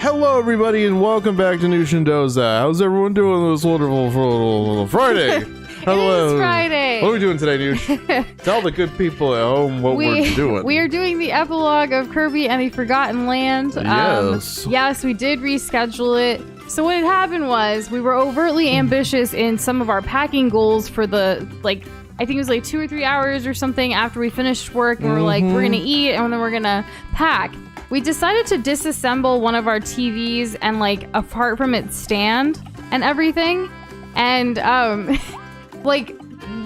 Hello, everybody, and welcome back to Nush and Doza. How's everyone doing this wonderful Friday? Hello. It is Friday. What are we doing today, Nush? Tell the good people at home what we're doing. We are doing the epilogue of Kirby and the Forgotten Land. Yes, we did reschedule it. So what had happened was we were overtly ambitious in some of our packing goals for the, I think it was 2 or 3 hours or something after we finished work, and we're like, we're going to eat and then we're going to pack. We decided to disassemble one of our TVs and apart from its stand and everything. And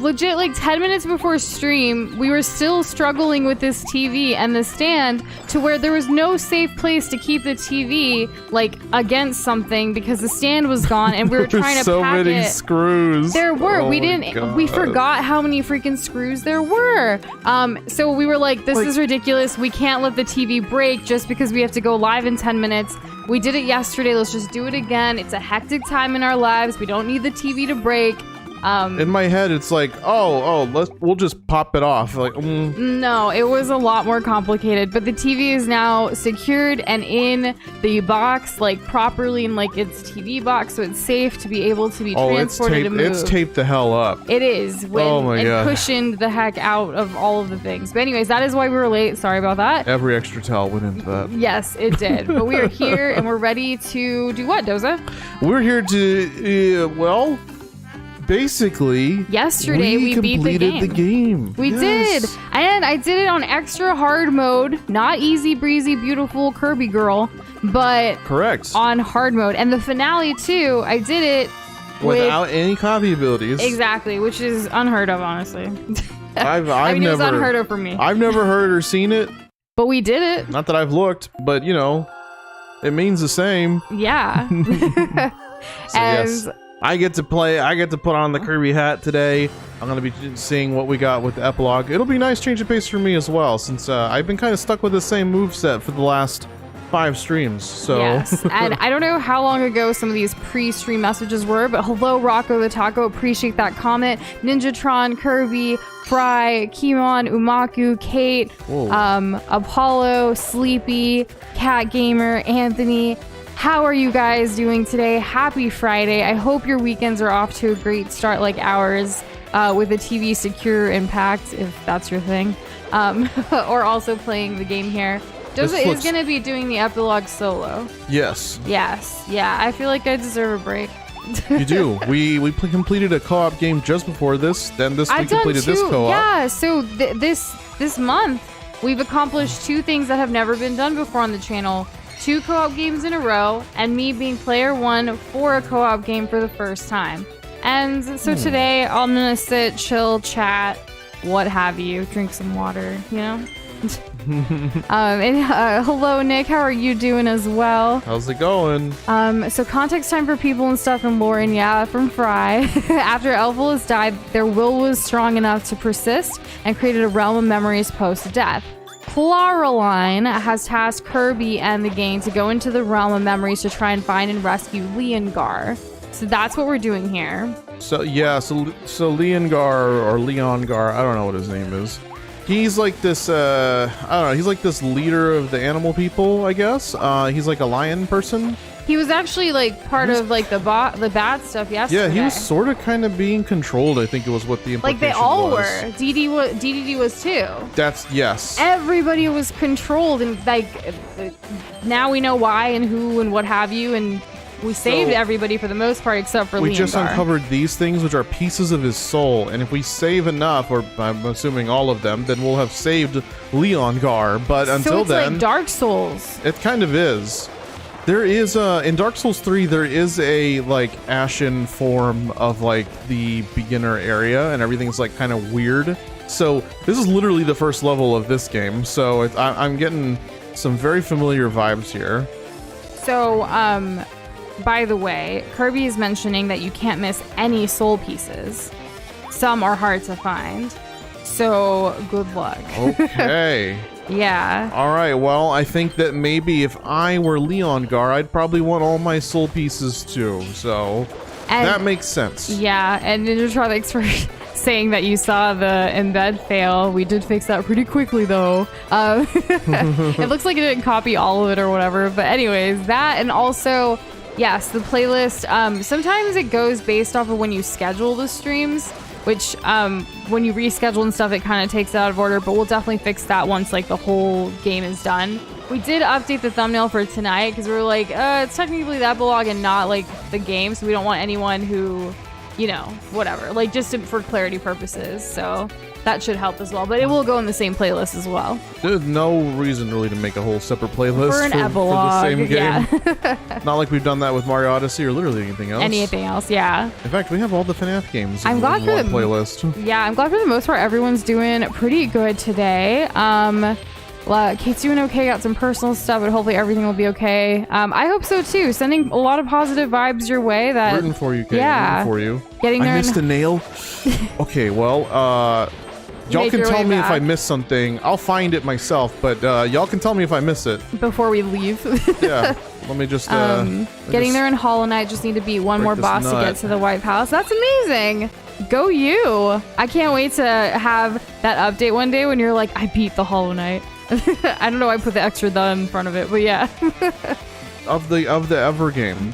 legit 10 minutes before stream, we were still struggling with this TV and the stand to where there was no safe place to keep the TV against something because the stand was gone and we were trying to so pack many it. Screws. There were. Oh We forgot how many freaking screws there were. So we were like, this is ridiculous. We can't let the TV break just because we have to go live in 10 minutes. We did it yesterday. Let's just do it again. It's a hectic time in our lives. We don't need the TV to break. In my head, it's like, we'll just pop it off. No, it was a lot more complicated. But the TV is now secured and in the box, properly in its TV box, so it's safe to be able to be transported and moved. It's taped the hell up. It is. God. Cushioned the heck out of all of the things. But anyways, that is why we were late. Sorry about that. Every extra towel went into that. Yes, it did. But we are here and we're ready to do what, Doza? We're here to, basically, yesterday we beat the game. We did. And I did it on extra hard mode. Not easy breezy beautiful Kirby girl, but correct on hard mode. And the finale too, I did it without any copy abilities. Exactly, which is unheard of, honestly. I've it was never unheard of for me. I've never heard or seen it. But we did it. Not that I've looked, but it means the same. Yeah. Yes. I get to put on the Kirby hat today. I'm going to be seeing what we got with the epilogue. It'll be a nice change of pace for me as well, since I've been kind of stuck with the same moveset for the last 5 streams. So yes, and I don't know how long ago some of these pre-stream messages were, but hello, Rocco the Taco, appreciate that comment. Ninjatron, Kirby, Fry, Kimon, Umaku, Kate, Apollo, Sleepy, Cat Gamer, Anthony. How are you guys doing today? Happy Friday. I hope your weekends are off to a great start like ours, with the TV secure and packed, if that's your thing, or also playing the game here. Doza is going to be doing the epilogue solo. Yes. Yeah, I feel like I deserve a break. You do. We completed a co-op game just before this, then we completed this co-op. Yeah, so this month, we've accomplished 2 things that have never been done before on the channel. 2 co-op games in a row, and me being player 1 for a co-op game for the first time. And so today, I'm gonna sit, chill, chat, what have you, drink some water, hello, Nick, how are you doing as well? How's it going? So context time for people and stuff, and Lauren, from Fry. After Elphilus died, their will was strong enough to persist and created a realm of memories post-death. Claraline has tasked Kirby and the gang to go into the realm of memories to try and find and rescue Leongar. So that's what we're doing here. So Leongar or Leongar, I don't know what his name is. He's like this, I don't know, he's like this leader of the animal people, I guess. He's like a lion person. He was actually part of the bad stuff yesterday. Yeah, he was sort of kind of being controlled, I think it was what the implication was. They all were. DDD was too. Yes. Everybody was controlled, and now we know why and who and what have you, and we saved everybody for the most part except for Leongar. We just uncovered these things, which are pieces of his soul, and if we save enough, or I'm assuming all of them, then we'll have saved Leongar. But until then, like Dark Souls. It kind of is. There is in Dark Souls 3, there is a ashen form of the beginner area, and everything's kind of weird. So this is literally the first level of this game. So I'm getting some very familiar vibes here. So by the way, Kirby is mentioning that you can't miss any soul pieces. Some are hard to find. So good luck. Okay. Yeah. All right. Well, I think that maybe if I were Leongar, I'd probably want all my soul pieces too. So that makes sense. Yeah. And Ninjatron, thanks for saying that you saw the embed fail. We did fix that pretty quickly though. It looks like it didn't copy all of it or whatever. But anyways, that, and also, yes, the playlist. Sometimes it goes based off of when you schedule the streams, which when you reschedule and stuff, it kind of takes it out of order. But we'll definitely fix that once like the whole game is done. We did update the thumbnail for tonight because we were like, it's technically the epilogue and not like the game, so we don't want anyone who, you know, whatever, like just for clarity purposes. So that should help as well, but it will go in the same playlist as well. There's no reason really to make a whole separate playlist for an epilogue, for the same game. Yeah. Not like we've done that with Mario Odyssey or literally anything else. Anything else, yeah. In fact, we have all the FNAF games I'm glad in for one the playlist. Yeah, I'm glad for the most part everyone's doing pretty good today. Kate's doing okay, got some personal stuff, but hopefully everything will be okay. I hope so too. Sending a lot of positive vibes your way. That Rooting for you, Kate. Yeah, Rooting for you. Getting there. I missed a nail. Okay, well, y'all can tell me if I missed something. I'll find it myself, but y'all can tell me if I miss it before we leave. Yeah, let me just. Getting there in Hollow Knight. Just need to beat one more boss to get to the White Palace. That's amazing. Go you! I can't wait to have that update one day when you're like, I beat the Hollow Knight. I don't know why I put the extra "the" in front of it, but yeah. of the ever game.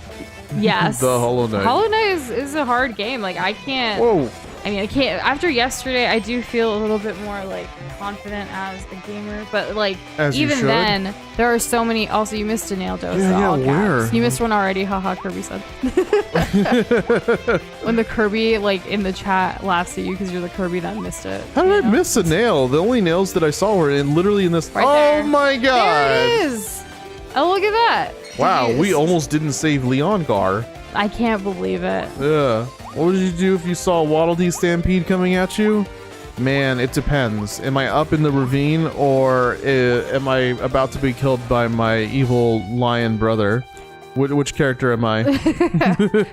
Yes. The Hollow Knight. Hollow Knight is a hard game. Like I can't. Whoa. I mean, I can't. After yesterday, I do feel a little bit more like confident as a gamer, but like even then, there are so many. Also, you missed a nail, Doza. Yeah, where? You missed one already. Haha, Kirby said. When the Kirby like in the chat laughs at you because you're the Kirby that missed it. How did I miss a nail? The only nails that I saw were literally in this. Right oh there. my god! There it is. Oh, look at that. Wow, we almost didn't save Leon Gar. I can't believe it. Yeah. What would you do if you saw a Waddle Dee Stampede coming at you? Man, it depends. Am I up in the ravine or am I about to be killed by my evil lion brother? Which character am I?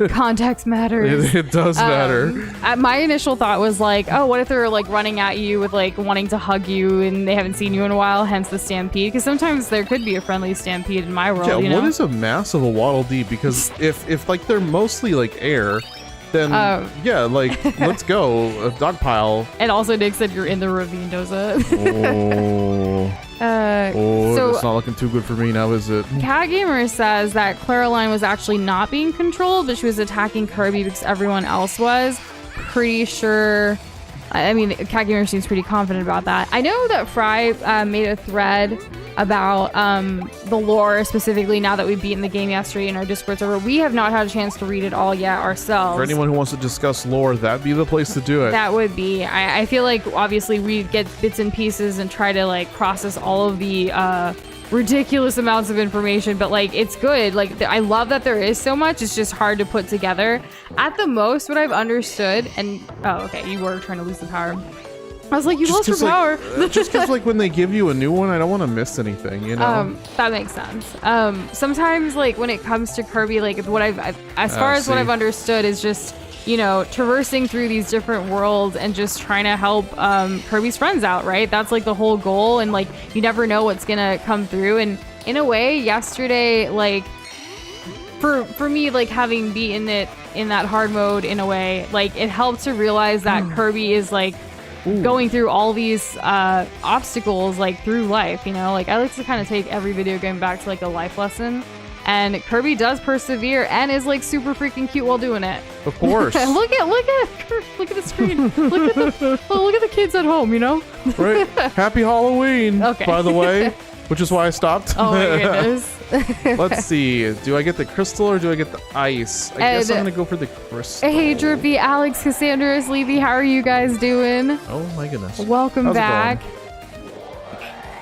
Context matters. It does matter. My initial thought was like, oh, what if they're like running at you with like wanting to hug you and they haven't seen you in a while, hence the stampede? Because sometimes there could be a friendly stampede in my world. Yeah, you know? What is a mass of a Waddle Dee? Because if like they're mostly like air, then yeah, like let's go a dog pile. And also Nick said you're in the ravine, Doza. So it's not looking too good for me now, is it? Cat Gamer says that Claraline was actually not being controlled, but she was attacking Kirby because everyone else was. Pretty sure. I mean, Cat Gamer seems pretty confident about that. I know that Fry made a thread about the lore specifically now that we've beaten the game yesterday in our Discord server. We have not had a chance to read it all yet ourselves. For anyone who wants to discuss lore, that'd be the place to do it. That would be. I feel like obviously we get bits and pieces and try to like process all of the ridiculous amounts of information, but like it's good. Like I love that there is so much. It's just hard to put together. At the most, what I've understood, and oh, okay, you were trying to lose the power. I was like, you lost your power. Just because, like, when they give you a new one, I don't want to miss anything, you know? That makes sense. Sometimes, like, when it comes to Kirby, like, what as far as what I've understood is just, you know, traversing through these different worlds and just trying to help Kirby's friends out, right? That's, like, the whole goal, and, like, you never know what's gonna come through, and in a way, yesterday, like, for me, like, having beaten it in that hard mode, in a way, like, it helped to realize that Kirby is, like, going through all these obstacles like through life, you know, like I like to kind of take every video game back to like a life lesson, and Kirby does persevere and is like super freaking cute while doing it. Of course. look at the screen. look at the kids at home, you know. Right. Happy Halloween. Okay. By the way, which is why I stopped. Oh my goodness. Let's see. Do I get the crystal or do I get the ice? I guess I'm gonna go for the crystal. Hey, Drippy, Alex, Cassandra, Sleepy, how are you guys doing? Oh my goodness. Welcome back.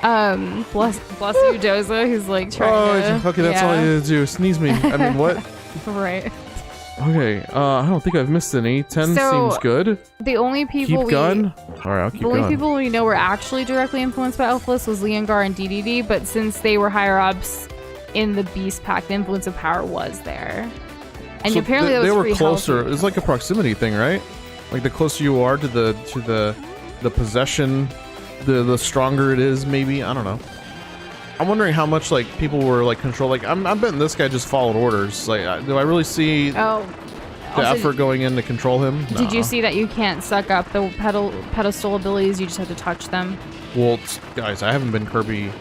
Bless you, Doza, who's like trying to. Okay, that's all I need to do. Sneeze me. I mean, what? Right. Okay. I don't think I've missed any. 10 seems good. The only people All right, I'll keep going. The only people we know were actually directly influenced by Elfless was Leongar and DDD, but since they were higher ups in the Beast Pack, the influence of power was there. And so apparently they were closer. Healthy. It's like a proximity thing, right? Like the closer you are to the possession, the stronger it is. Maybe, I don't know. I'm wondering how much like people were like controlled. Like I'm betting this guy just followed orders. Like, do I really see? Oh, effort going in to control him. Did you see that you can't suck up the pedestal abilities? You just have to touch them. Well, guys, I haven't been Kirby.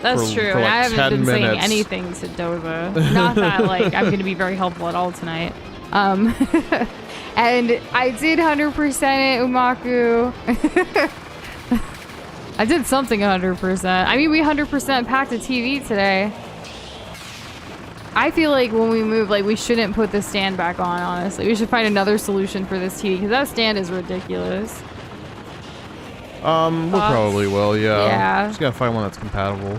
That's true. For like I haven't been saying minutes. anything to Doza. Not that like I'm going to be very helpful at all tonight. And I did 100% Umaku. I did something 100%. I mean, we 100% packed a TV today. I feel like when we move, like, we shouldn't put the stand back on, honestly. We should find another solution for this TV, because that stand is ridiculous. We probably will, yeah. Yeah. Just gotta find one that's compatible.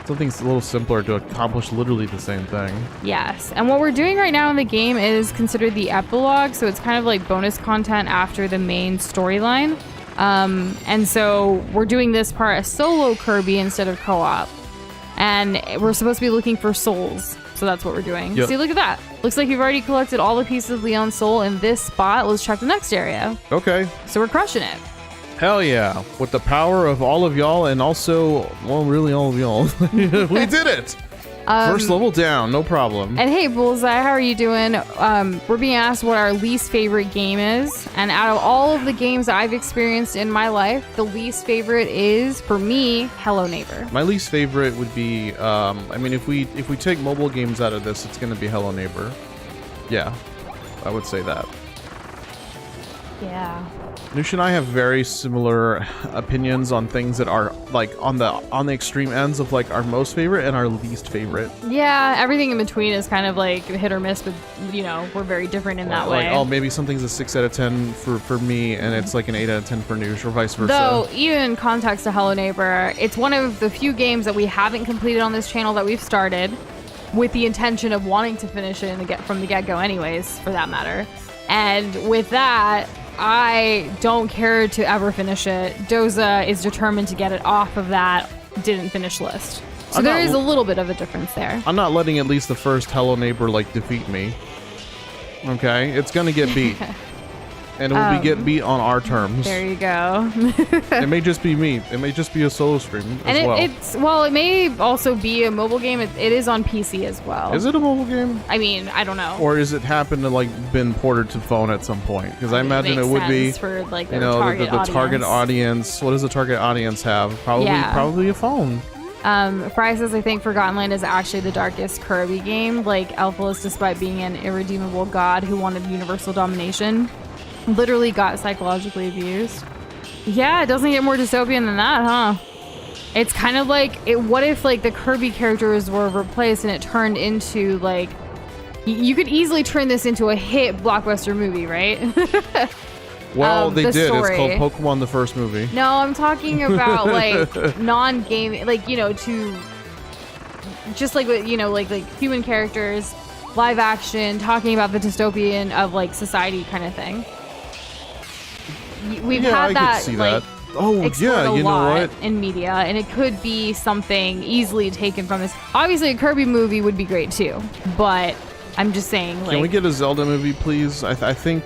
Something's a little simpler to accomplish literally the same thing. Yes. And what we're doing right now in the game is considered the epilogue, so it's kind of like bonus content after the main storyline. And so we're doing this part as solo Kirby instead of co-op. And we're supposed to be looking for souls. So that's what we're doing. Yep. See, look at that. Looks like you've already collected all the pieces of Leon's soul in this spot. Let's check the next area. Okay. So we're crushing it. Hell yeah. With the power of all of y'all and also, well, really all of y'all. We did it. First level down, no problem. And hey, Bullseye, how are you doing? We're being asked what our least favorite game is. And out of all of the games I've experienced in my life, the least favorite is, for me, Hello Neighbor. My least favorite would be, I mean, if we take mobile games out of this, it's going to be Hello Neighbor. Yeah, I would say that. Yeah. Nush and I have very similar opinions on things that are like on the extreme ends of like our most favorite and our least favorite. Yeah, everything in between is kind of like hit or miss, but you know, we're very different in that way. Like, oh, maybe something's a 6 out of 10 for me and it's like an 8 out of 10 for Nush or vice versa. Though, even in context to Hello Neighbor, it's one of the few games that we haven't completed on this channel that we've started with the intention of wanting to finish it from the get-go anyways, for that matter. And with that, I don't care to ever finish it. Doza is determined to get it off of that didn't finish list. So there is a little bit of a difference there. I'm not letting at least the first Hello Neighbor like defeat me. Okay? It's gonna get beat. And it will get beat on our terms. There you go. It may just be me. It may just be a solo stream as well. It may also be a mobile game. It is on PC as well. Is it a mobile game? I mean, I don't know. Or is it happened to like been ported to phone at some point? Because I imagine it would be for like you know the target audience. What does the target audience have? Probably a phone. Fry says, I think Forgotten Land is actually the darkest Kirby game. Like Elfless, despite being an irredeemable god who wanted universal domination, literally got psychologically abused. Yeah, it doesn't get more dystopian than that, huh? It's kind of like, what if like the Kirby characters were replaced and it turned into like, you could easily turn this into a hit blockbuster movie, right? Well, they did. Story. It's called Pokemon the first movie. No, I'm talking about like non-game, like, you know, to just like, you know, like human characters, live action, talking about the dystopian of like society kind of thing. We've had that like explored a lot in media, and it could be something easily taken from this. Obviously, a Kirby movie would be great too, but I'm just saying. Like, can we get a Zelda movie, please? I think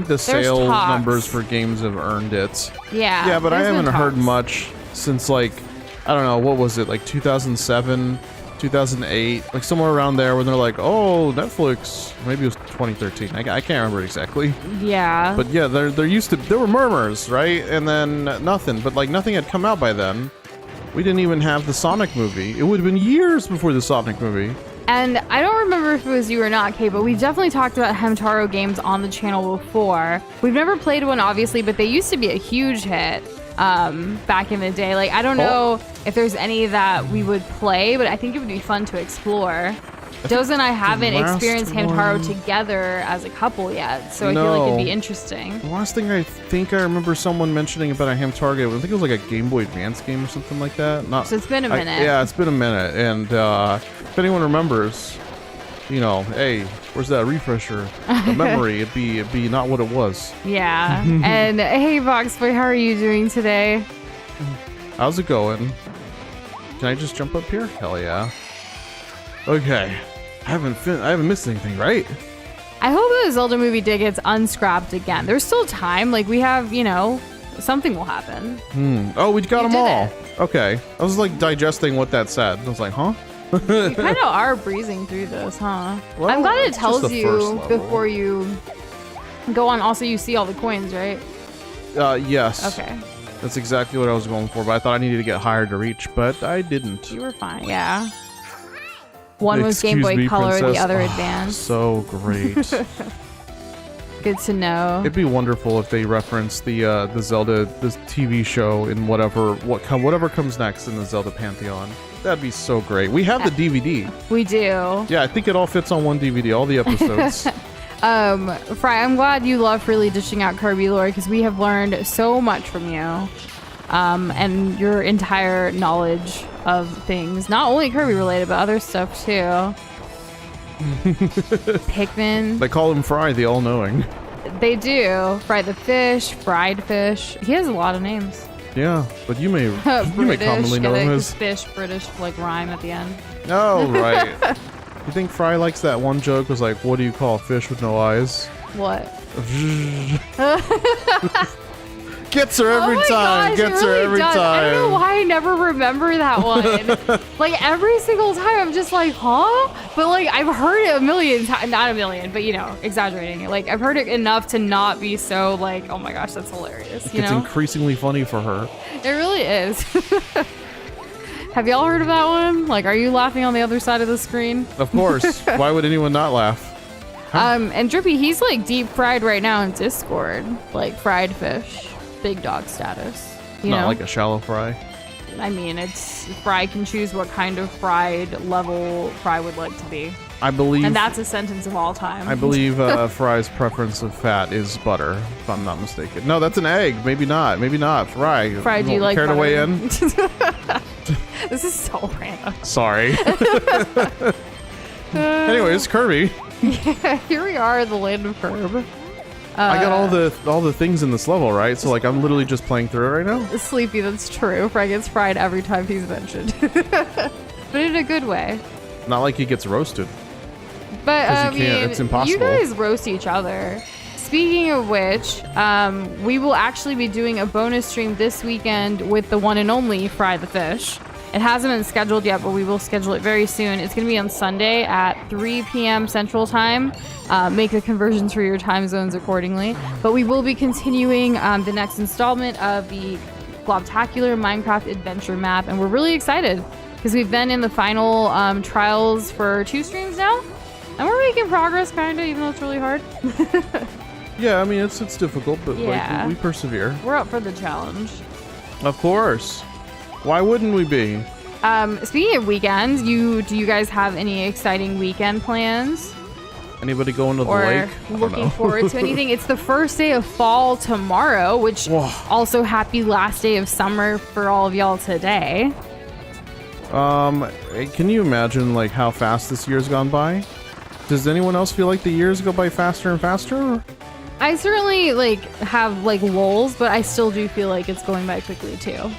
the sales numbers for games have earned it. Yeah. Yeah, but I haven't heard much since like I don't know, what was it, like 2007. 2008, like somewhere around there, when they're like, "Oh, Netflix." Maybe it was 2013. I can't remember exactly. Yeah. But yeah, there were murmurs, right? And then nothing. But like nothing had come out by then. We didn't even have the Sonic movie. It would have been years before the Sonic movie. And I don't remember if it was you or not, Kate, but we've definitely talked about Hamtaro games on the channel before. We've never played one, obviously, but they used to be a huge hit. Back in the day. Like, I don't know if there's any that we would play, but I think it would be fun to explore. Doza and I haven't experienced Hamtaro together as a couple yet, so I feel like it'd be interesting. The last thing I think I remember someone mentioning about a Hamtaro game, I think it was like a Game Boy Advance game or something like that. So it's been a minute. Yeah, it's been a minute. And if anyone remembers, you know, hey, where's that refresher? The memory, it'd be not what it was. Yeah. And hey, Voxboy, how are you doing today? How's it going? Can I just jump up here? Hell yeah. Okay. I haven't missed anything, right? I hope the Zelda movie gets unscrapped again. There's still time. Like, we have, you know, something will happen. Oh, we got them all. Okay. I was like digesting what that said. I was like, huh? You kind of are breezing through this, huh? Well, I'm glad it it's just tells the first you level. before you go on. Also, you see all the coins, right? Yes. Okay. That's exactly what I was going for, but I thought I needed to get higher to reach, but I didn't. You were fine, yeah. One was Game Excuse Boy me, Color, princess. the other Oh, Advance. So great. Good to know. It'd be wonderful if they referenced the Zelda TV show in whatever comes next in the Zelda pantheon. That'd be so great. We have the DVD. We do. Yeah, I think it all fits on one DVD, all the episodes. Fry, I'm glad you love freely dishing out Kirby lore because we have learned so much from you. And your entire knowledge of things, not only Kirby related, but other stuff too. Pikmin. They call him Fry, the all-knowing. They do. Fry the fish, fried fish. He has a lot of names. Yeah, but you may commonly know him as fish, British, like rhyme at the end. Oh, right. You think Fry likes that one joke was like, what do you call a fish with no eyes? What? Gets her every time. Gosh, Gets it her really every does. time. I don't know why I never remember that one. Like every single time I'm just like, huh? But like I've heard it a million times, not a million, but you know, exaggerating it. Like I've heard it enough to not be so like, oh my gosh, that's hilarious. You It's know? increasingly funny for her. It really is. Have y'all heard of that one? Like, are you laughing on the other side of the screen? Of course. Why would anyone not laugh? And Drippy, he's like deep fried right now in Discord. Like fried fish. Big dog status. You Not know? like a shallow fry. I mean, it's Fry can choose what kind of fried level Fry would like to be. I believe. And that's a sentence of all time. I believe Fry's preference of fat is butter, if I'm not mistaken. No, that's an egg. Maybe not. Maybe not. Fry. Fry, do you like care to butter? weigh in? This is so random. Sorry. Anyways, Kirby. Yeah, here we are in the land of Curb. I got all the things in this level, right? So like I'm literally just playing through it right now. Sleepy, that's true. Fry gets fried every time he's mentioned. But in a good way. Not like he gets roasted. But 'Cause I you can't, mean, it's impossible. you guys roast each other. Speaking of which, we will actually be doing a bonus stream this weekend with the one and only Fry the Fish. It hasn't been scheduled yet, but we will schedule it very soon. It's going to be on Sunday at 3 p.m. Central Time. Make the conversions for your time zones accordingly. But we will be continuing the next installment of the Globtacular Minecraft Adventure map, and we're really excited because we've been in the final trials for 2 streams now, and we're making progress, kind of, even though it's really hard. Yeah, I mean it's difficult, but Yeah. like we persevere. We're up for the challenge. Of course. Why wouldn't we be? Speaking of weekends, do you guys have any exciting weekend plans? Anybody going to the Or lake? I don't looking know. forward to anything? It's the first day of fall tomorrow, which Whoa. also happy last day of summer for all of y'all today. Can you imagine like how fast this year's gone by? Does anyone else feel like the years go by faster and faster? I certainly like have like lulls, but I still do feel like it's going by quickly too.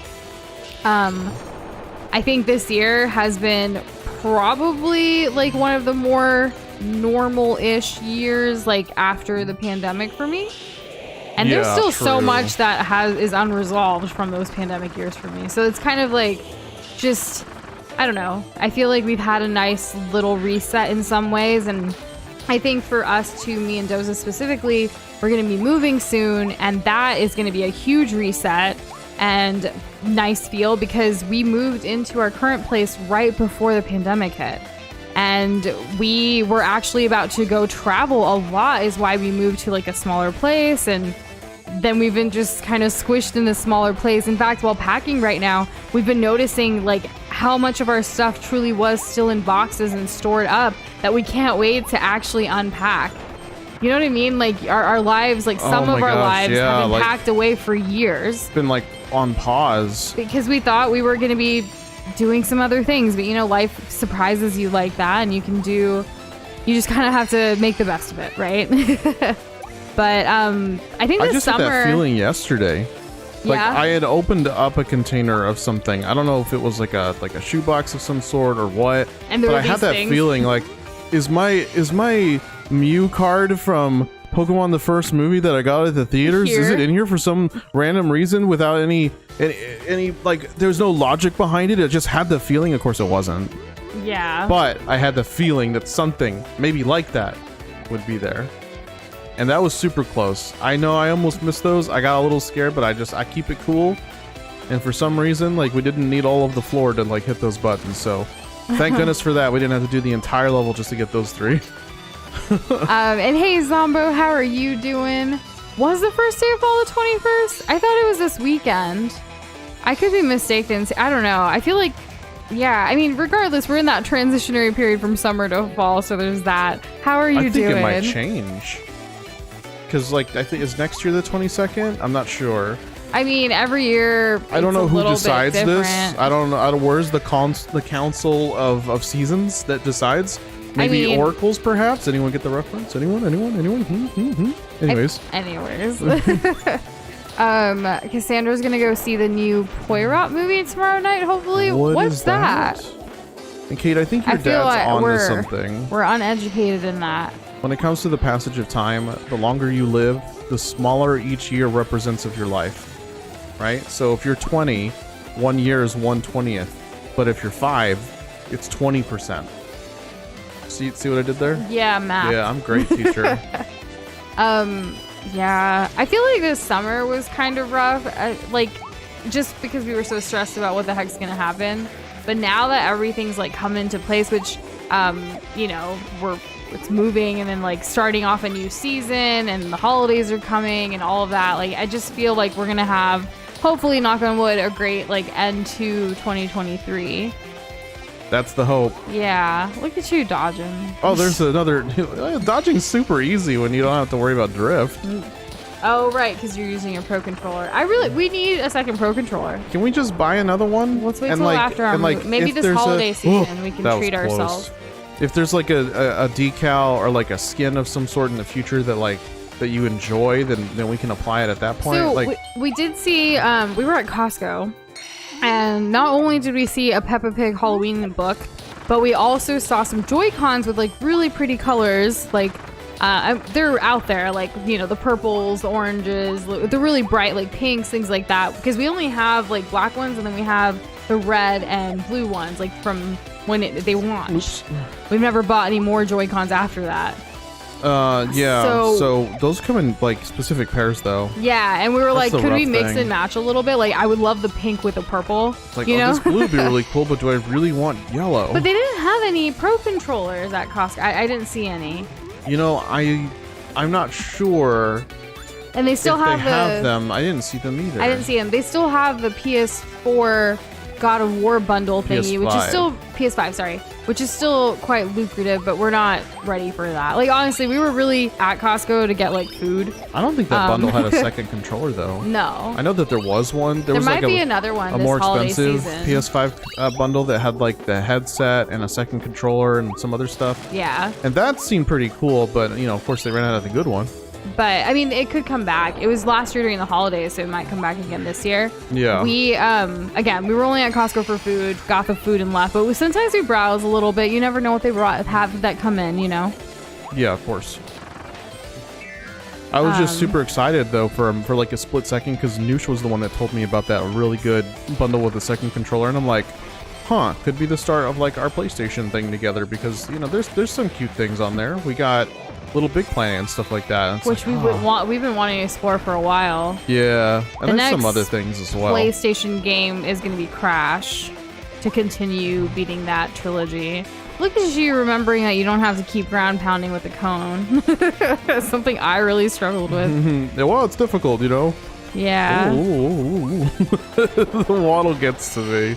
I think this year has been probably like one of the more normal-ish years like after the pandemic for me. And there's Yeah, still so true. much that is unresolved from those pandemic years for me. So it's kind of like just, I don't know. I feel like we've had a nice little reset in some ways, and I think for us two, me and Doza specifically, we're going to be moving soon, and that is going to be a huge reset and nice feel because we moved into our current place right before the pandemic hit. And we were actually about to go travel a lot is why we moved to like a smaller place, and then we've been just kind of squished in this smaller place. In fact, while packing right now, we've been noticing like how much of our stuff truly was still in boxes and stored up that we can't wait to actually unpack. You know what I mean? Like our lives, like some Oh of my our gosh, lives yeah, have been like- packed away for years It's been like on pause. because we thought we were going to be doing some other things. But you know, life surprises you like that, and you just kind of have to make the best of it, right? But I think I this just summer, had that feeling yesterday. Like Yeah? I had opened up a container of something. I don't know if it was like a shoebox of some sort or what. And there but were I had these that things. feeling like, is my Mew card from Pokemon the first movie that I got at the theaters? Is Here? it in here for some random reason without any like there's no logic behind it? It just had the feeling. Of course it wasn't. Yeah. But I had the feeling that something maybe like that would be there. And that was super close. I know I almost missed those. I got a little scared, but I keep it cool. And for some reason, like, we didn't need all of the floor to like hit those buttons. So thank goodness for that. We didn't have to do the entire level just to get those 3. And hey, Zombo, how are you doing? Was the first day of fall the 21st? I thought it was this weekend. I could be mistaken. I don't know. I feel like, yeah, I mean, regardless, we're in that transitionary period from summer to fall, so there's that. How are you doing? I think it might change. Because, like, I think, is next year the 22nd? I'm not sure. I mean, every year, I don't know who decides this. I don't know. Where's the council of seasons that decides? Maybe oracles, perhaps? Anyone get the reference? Anyone? Anyways. Cassandra's gonna go see the new Poirot movie tomorrow night, hopefully. What's that? And Kate, I think your dad's onto something. We're uneducated in that. When it comes to the passage of time, the longer you live, the smaller each year represents of your life. Right? So if you're 20, 1 year is 1/20th. But if you're 5, it's 20%. See what I did there? Yeah, math. Yeah, I'm a great teacher. Yeah. I feel like this summer was kind of rough. Just because we were so stressed about what the heck's gonna happen. But now that everything's like come into place, which, it's moving and then like starting off a new season and the holidays are coming and all of that. Like, I just feel like we're gonna have, hopefully, knock on wood, a great like end to 2023. That's the hope. Yeah. Look at you dodging. Oh, there's another. Dodging's super easy when you don't have to worry about drift. Oh, right, because you're using a Pro Controller. We need a second Pro Controller. Can we just buy another one? Let's wait till after our movie. Maybe this holiday season we can treat ourselves. If there's like a decal or like a skin of some sort in the future that you enjoy, then we can apply it at that point. So we did see, we were at Costco, and not only did we see a Peppa Pig Halloween book, but we also saw some Joy-Cons with like really pretty colors. Like, they're out there, like, the purples, the oranges, the really bright, like pinks, things like that. Because we only have like black ones, and then we have the red and blue ones, like from when they launched. Oops. We've never bought any more Joy-Cons after that. Yeah. So those come in like specific pairs, though. Yeah, and we were like, could we mix and match a little bit? Like, I would love the pink with the purple. It's like, this blue would be really cool, but do I really want yellow? But they didn't have any Pro Controllers at Costco. I didn't see any. I'm not sure. And they still have them. I didn't see them either. I didn't see them. They still have the PS4 God of War bundle thingy, PS5. which is still PS5, sorry, which is still quite lucrative, but we're not ready for that. Like, honestly, we were really at Costco to get like food. I don't think that bundle had a second controller though. No. I know that there was one. There was might be another one. A this more holiday expensive season. PS5 bundle that had like the headset and a second controller and some other stuff. Yeah. And that seemed pretty cool, but of course they ran out of the good one. But I mean, it could come back. It was last year during the holidays, so it might come back again this year. Yeah. We we were only at Costco for food, got the food and left. But sometimes we browse a little bit. You never know what they have that come in. Yeah, of course. I was just super excited though for like a split second because Nush was the one that told me about that really good bundle with the second controller, and I'm like, could be the start of like our PlayStation thing together because there's some cute things on there. We got Little Big Planet and stuff like that. Which we've been wanting to explore for a while. Yeah, and there's some other things as well. PlayStation game is going to be Crash to continue beating that trilogy. Look at you remembering that you don't have to keep ground pounding with the cone. Something I really struggled with. Well, it's difficult, Yeah. The waddle gets to me.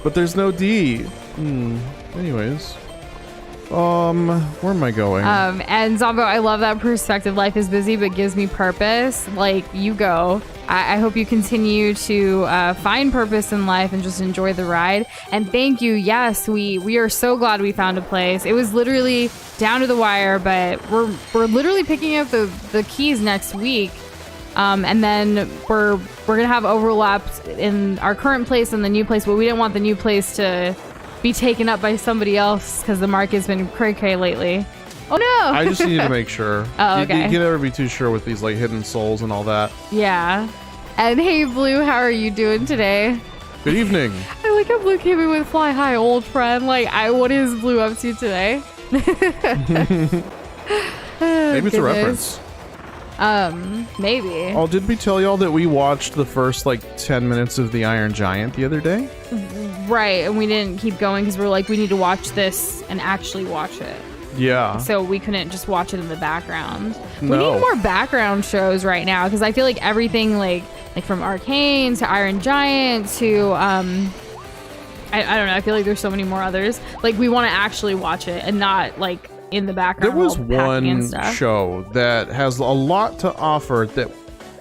But there's no D. Anyways. Where am I going? And Zombo, I love that perspective. Life is busy, but gives me purpose. Like, you go. I hope you continue to find purpose in life and just enjoy the ride. And thank you. Yes, we are so glad we found a place. It was literally down to the wire, but we're literally picking up the keys next week. And then we're gonna have overlaps in our current place and the new place, but we didn't want the new place to be taken up by somebody else because the market's been cray-cray lately. Oh no! I just need to make sure. Oh, okay. You can never be too sure with these like hidden souls and all that. Yeah. And hey Blue, how are you doing today? Good evening. I like how Blue came in with fly high, old friend. Like, what is Blue up to today? Maybe it's a reference. Maybe. Oh, did we tell y'all that we watched the first, 10 minutes of The Iron Giant the other day? Right, and we didn't keep going because we were like, we need to watch this and actually watch it. Yeah. So we couldn't just watch it in the background. No. We need more background shows right now because I feel like everything like from Arcane to Iron Giant to I don't know. I feel like there's so many more others. Like we want to actually watch it and not in the background. There was one show that has a lot to offer that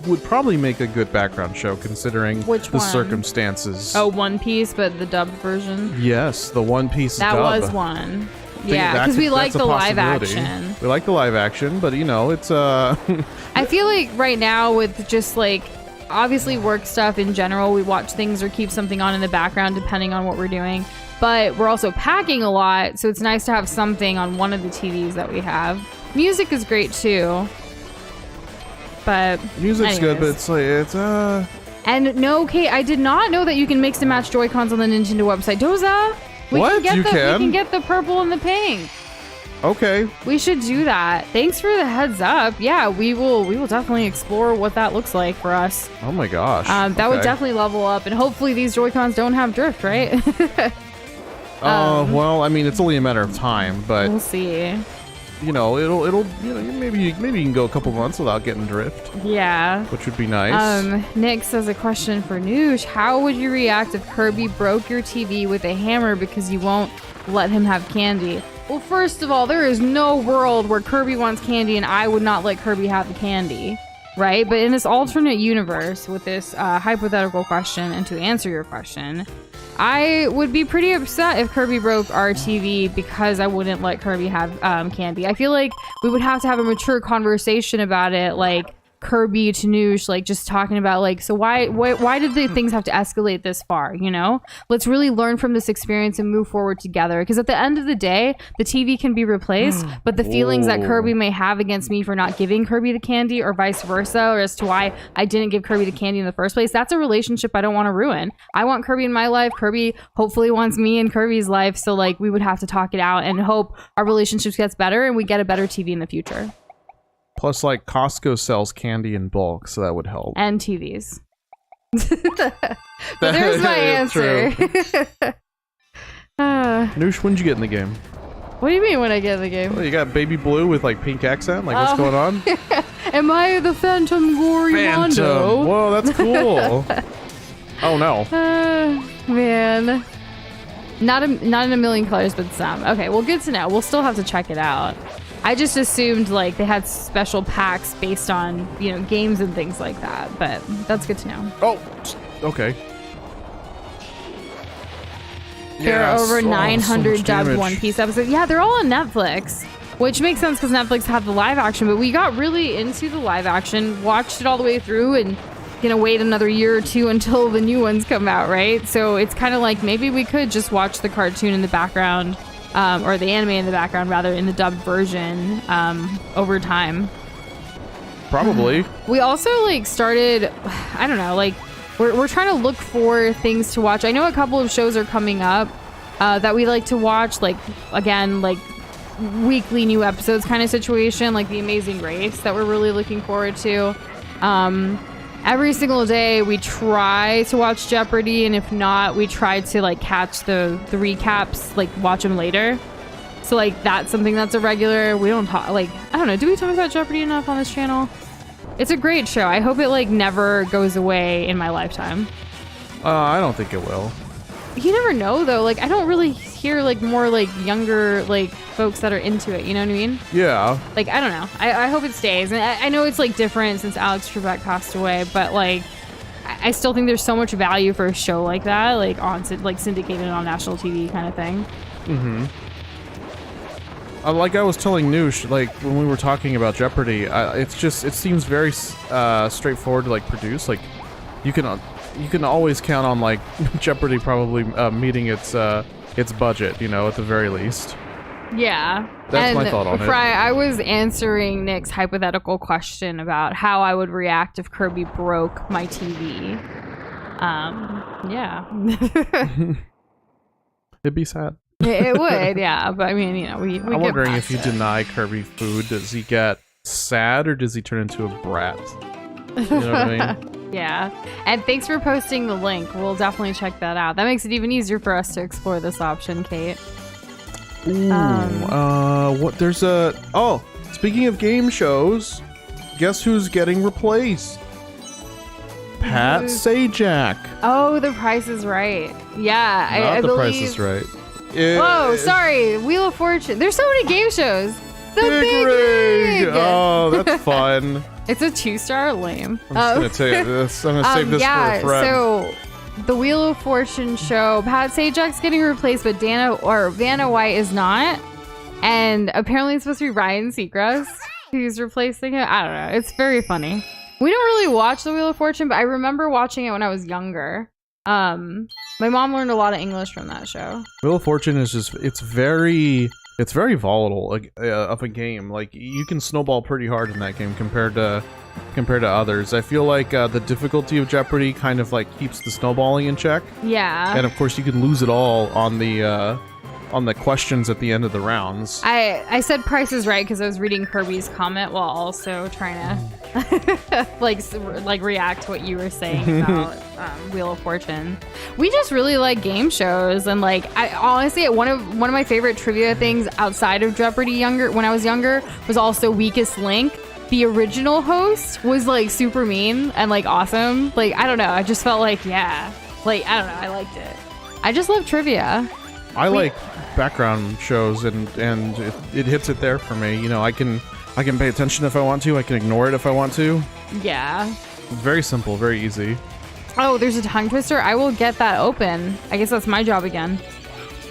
would probably make a good background show considering the circumstances. Oh, One Piece, but the dubbed version? Yes, the One Piece dub. That was one. Yeah, because we like the live action. We like the live action, but it's I feel like right now with just obviously work stuff in general, we watch things or keep something on in the background depending on what we're doing. But we're also packing a lot, so it's nice to have something on one of the TVs that we have. Music is great too. But music's good, but it's And no, Kate, I did not know that you can mix and match Joy-Cons on the Nintendo website. Doza, we can get the purple and the pink. Okay. We should do that. Thanks for the heads up. Yeah, we will definitely explore what that looks like for us. Oh my gosh. That would definitely level up, and hopefully these Joy-Cons don't have drift, right? Well, I mean, it's only a matter of time, but we'll see. It'll maybe you can go a couple months without getting drift. Yeah. Which would be nice. Nick says a question for Nush. How would you react if Kirby broke your TV with a hammer because you won't let him have candy? Well, first of all, there is no world where Kirby wants candy and I would not let Kirby have the candy. Right? But in this alternate universe with this hypothetical question, and to answer your question, I would be pretty upset if Kirby broke our TV because I wouldn't let Kirby have candy. I feel like we would have to have a mature conversation about it, Kirby to Noosh, just talking about so why did the things have to escalate this far, let's really learn from this experience and move forward together, because at the end of the day the TV can be replaced, but the feelings that Kirby may have against me for not giving Kirby the candy or vice versa, or as to why I didn't give Kirby the candy in the first place, that's a relationship I don't want to ruin. I want Kirby in my life. Kirby hopefully wants me in Kirby's life, so we would have to talk it out and hope our relationship gets better and we get a better TV in the future. Plus, Costco sells candy in bulk, so that would help. And TVs. But there's my answer. Noosh, when'd you get in the game? What do you mean when I get in the game? Well, you got baby blue with pink accent? What's going on? Am I the Phantom Gorimondo? Whoa, that's cool. Oh no. Man. Not in a million colors, but some. Okay, well, good to know. We'll still have to check it out. I just assumed they had special packs based on games and things like that, but that's good to know. Oh, okay. There are over 900 dubbed One Piece episodes. Yeah, they're all on Netflix, which makes sense because Netflix have the live action. But we got really into the live action, watched it all the way through, and gonna wait another year or two until the new ones come out, right? So it's kind of maybe we could just watch the cartoon in the background. Or the anime in the background, rather, in the dubbed version over time. Probably. We also started, I don't know, we're trying to look for things to watch. I know a couple of shows are coming up that we like to watch, again, weekly new episodes kind of situation, like The Amazing Race that we're really looking forward to. Every single day we try to watch Jeopardy, and if not, we try to catch the recaps, watch them later. So that's something that's a regular. We don't talk I don't know, do we talk about Jeopardy enough on this channel? It's a great show. I hope it never goes away in my lifetime. I don't think it will. You never know though. I don't really hear more younger folks that are into it. You know what I mean? Yeah. I don't know. I hope it stays. And I know it's different since Alex Trebek passed away, but I still think there's so much value for a show like that, on syndicated on national TV kind of thing. Mm-hmm. I was telling Noosh, when we were talking about Jeopardy, it seems very straightforward to produce. You can always count on Jeopardy probably meeting its budget, at the very least. Yeah. That's my thought on it. Fry, I was answering Nick's hypothetical question about how I would react if Kirby broke my TV. Yeah. It'd be sad. It would, yeah. But I mean, you know, we I'm get wondering if past you it. deny Kirby food, does he get sad or does he turn into a brat? You know what I mean? Yeah. And thanks for posting the link. We'll definitely check that out. That makes it even easier for us to explore this option, Kate. Ooh, what there's a speaking of game shows, guess who's getting replaced? Pat Sajak. Oh, The Price is Right. Yeah, I The believe. Price is Right. Whoa, sorry. Wheel of Fortune. There's so many game shows. The Big Rig. Oh, that's fun. It's a 2-star. Lame. I'm just gonna take this. I'm gonna save this for a friend. So the Wheel of Fortune show, Pat Sajak's getting replaced, but Vanna White is not. And apparently it's supposed to be Ryan Seacrest who's replacing it. I don't know. It's very funny. We don't really watch the Wheel of Fortune, but I remember watching it when I was younger. My mom learned a lot of English from that show. Wheel of Fortune is just it's very volatile of a game. Like you can snowball pretty hard in that game compared to others. I feel like the difficulty of Jeopardy kind of like keeps the snowballing in check. Yeah. And of course you can lose it all on the questions at the end of the rounds. I said Price is Right because I was reading Kirby's comment while also trying to like react to what you were saying about Wheel of Fortune. We just really like game shows, and like I honestly one of my favorite trivia things outside of Jeopardy when I was younger was also Weakest Link. The original host was like super mean and like awesome. Like I don't know, I just felt like I don't know, I liked it. I just love trivia. I like background shows and it hits it there for me. You know, I can pay attention if I want to. I can ignore it if I want to. Yeah. Very simple, very easy. Oh, there's a tongue twister. I will get that open. I guess that's my job again.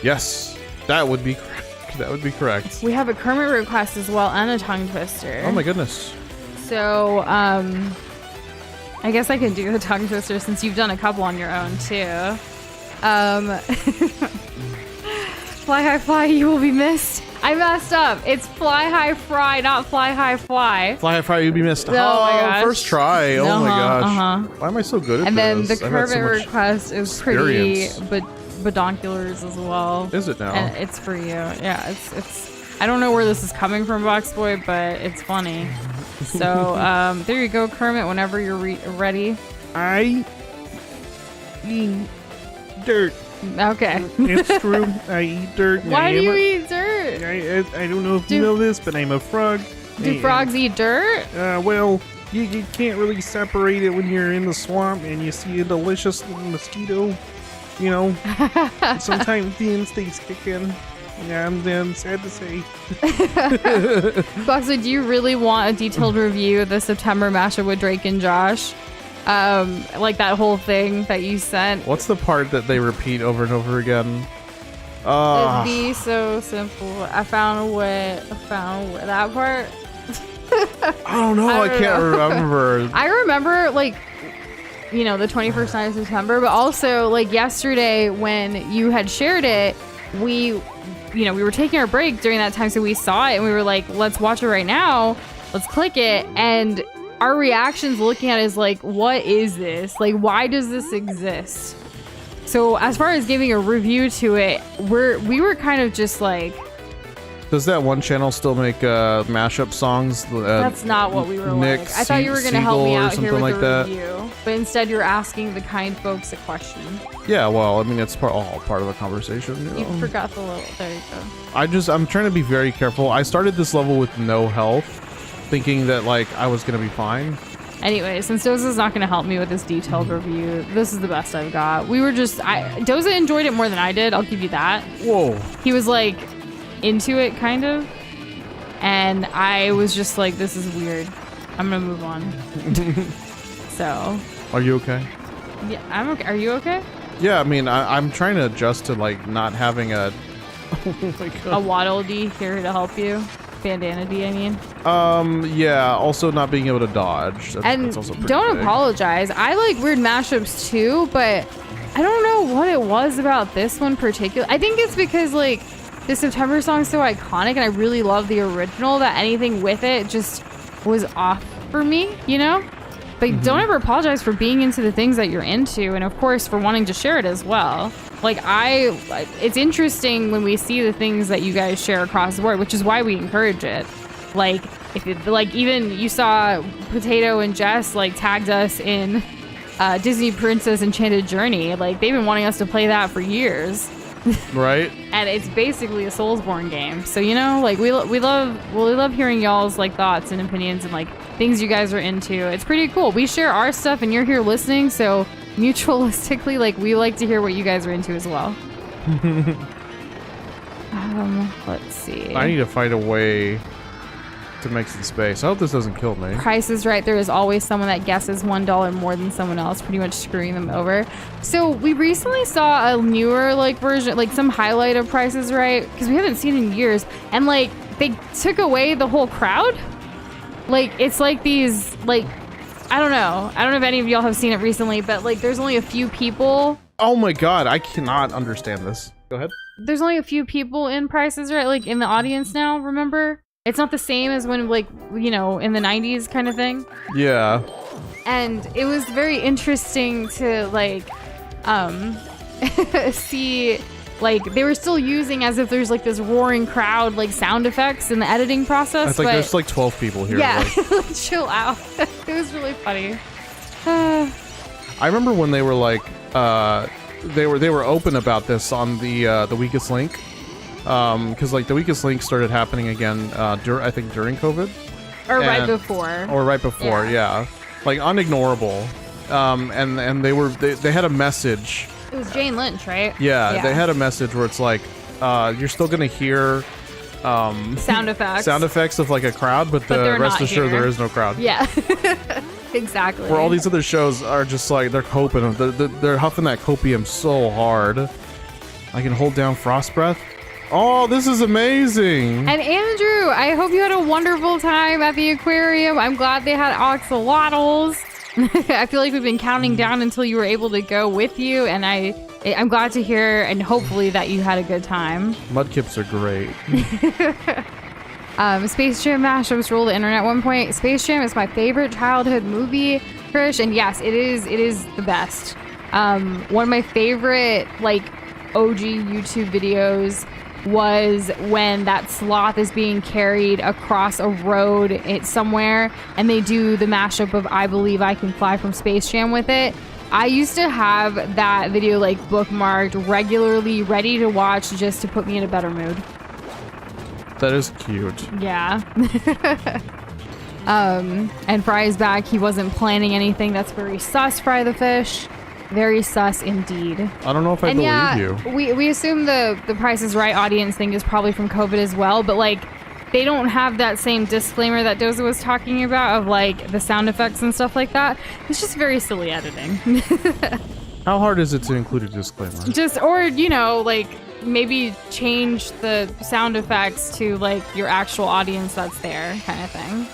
Yes, that would be correct. That would be correct. We have a Kermit request as well and a tongue twister. Oh my goodness. So, I guess I can do the tongue twister since you've done a couple on your own too. Fly high fly, you will be missed. I messed up. It's fly high fry, not fly high fly. Fly high fry, you'd be missed. Oh my gosh. First try. Oh my gosh. Uh-huh. Why am I so good at and then this? the I've had Kermit so much request is pretty experience. badonkulars as well. Is it now? And it's for you. Yeah, it's I don't know where this is coming from, Box Boy, but it's funny. So, there you go, Kermit, whenever you're ready. I eat dirt. Okay. It's true. I eat dirt. Why do you eat dirt? I don't know if you know this, but I'm a frog. Do frogs eat dirt? Well, you can't really separate it when you're in the swamp and you see a delicious little mosquito. You know, sometimes the instincts kick in. Yeah, I'm sad to say. Boxley, do you really want a detailed review of the September mashup with Drake and Josh? Like that whole thing that you sent. What's the part that they repeat over and over again? It'd be so simple. I found a way. That part. I don't know. I can't remember. I remember, like, you know, the 21st night of September, but also, like, yesterday when you had shared it, we were taking our break during that time, so we saw it and we were like, let's watch it right now. Let's click it. And our reactions looking at it is like, what is this? Like, why does this exist? So as far as giving a review to it, we were kind of just like, does that one channel still make mashup songs? That's not what we were Nick like. I thought you were going to help me out here with like the that. review, but instead you're asking the kind folks a question. Yeah, well, I mean, it's all part of the conversation. You forgot the little. There you go. I'm trying to be very careful. I started this level with no health, thinking that like I was gonna be fine. Anyway, since Doza's not going to help me with this detailed review, this is the best I've got. Doza enjoyed it more than I did. I'll give you that. Whoa. He was like into it kind of, and I was just like, this is weird. I'm gonna move on. So. Are you okay? Yeah, I'm okay. Are you okay? Yeah, I mean, I'm trying to adjust to like not having a. Oh my god. A Waddle D here to help you. Bandana D, I mean. Yeah. Also, not being able to dodge. That's also pretty don't big. apologize. I like weird mashups too, but I don't know what it was about this one particular. I think it's because like the September song is so iconic, and I really love the original that anything with it just was off for me. You know. But don't ever apologize for being into the things that you're into, and of course for wanting to share it as well. Like it's interesting when we see the things that you guys share across the board, which is why we encourage it. Like if it, like even you saw Potato and Jess like tagged us in Disney Princess Enchanted Journey. Like they've been wanting us to play that for years. Right. And it's basically a Soulsborne game. So, you know, like we love hearing y'all's like thoughts and opinions and like things you guys are into. It's pretty cool. We share our stuff and you're here listening. So mutualistically, like we like to hear what you guys are into as well. Let's see. I need to find a way to make some space. I hope this doesn't kill me. Price is Right. There is always someone that guesses $1 more than someone else, pretty much screwing them over. So we recently saw a newer like version, like some highlight of Price is Right, because we haven't seen it in years, and like they took away the whole crowd. Like it's like these like I don't know if any of y'all have seen it recently, but like there's only a few people. Oh my god, I cannot understand this. Go ahead. There's only a few people in Price is Right, like in the audience now, remember? It's not the same as when, like, you know, in the 90s kind of thing. Yeah. And it was very interesting to, like, see, like, they were still using as if there's, like, this roaring crowd, like, sound effects in the editing process. It's like there's, like, 12 people here. Yeah, like. chill out. It was really funny. I remember when they were, like, they were open about this on the Weakest Link. Because like the Weakest Link started happening again, I think during COVID, or right before. Yeah, like unignorable. And they had a message. It was Jane Lynch, right? Yeah, they had a message where it's like, you're still gonna hear sound effects of like a crowd, but rest assured there is no crowd. Yeah. Exactly. Where all these other shows are just like they're coping, they're huffing that copium so hard. I can hold down Frost Breath. Oh, this is amazing. And Andrew, I hope you had a wonderful time at the aquarium. I'm glad they had axolotls. I feel like we've been counting down until you were able to go with you, and I'm glad to hear and hopefully that you had a good time. Mudkips are great. Space Jam mashups ruled the internet at one point. Space Jam is my favorite childhood movie, Krish, and yes, it is the best. One of my favorite like OG YouTube videos was when that sloth is being carried across a road somewhere, and they do the mashup of I Believe I Can Fly from Space Jam with it. I used to have that video like bookmarked regularly, ready to watch just to put me in a better mood. That is cute. Yeah. And Fry is back. He wasn't planning anything. That's very sus, Fry the Fish. Very sus indeed. I don't know if I believe you. We assume the Price is Right audience thing is probably from COVID as well, but like they don't have that same disclaimer that Doza was talking about of like the sound effects and stuff like that. It's just very silly editing. How hard is it to include a disclaimer? Or you know, like maybe change the sound effects to like your actual audience that's there kind of thing.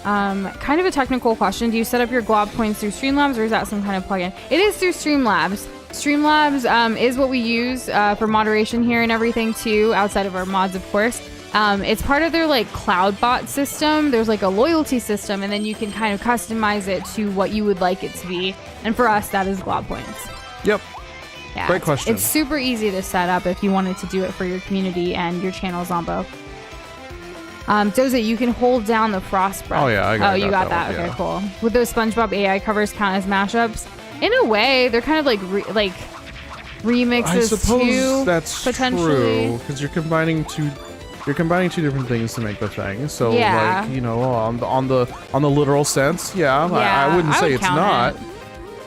Kind of a technical question. Do you set up your glob points through Streamlabs, or is that some kind of plugin? It is through Streamlabs. Streamlabs is what we use for moderation here and everything too, outside of our mods, of course. It's part of their like CloudBot system. There's like a loyalty system, and then you can kind of customize it to what you would like it to be. And for us, that is glob points. Yep. Yeah, great question. It's super easy to set up if you wanted to do it for your community and your channels on both. Doza, you can hold down the Frost Breath. Oh yeah, I got you got that. One, okay, yeah. Cool. Would those SpongeBob AI covers count as mashups? In a way, they're kind of like remixes I suppose too. That's potentially true, because you're combining two different things to make the thing. So yeah. like, you know, on the literal sense, yeah. I wouldn't say it's not.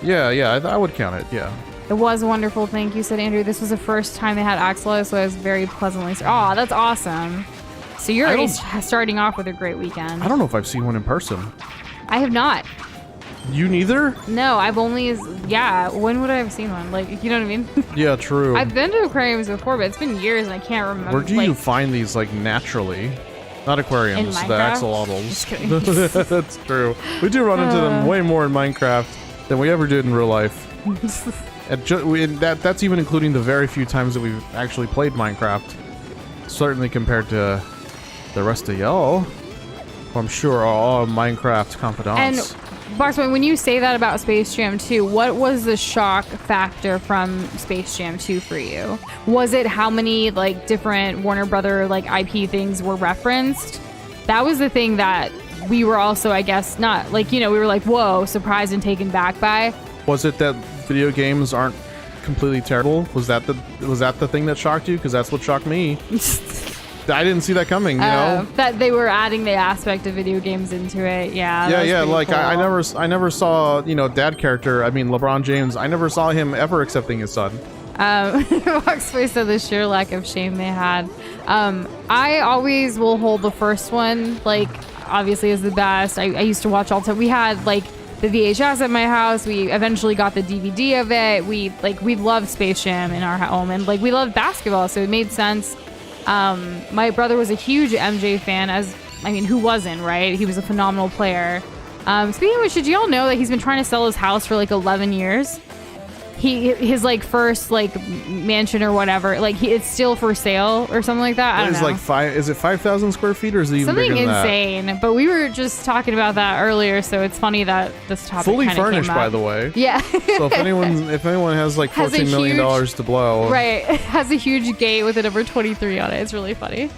Yeah, I would count it. Yeah. It was a wonderful. Thank you, said Andrew. This was the first time they had Axolotl, so I was very pleasantly. Oh, that's awesome. So you're already starting off with a great weekend. I don't know if I've seen one in person. I have not. You neither? No, I've only... Yeah, when would I have seen one? Like, you know what I mean? Yeah, true. I've been to aquariums before, but it's been years and I can't remember. Where do you find these, like, naturally? Not aquariums, in the Minecraft? axolotls. Just kidding. That's true. We do run into them way more in Minecraft than we ever did in real life. And that's even including the very few times that we've actually played Minecraft. Certainly compared to the rest of y'all, who I'm sure are all Minecraft confidants. And Boxboy, when you say that about Space Jam 2, what was the shock factor from Space Jam 2 for you? Was it how many like different Warner Brother like IP things were referenced? That was the thing that we were also, I guess, not like, we were like, whoa, surprised and taken back by. Was it that video games aren't completely terrible? Was that the thing that shocked you? Because that's what shocked me. I didn't see that coming, you know? That they were adding the aspect of video games into it. Yeah. Like cool. I never saw, dad character. I mean, LeBron James. I never saw him ever accepting his son. Boxboy said the sheer lack of shame they had. I always will hold the first one, like, obviously as the best. I used to watch all the time. We had like the VHS at my house. We eventually got the DVD of it. We loved Space Jam in our home, and like we loved basketball, so it made sense. My brother was a huge MJ fan, who wasn't, right? He was a phenomenal player. Speaking of which, did y'all know that he's been trying to sell his house for like 11 years? His like first like mansion or whatever, like it's still for sale or something like that. I don't know. Like is it 5,000 square feet or is it even something bigger than insane? That? But we were just talking about that earlier, so it's funny that this topic fully kinda furnished, came up. by the way. Yeah. So if anyone has like $14 million to blow, right, it has a huge gate with the number 23 on it. It's really funny.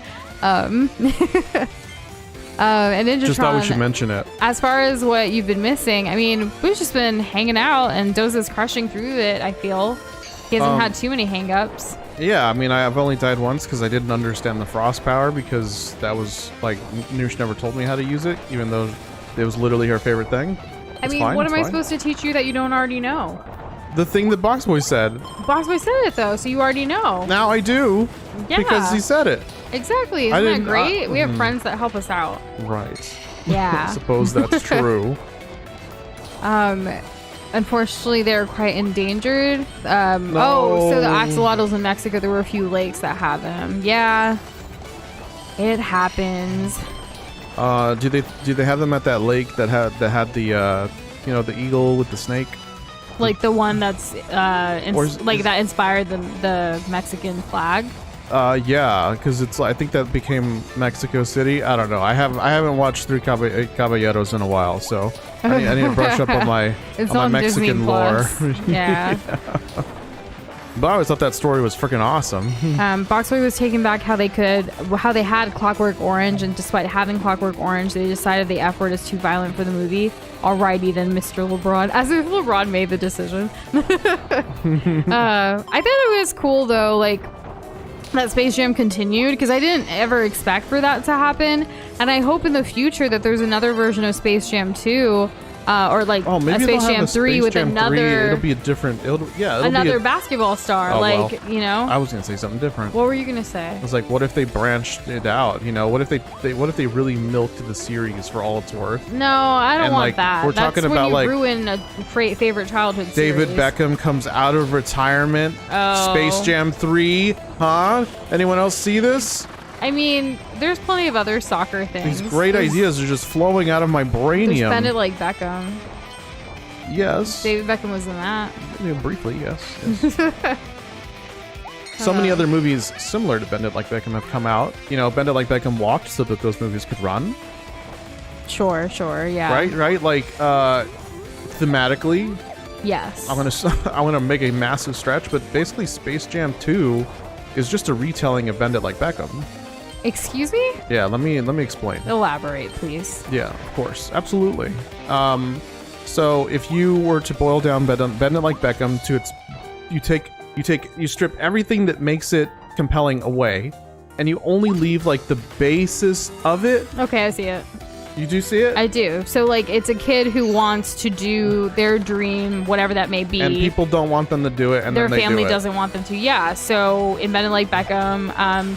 And then just thought we should mention it. As far as what you've been missing, I mean, we've just been hanging out, and Doza's crushing through it. I feel he hasn't had too many hang-ups. Yeah, I mean, I've only died once because I didn't understand the frost power, because that was like Nush never told me how to use it, even though it was literally her favorite thing. I mean, what am I supposed to teach you that you don't already know? The thing that Boxboy said. Boxboy said it though, so you already know. Now I do. Yeah. Because he said it. Exactly. Isn't that great? We have friends that help us out. Right. Yeah. I suppose that's true. Unfortunately, they're quite endangered. No. Oh, so the axolotls in Mexico, there were a few lakes that have them. Yeah. It happens. Do they have them at that lake that had the the eagle with the snake? Like the one that's that inspired the Mexican flag. Yeah, because I think that became Mexico City. I don't know. I haven't watched Three Caballeros in a while, so I need to brush up on my Mexican lore. Yeah. But I always thought that story was freaking awesome. Boxboy was taking back how they had Clockwork Orange, and despite having Clockwork Orange, they decided the F word is too violent for the movie. Alrighty then, Mr. LeBron. As if LeBron made the decision. I thought it was cool though, like that Space Jam continued, because I didn't ever expect for that to happen, and I hope in the future that there's another version of Space Jam 2. Or like a Space Jam 3 with another. It'll be a different. Another basketball star, I was gonna say something different. What were you gonna say? I was like, what if they branched it out? What if they really milked the series for all it's worth? No, I don't want that. We're talking about when you ruin a favorite childhood David series. Beckham comes out of retirement. Oh. Space Jam 3, huh? Anyone else see this? I mean, there's plenty of other soccer things. These great ideas are just flowing out of my brainium. Spend it like Beckham. Yes. David Beckham was in that. Yeah, briefly, yes. So many other movies similar to Bend It Like Beckham have come out. Bend It Like Beckham walked so that those movies could run. Sure, yeah. Right? Like, thematically. Yes. I want to make a massive stretch, but basically Space Jam 2 is just a retelling of Bend It Like Beckham. Excuse me? Yeah, let me explain. Elaborate, please. Yeah, of course. Absolutely. So if you were to boil down Bend It Like Beckham to its, you strip everything that makes it compelling away, and you only leave like the basis of it. Okay, I see it. You do see it? I do. So, like, it's a kid who wants to do their dream, whatever that may be. And people don't want them to do it, and their then they family do it. doesn't want them to. Yeah. So, in Bend It Like Beckham,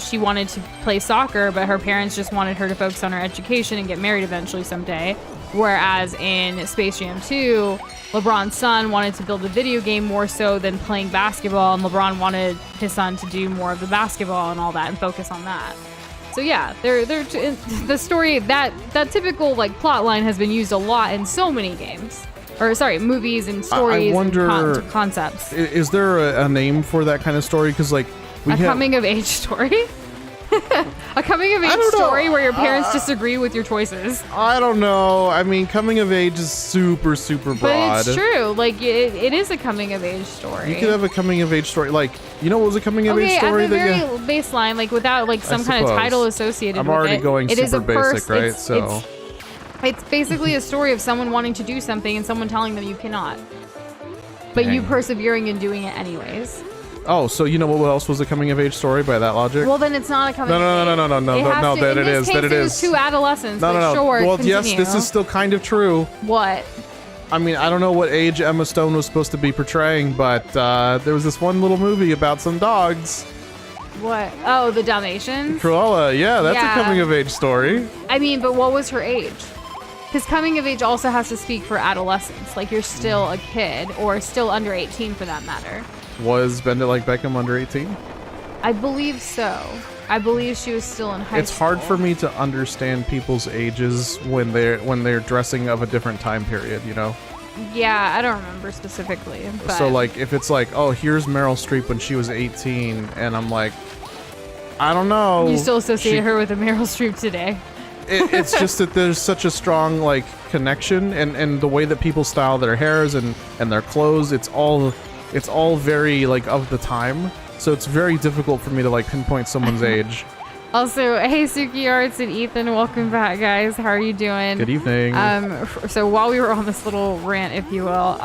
she wanted to play soccer, but her parents just wanted her to focus on her education and get married eventually someday. Whereas in Space Jam 2, LeBron's son wanted to build a video game more so than playing basketball, and LeBron wanted his son to do more of the basketball and all that and focus on that. So yeah, they're the story that typical like plot line has been used a lot in so many games, movies and stories. I wonder, and concepts. Is there a name for that kind of story? Because like coming of age story. A coming of age story where your parents disagree with your choices. I don't know. I mean, coming of age is super, super broad. But it's true. Like, it is a coming of age story. You could have a coming of age story. Like, you know what was a coming of age story? At the very baseline, like without like some kind of title associated with it. I'm already going super basic, right? It's basically a story of someone wanting to do something and someone telling them you cannot. But you persevering and doing it anyways. Oh, so you know what else was a coming of age story by that logic? Well, then it's not a coming of age. No, that it is. That it is. Two adolescents. No. Sure, well, continue. yes, this is still kind of true. What? I mean, I don't know what age Emma Stone was supposed to be portraying, but there was this one little movie about some dogs. What? Oh, the Dalmatians? Cruella, yeah, that's a coming of age story. I mean, but what was her age? Because coming of age also has to speak for adolescence. Like, you're still a kid, or still under 18 for that matter. Was Bend It Like Beckham under 18? I believe so. I believe she was still in high school. It's hard for me to understand people's ages when they're dressing of a different time period, you know? Yeah, I don't remember specifically. But so, like, if it's like, oh, here's Meryl Streep when she was 18, and I'm like, I don't know. You still associate her with a Meryl Streep today. It's just that there's such a strong, like, connection, and the way that people style their hairs and their clothes, it's all very, like, of the time. So it's very difficult for me to, like, pinpoint someone's age. Also, hey, Suki Arts and Ethan, welcome back, guys. How are you doing? Good evening. So while we were on this little rant, if you will,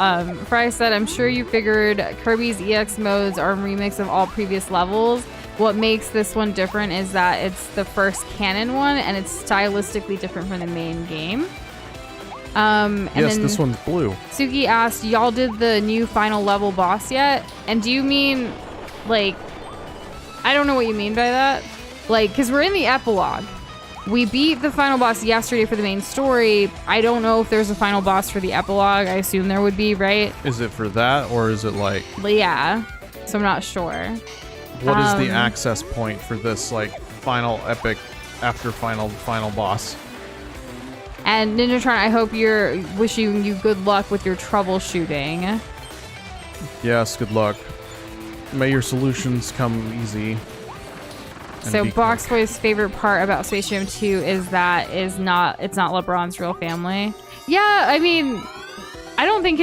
Fry said, I'm sure you figured Kirby's EX modes are a remix of all previous levels. What makes this one different is that it's the first canon one, and it's stylistically different from the main game. Yes, this one's blue. Suki asked, y'all did the new final level boss yet? And do you mean, like, I don't know what you mean by that. Like, because we're in the epilogue. We beat the final boss yesterday for the main story. I don't know if there's a final boss for the epilogue. I assume there would be, right? Is it for that, or is it like... Yeah, so I'm not sure. What is the access point for this, like, final epic after final boss? And Ninjatron, I hope you're wishing you good luck with your troubleshooting. Yes, good luck. May your solutions come easy. So Boxboy's favorite part about Space Jam 2 is that it's not LeBron's real family. Yeah, I mean, I don't think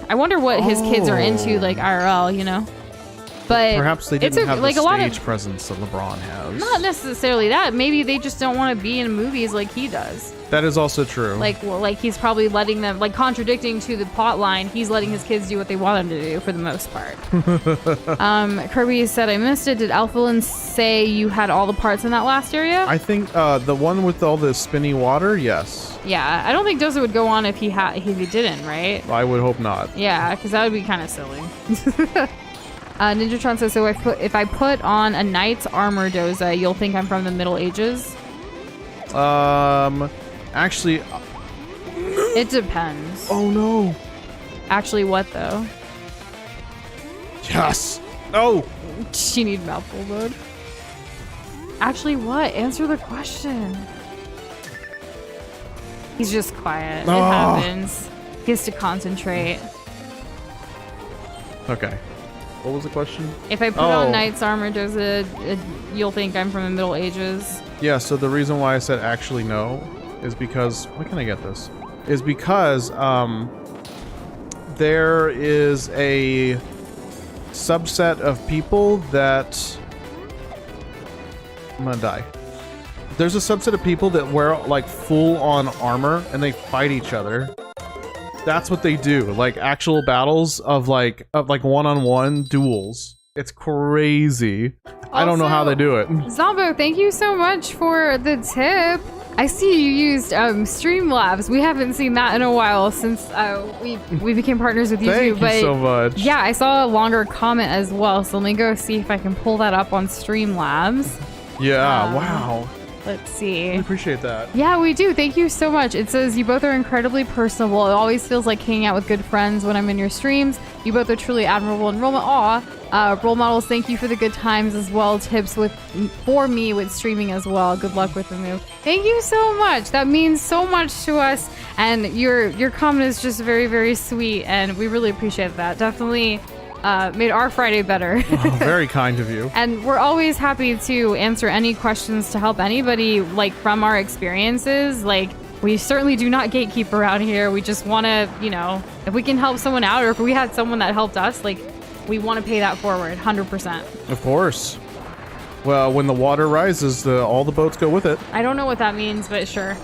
I wonder what his kids are into, like, IRL, you know? But perhaps they didn't have the stage presence that LeBron has. Not necessarily that. Maybe they just don't want to be in movies like he does. That is also true. Like he's probably letting them, like, contradicting to the plot line, he's letting his kids do what they want them to do for the most part. Kirby said, I missed it. Did Alphalin say you had all the parts in that last area? I think the one with all the spinny water, yes. Yeah, I don't think Doza would go on if he didn't, right? I would hope not. Yeah, because that would be kind of silly. Ninjatron says, so if I put on a knight's armor, Doza, you'll think I'm from the Middle Ages? Actually... It depends. Oh, no. Actually, what, though? Yes. No. You need mouthful mode. Actually, what? Answer the question. He's just quiet. It happens. He has to concentrate. Okay. What was the question? If I put on knight's armor, you'll think I'm from the Middle Ages. Yeah, so the reason why I said actually no is because... Why can't I get this? Is because there is a subset of people that... I'm gonna die. There's a subset of people that wear, like, full-on armor and they fight each other. That's what they do, like actual battles of like one-on-one duels. It's crazy. Also, I don't know how they do it. Zombo, thank you so much for the tip. I see you used Streamlabs. We haven't seen that in a while since we became partners with YouTube. Thank you so much. Yeah, I saw a longer comment as well, so let me go see if I can pull that up on Streamlabs. Yeah, wow. Let's see. I appreciate that. Yeah, we do. Thank you so much. It says, you both are incredibly personable. It always feels like hanging out with good friends when I'm in your streams. You both are truly admirable and role models. Thank you for the good times as well. Tips for me with streaming as well. Good luck with the move. Thank you so much. That means so much to us. And your comment is just very, very sweet. And we really appreciate that. Definitely made our Friday better. Oh, very kind of you. And we're always happy to answer any questions to help anybody, like, from our experiences. Like, we certainly do not gatekeep around here. We just want to, you know, if we can help someone out, or if we had someone that helped us, like, we want to pay that forward, 100%. Of course. Well, when the water rises, all the boats go with it. I don't know what that means, but sure.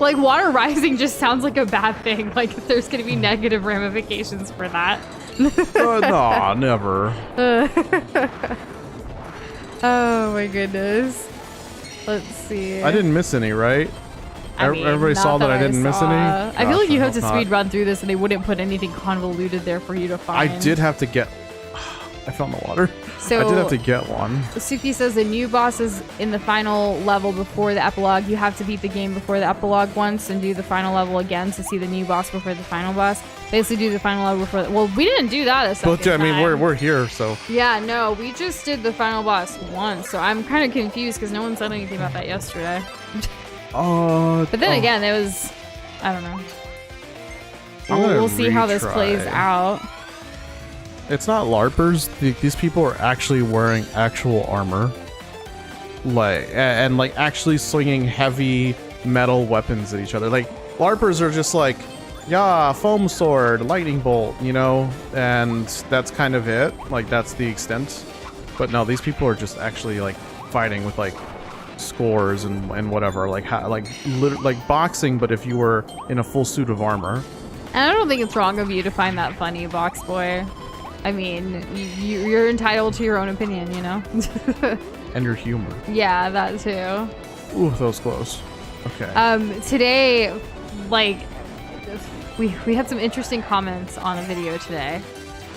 Like, water rising just sounds like a bad thing. Like, there's going to be negative ramifications for that. No, never. Oh my goodness. Let's see. I didn't miss any, right? I mean, everybody saw that I didn't miss any? I feel like you have to not. speed run through this and they wouldn't put anything convoluted there for you to find. I did have to get... I fell in the water. So, I did have to get one. Suki says the new boss is in the final level before the epilogue. You have to beat the game before the epilogue once and do the final level again to see the new boss before the final boss. Basically do the final level before well, we didn't do that a second But I mean, time. we're here, so... Yeah, no, we just did the final boss once, so I'm kind of confused because no one said anything about that yesterday. But then again, it was... I don't know. We'll see how this plays out. It's not LARPers. These people are actually wearing actual armor, like and like actually swinging heavy metal weapons at each other. Like LARPers are just like, yeah, foam sword, lightning bolt, you know, and that's kind of it. Like that's the extent. But no, these people are just actually like fighting with like scores and whatever, like like boxing, but if you were in a full suit of armor. And I don't think it's wrong of you to find that funny, Box Boy. I mean, you're entitled to your own opinion, you know? And your humor. Yeah, that too. Ooh, that was close. Okay. Today, like, we had some interesting comments on a video today.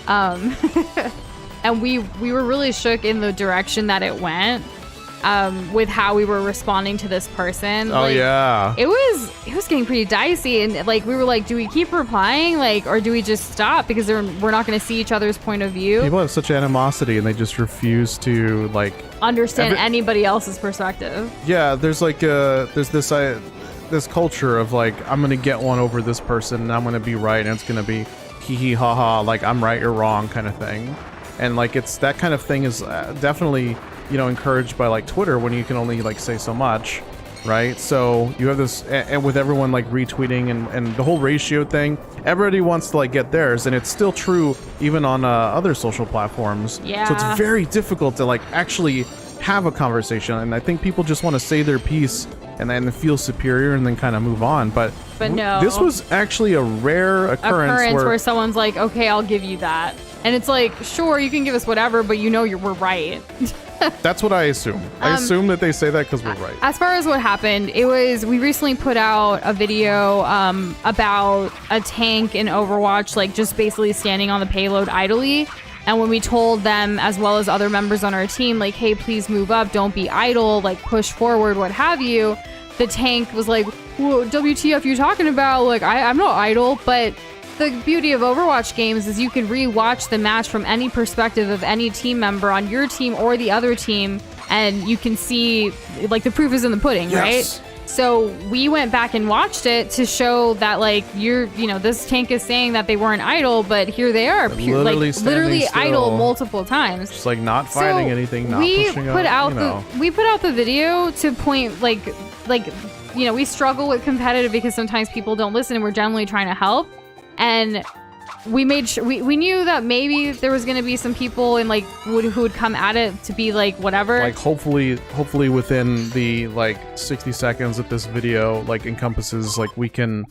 And we were really shook in the direction that it went. With how we were responding to this person. Oh, like, yeah. It was getting pretty dicey, and like we were like, do we keep replying, like, or do we just stop because we're not going to see each other's point of view? People have such animosity and they just refuse to like understand anybody else's perspective. Yeah, there's like there's this culture of like, I'm gonna get one over this person and I'm gonna be right and it's gonna be hee hee ha ha, like I'm right, you're wrong kind of thing. And like it's that kind of thing is definitely, you know, encouraged by like Twitter when you can only like say so much, right? So you have this, and with everyone like retweeting and the whole ratio thing, everybody wants to like get theirs, and it's still true even on other social platforms. Yeah. So it's very difficult to like actually have a conversation, and I think people just want to say their piece and then feel superior and then kind of move on. But no, this was actually a rare occurrence where someone's like, okay, I'll give you that. And it's like, sure, you can give us whatever, but you know we're right. That's what I assume. I assume that they say that because we're right. As far as what happened, we recently put out a video about a tank in Overwatch, like just basically standing on the payload idly. And when we told them, as well as other members on our team, like, hey, please move up, don't be idle, like push forward, what have you, the tank was like, whoa, WTF you talking about? Like, I'm not idle. But the beauty of Overwatch games is you can re-watch the match from any perspective of any team member on your team or the other team, and you can see, like, the proof is in the pudding, yes. right? So we went back and watched it to show that, like, this tank is saying that they weren't idle, but here they are, literally idle multiple times. Just like not fighting anything, not pushing up. We put out the video to point, like, we struggle with competitive because sometimes people don't listen, and we're generally trying to help. And we made sure we knew that maybe there was going to be some people and like who would come at it to be like whatever. Like hopefully within the like 60 seconds that this video like encompasses, like we can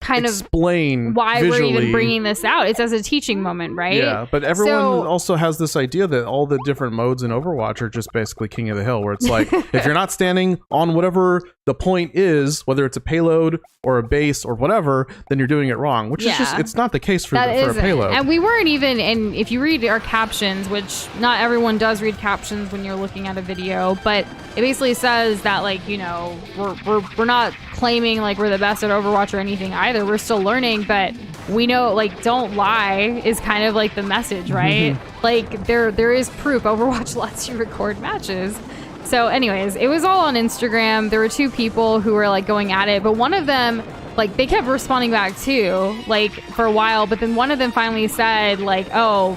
kind of explain why visually. We're even bringing this out. It's as a teaching moment, right? Yeah, but everyone also has this idea that all the different modes in Overwatch are just basically King of the Hill, where it's like, if you're not standing on whatever the point is, whether it's a payload or a base or whatever, then you're doing it wrong, which is just, it's not the case for a payload. And we weren't even, and if you read our captions, which not everyone does read captions when you're looking at a video, but it basically says that, like, we're not claiming like we're the best at Overwatch or anything either. We're still learning, but we know, like, don't lie is kind of like the message, right? Like there is proof. Overwatch lets you record matches. So anyways, it was all on Instagram. There were two people who were like going at it, but one of them like they kept responding back too, like for a while, but then one of them finally said like, oh,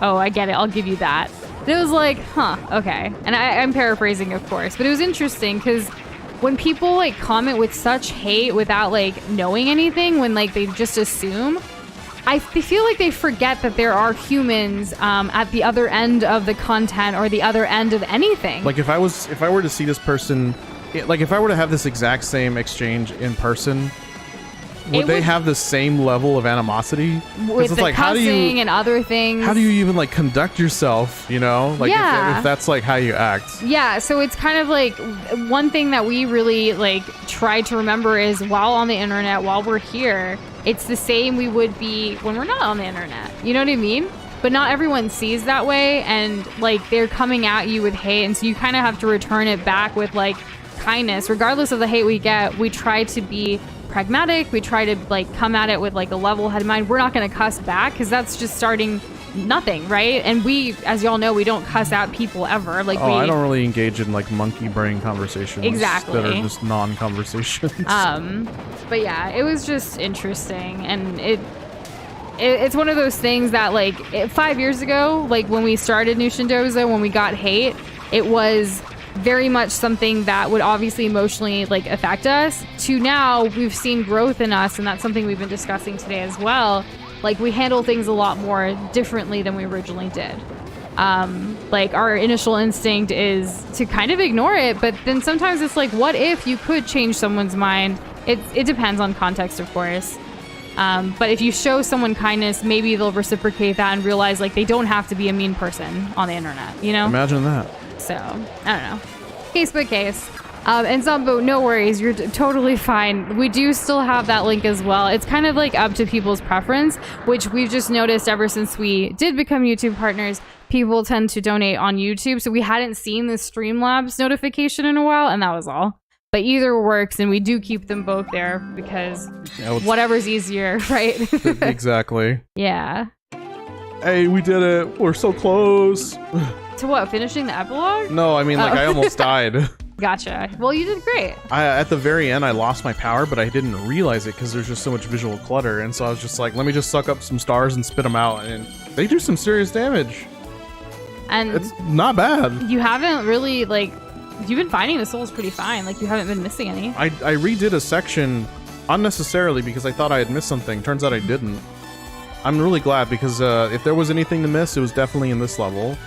I get it, I'll give you that. And it was like, huh, okay. And I'm paraphrasing, of course, but it was interesting because when people like comment with such hate without like knowing anything, when like they just assume, I feel like they forget that there are humans at the other end of the content or the other end of anything. Like if I were to see this person, like if I were to have this exact same exchange in person, would they have the same level of animosity? With the like, cussing and other things. How do you even like conduct yourself, you know? Like if that's like how you act. Yeah, so it's kind of like one thing that we really like try to remember is while on the internet, while we're here, it's the same we would be when we're not on the internet. You know what I mean? But not everyone sees that way, and like they're coming at you with hate, and so you kind of have to return it back with like kindness. Regardless of the hate we get, we try to be pragmatic. We try to like come at it with like a level-headed mind. We're not going to cuss back because that's just starting nothing, right? And we, as y'all know, we don't cuss at people ever. Like I don't really engage in like monkey brain conversations. Exactly. That are just non-conversations. But yeah, it was just interesting, and it's one of those things that like 5 years ago, like when we started Nush and Doza, when we got hate, it was very much something that would obviously emotionally like affect us, to now we've seen growth in us, and that's something we've been discussing today as well. Like we handle things a lot more differently than we originally did. Like our initial instinct is to kind of ignore it, but then sometimes it's like, what if you could change someone's mind? It depends on context, of course. But if you show someone kindness, maybe they'll reciprocate that and realize like they don't have to be a mean person on the internet, you know? Imagine that. So, I don't know. Case by case. And Zombo, no worries. You're totally fine. We do still have that link as well. It's kind of like up to people's preference, which we've just noticed ever since we did become YouTube partners. People tend to donate on YouTube. So we hadn't seen the Streamlabs notification in a while, and that was all. But either works, and we do keep them both there because whatever's easier, right? Exactly. Yeah. Hey, we did it. We're so close. To what? Finishing the epilogue? No, I mean, like, I almost died. Gotcha. Well, you did great. At the very end, I lost my power, but I didn't realize it because there's just so much visual clutter. And so I was just like, let me just suck up some stars and spit them out. And they do some serious damage. And it's not bad. You haven't really, like, you've been finding the souls pretty fine. Like, you haven't been missing any. I redid a section unnecessarily because I thought I had missed something. Turns out I didn't. I'm really glad because if there was anything to miss, it was definitely in this level.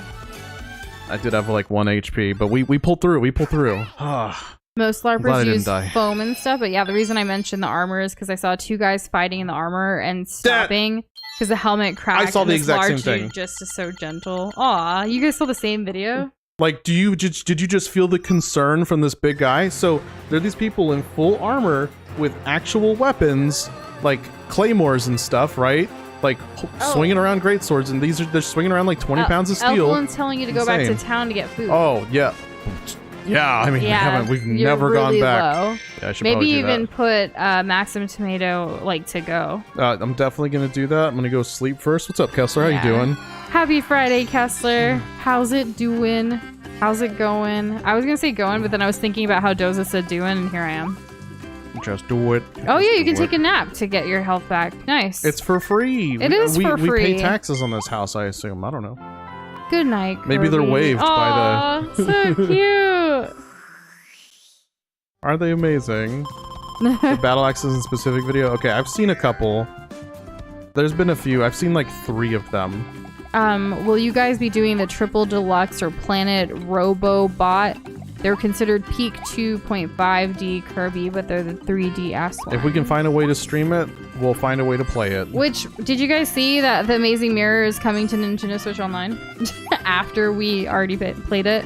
I did have like 1 HP, but we pulled through. We pulled through. Most LARPers use foam and stuff, but yeah, the reason I mentioned the armor is because I saw 2 guys fighting in the armor and stopping because the helmet cracked. I saw the exact same dude thing. Just is so gentle. Aw, you guys saw the same video? Like, did you just feel the concern from this big guy? So there are these people in full armor with actual weapons, like claymores and stuff, right? Like swinging around great swords, and they're swinging around like 20 pounds of steel. Evelyn's telling you to go back to town to get food. Oh yeah, yeah. I mean, we've never really gone back. Low. Yeah, I should maybe probably do even that. put Maxim Tomato like to go. I'm definitely gonna do that. I'm gonna go sleep first. What's up, Kessler? How you doing? Happy Friday, Kessler. How's it doing? How's it going? I was gonna say going, but then I was thinking about how Doza said doing, and here I am. Just do it. Oh yeah, you can take a nap to get your health back. Nice. It's for free. It is for free. We pay taxes on this house, I assume. I don't know. Good night, Kirby. Maybe they're waived by the... so cute. Are they amazing? The battle axes in specific video? Okay, I've seen a couple. There's been a few. I've seen like 3 of them. Will you guys be doing the triple deluxe or planet robo bot? They're considered peak 2.5D Kirby, but they're the 3D ass one. If we can find a way to stream it, we'll find a way to play it. Which, did you guys see that the Amazing Mirror is coming to Nintendo Switch Online after we already played it?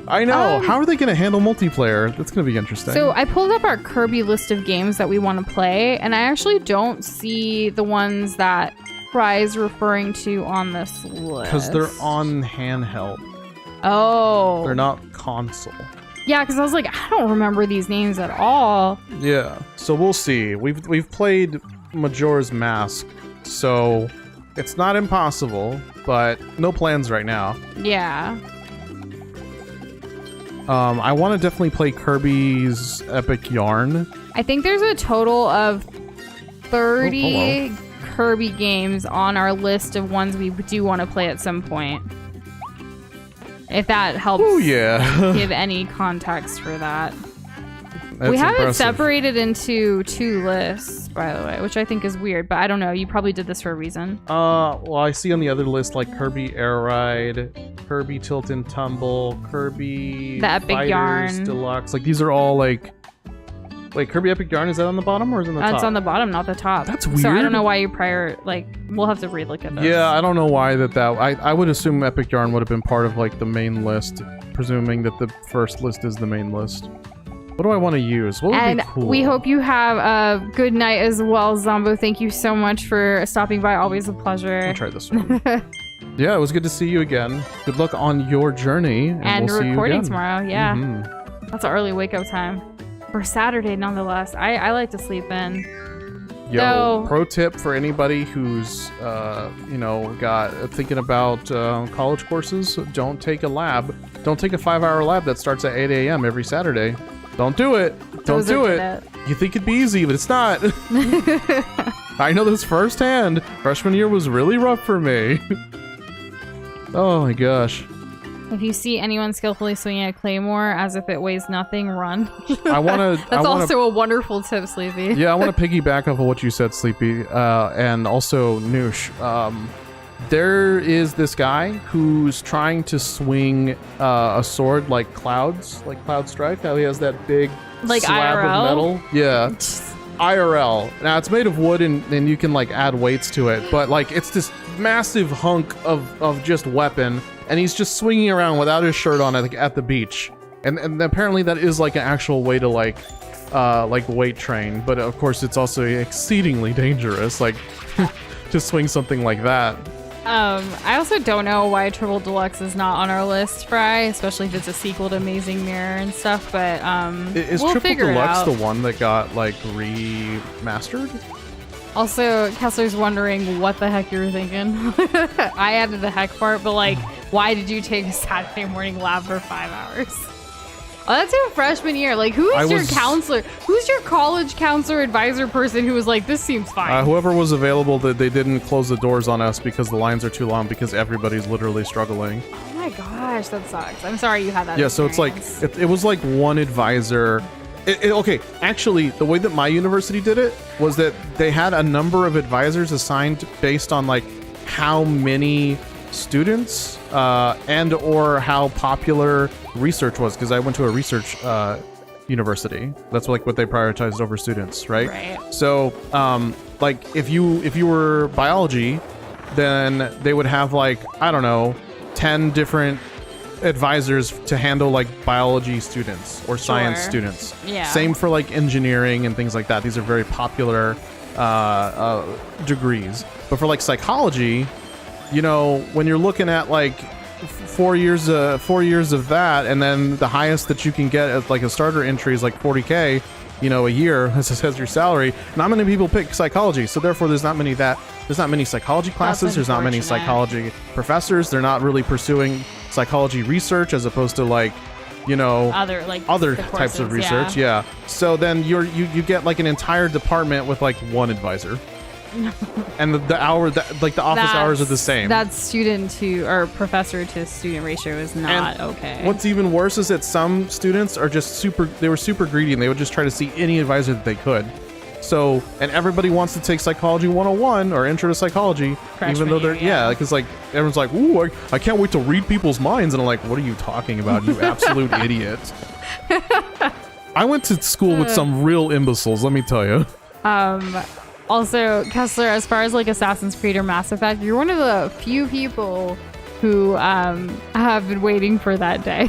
I know. How are they going to handle multiplayer? That's going to be interesting. So I pulled up our Kirby list of games that we want to play, and I actually don't see the ones that Fry's referring to on this list. Because they're on handheld. Oh. They're not console. Yeah, because I was like, I don't remember these names at all. Yeah, so we'll see. We've played Majora's Mask, so it's not impossible, but no plans right now. Yeah. I want to definitely play Kirby's Epic Yarn, I think there's a total of 30 Kirby games on our list of ones we do want to play at some point. If that helps give any context for that. We have it separated into 2 lists, by the way, which I think is weird, but I don't know. You probably did this for a reason. Well, I see on the other list like Kirby Air Ride, Kirby Tilt and Tumble, Kirby the Epic Fighters Yarn Deluxe. Like these are all like. Wait, Kirby Epic Yarn, is that on the bottom or is it on the top? It's on the bottom, not the top. That's weird. So I don't know why you we'll have to relook at this. Yeah, I don't know why I would assume Epic Yarn would have been part of like the main list, presuming that the first list is the main list. What do I want to use? What would be cool? We hope you have a good night as well, Zombo. Thank you so much for stopping by. Always a pleasure. I'll try this one. Yeah, it was good to see you again. Good luck on your journey. And we'll recording see you again. tomorrow, yeah. That's an early wake-up time. For Saturday, nonetheless. I like to sleep in. Yo, pro tip for anybody who's, thinking about college courses, don't take a lab. Don't take a 5-hour lab that starts at 8 a.m. every Saturday. Don't do it. Don't do it. You think it'd be easy, but it's not. I know this firsthand. Freshman year was really rough for me. Oh my gosh. If you see anyone skillfully swinging a claymore as if it weighs nothing, run. That's also a wonderful tip, Sleepy. Yeah, I want to piggyback off of what you said, Sleepy, and also Nush. There is this guy who's trying to swing a sword like Cloud Strike. How he has that big slab IRL? of metal. Yeah. IRL. Now it's made of wood and you can like add weights to it, but like it's this massive hunk of just weapon, and he's just swinging around without his shirt on at the beach. And apparently that is like an actual way to like weight train, but of course it's also exceedingly dangerous to swing something like that. I also don't know why Triple Deluxe is not on our list, Fry, especially if it's a sequel to Amazing Mirror and stuff, but is we'll Triple figure Deluxe it out. the one that got like remastered? Also, Kessler's wondering what the heck you were thinking. I added the heck part, but like, why did you take a Saturday morning lab for 5 hours? Oh, that's your freshman year. Like, who's your counselor? Who's your college counselor advisor person who was like, this seems fine? Whoever was available, that they didn't close the doors on us because the lines are too long because everybody's literally struggling. Oh my gosh, that sucks. I'm sorry you had that. Yeah, so it's like, it was like one advisor. Okay, actually, the way that my university did it was that they had a number of advisors assigned based on like how many students and or how popular research was, because I went to a research university. That's like what they prioritized over students, right? So like if you were biology, then they would have like, I don't know, 10 different advisors to handle like biology students or science students. Yeah. Same for like engineering and things like that. These are very popular degrees. But for like psychology, you know, when you're looking at like 4 years of that, and then the highest that you can get as like a starter entry is like 40K, you know, a year as your salary. Not many people pick psychology, so therefore there's not many psychology classes. There's not many psychology professors. They're not really pursuing psychology research as opposed to like, you know, other types of research. Yeah. So then you get like an entire department with like one advisor. And the office hours are the same. That student to or professor to student ratio is not okay. What's even worse is that some students are just super greedy, and they would just try to see any advisor that they could. So, and everybody wants to take Psychology 101 or Intro to Psychology, even though they're, because like everyone's like, ooh, I can't wait to read people's minds. And I'm like, what are you talking about, you absolute idiot? I went to school with some real imbeciles, let me tell you. Also, Kessler, as far as like Assassin's Creed or Mass Effect, you're one of the few people who have been waiting for that day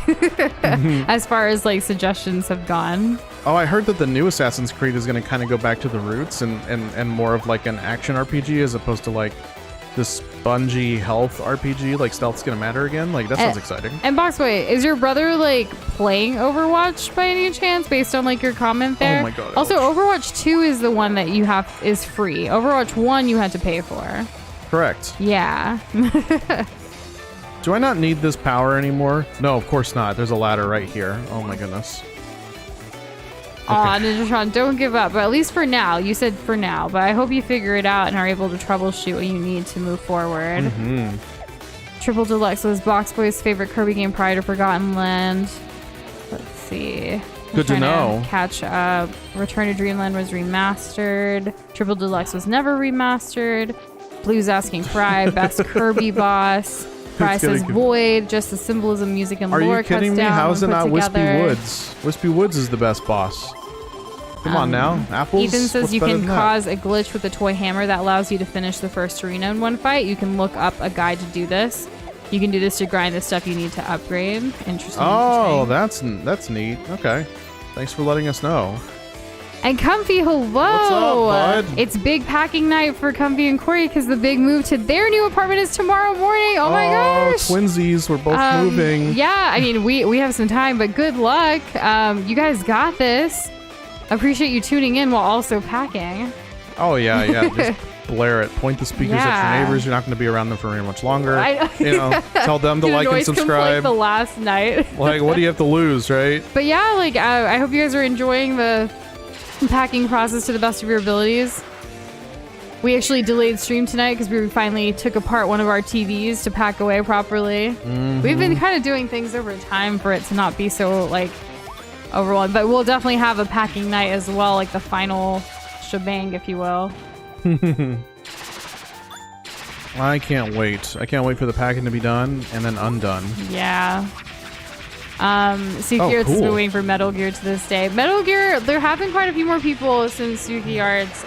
as far as like suggestions have gone. Oh, I heard that the new Assassin's Creed is going to kind of go back to the roots and more of like an action RPG as opposed to like this spongy health RPG. Like stealth's going to matter again. Like that sounds exciting. And Boxboy, is your brother like playing Overwatch by any chance based on like your comment there? Oh my god. Also, Overwatch 2 is the one that you have is free. Overwatch 1 you had to pay for. Correct. Yeah. Do I not need this power anymore? No, of course not. There's a ladder right here. Oh my goodness. Aw, Ninjatron, don't give up. But at least for now. You said for now. But I hope you figure it out and are able to troubleshoot what you need to move forward. Triple Deluxe was Box Boy's favorite Kirby game prior to Forgotten Land. Let's see. Good to know. Catch up. Return to Dreamland was remastered. Triple Deluxe was never remastered. Blue's asking Fry, best Kirby boss. Fry says Void, just the symbolism, music, and lore cuts down. Are you kidding me? How is it not Wispy Woods? Wispy Woods is the best boss. Come on now, Apples. Ethan says you can cause a glitch with the toy hammer that allows you to finish the first arena in one fight. You can look up a guide to do this. You can do this to grind the stuff you need to upgrade. Interesting. Oh, that's neat. Okay. Thanks for letting us know. And Comfy, hello! What's up, bud? It's big packing night for Comfy and Corey because the big move to their new apartment is tomorrow morning. Oh my gosh! Twinsies, we're both moving. Yeah, I mean, we have some time, but good luck. You guys got this. Appreciate you tuning in while also packing. Oh, yeah. Just blare it. Point the speakers at your neighbors. You're not going to be around them for very much longer. Tell them to like and subscribe. Like the last night. Like, what do you have to lose, right? But yeah, like, I hope you guys are enjoying the packing process to the best of your abilities. We actually delayed stream tonight because we finally took apart one of our TVs to pack away properly. We've been kind of doing things over time for it to not be so like overwhelmed, but we'll definitely have a packing night as well, like the final shebang, if you will. I can't wait. I can't wait for the packing to be done and then undone. Yeah. Suki Arts has been waiting for Metal Gear to this day. Metal Gear, there have been quite a few more people since Suki Arts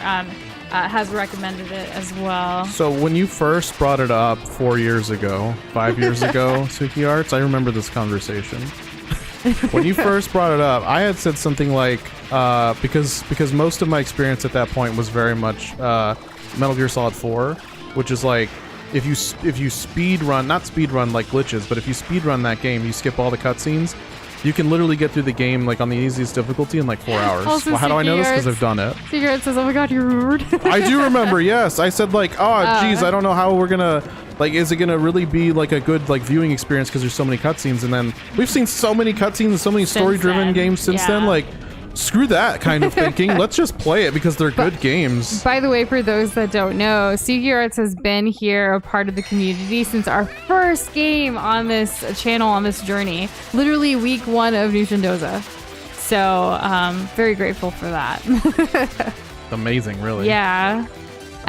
has recommended it as well. So when you first brought it up 4 years ago, 5 years ago, Suki Arts, I remember this conversation. When you first brought it up, I had said something like, because most of my experience at that point was very much Metal Gear Solid 4, which is like, if you speed run, not speed run like glitches, but if you speed run that game, you skip all the cutscenes, you can literally get through the game like on the easiest difficulty in like 4 hours. Also, well, how do I know this? Because I've done it. Suki says, "Oh my god, you remembered." I do remember. Yes, I said like, oh geez, I don't know how we're gonna like. Is it gonna really be like a good like viewing experience because there's so many cutscenes? And then we've seen so many cutscenes and so many story-driven games since then. Like, screw that kind of thinking. Let's just play it because they're good games. By the way, for those that don't know, Suki Arts has been here, a part of the community, since our first game on this channel, on this journey. Literally week 1 of Nush and Doza. So, very grateful for that. Amazing, really. Yeah.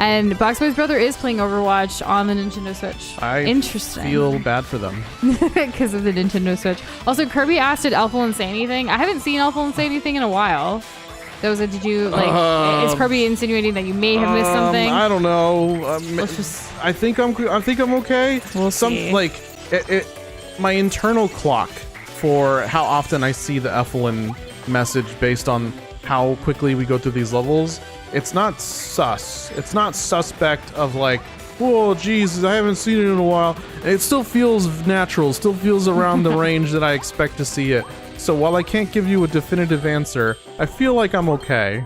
And Boxboy's brother is playing Overwatch on the Nintendo Switch. Interesting. I feel bad for them. Because of the Nintendo Switch. Also, Kirby asked, did Elfilin say anything? I haven't seen Elfilin say anything in a while. Doza, did you, like, is Kirby insinuating that you may have missed something? I don't know. I think I'm okay. We'll see. Like, my internal clock for how often I see the Elfilin message based on how quickly we go through these levels, it's not sus. It's not suspect of like, whoa, Jesus, I haven't seen it in a while. It still feels natural, still feels around the range that I expect to see it. So while I can't give you a definitive answer, I feel like I'm okay.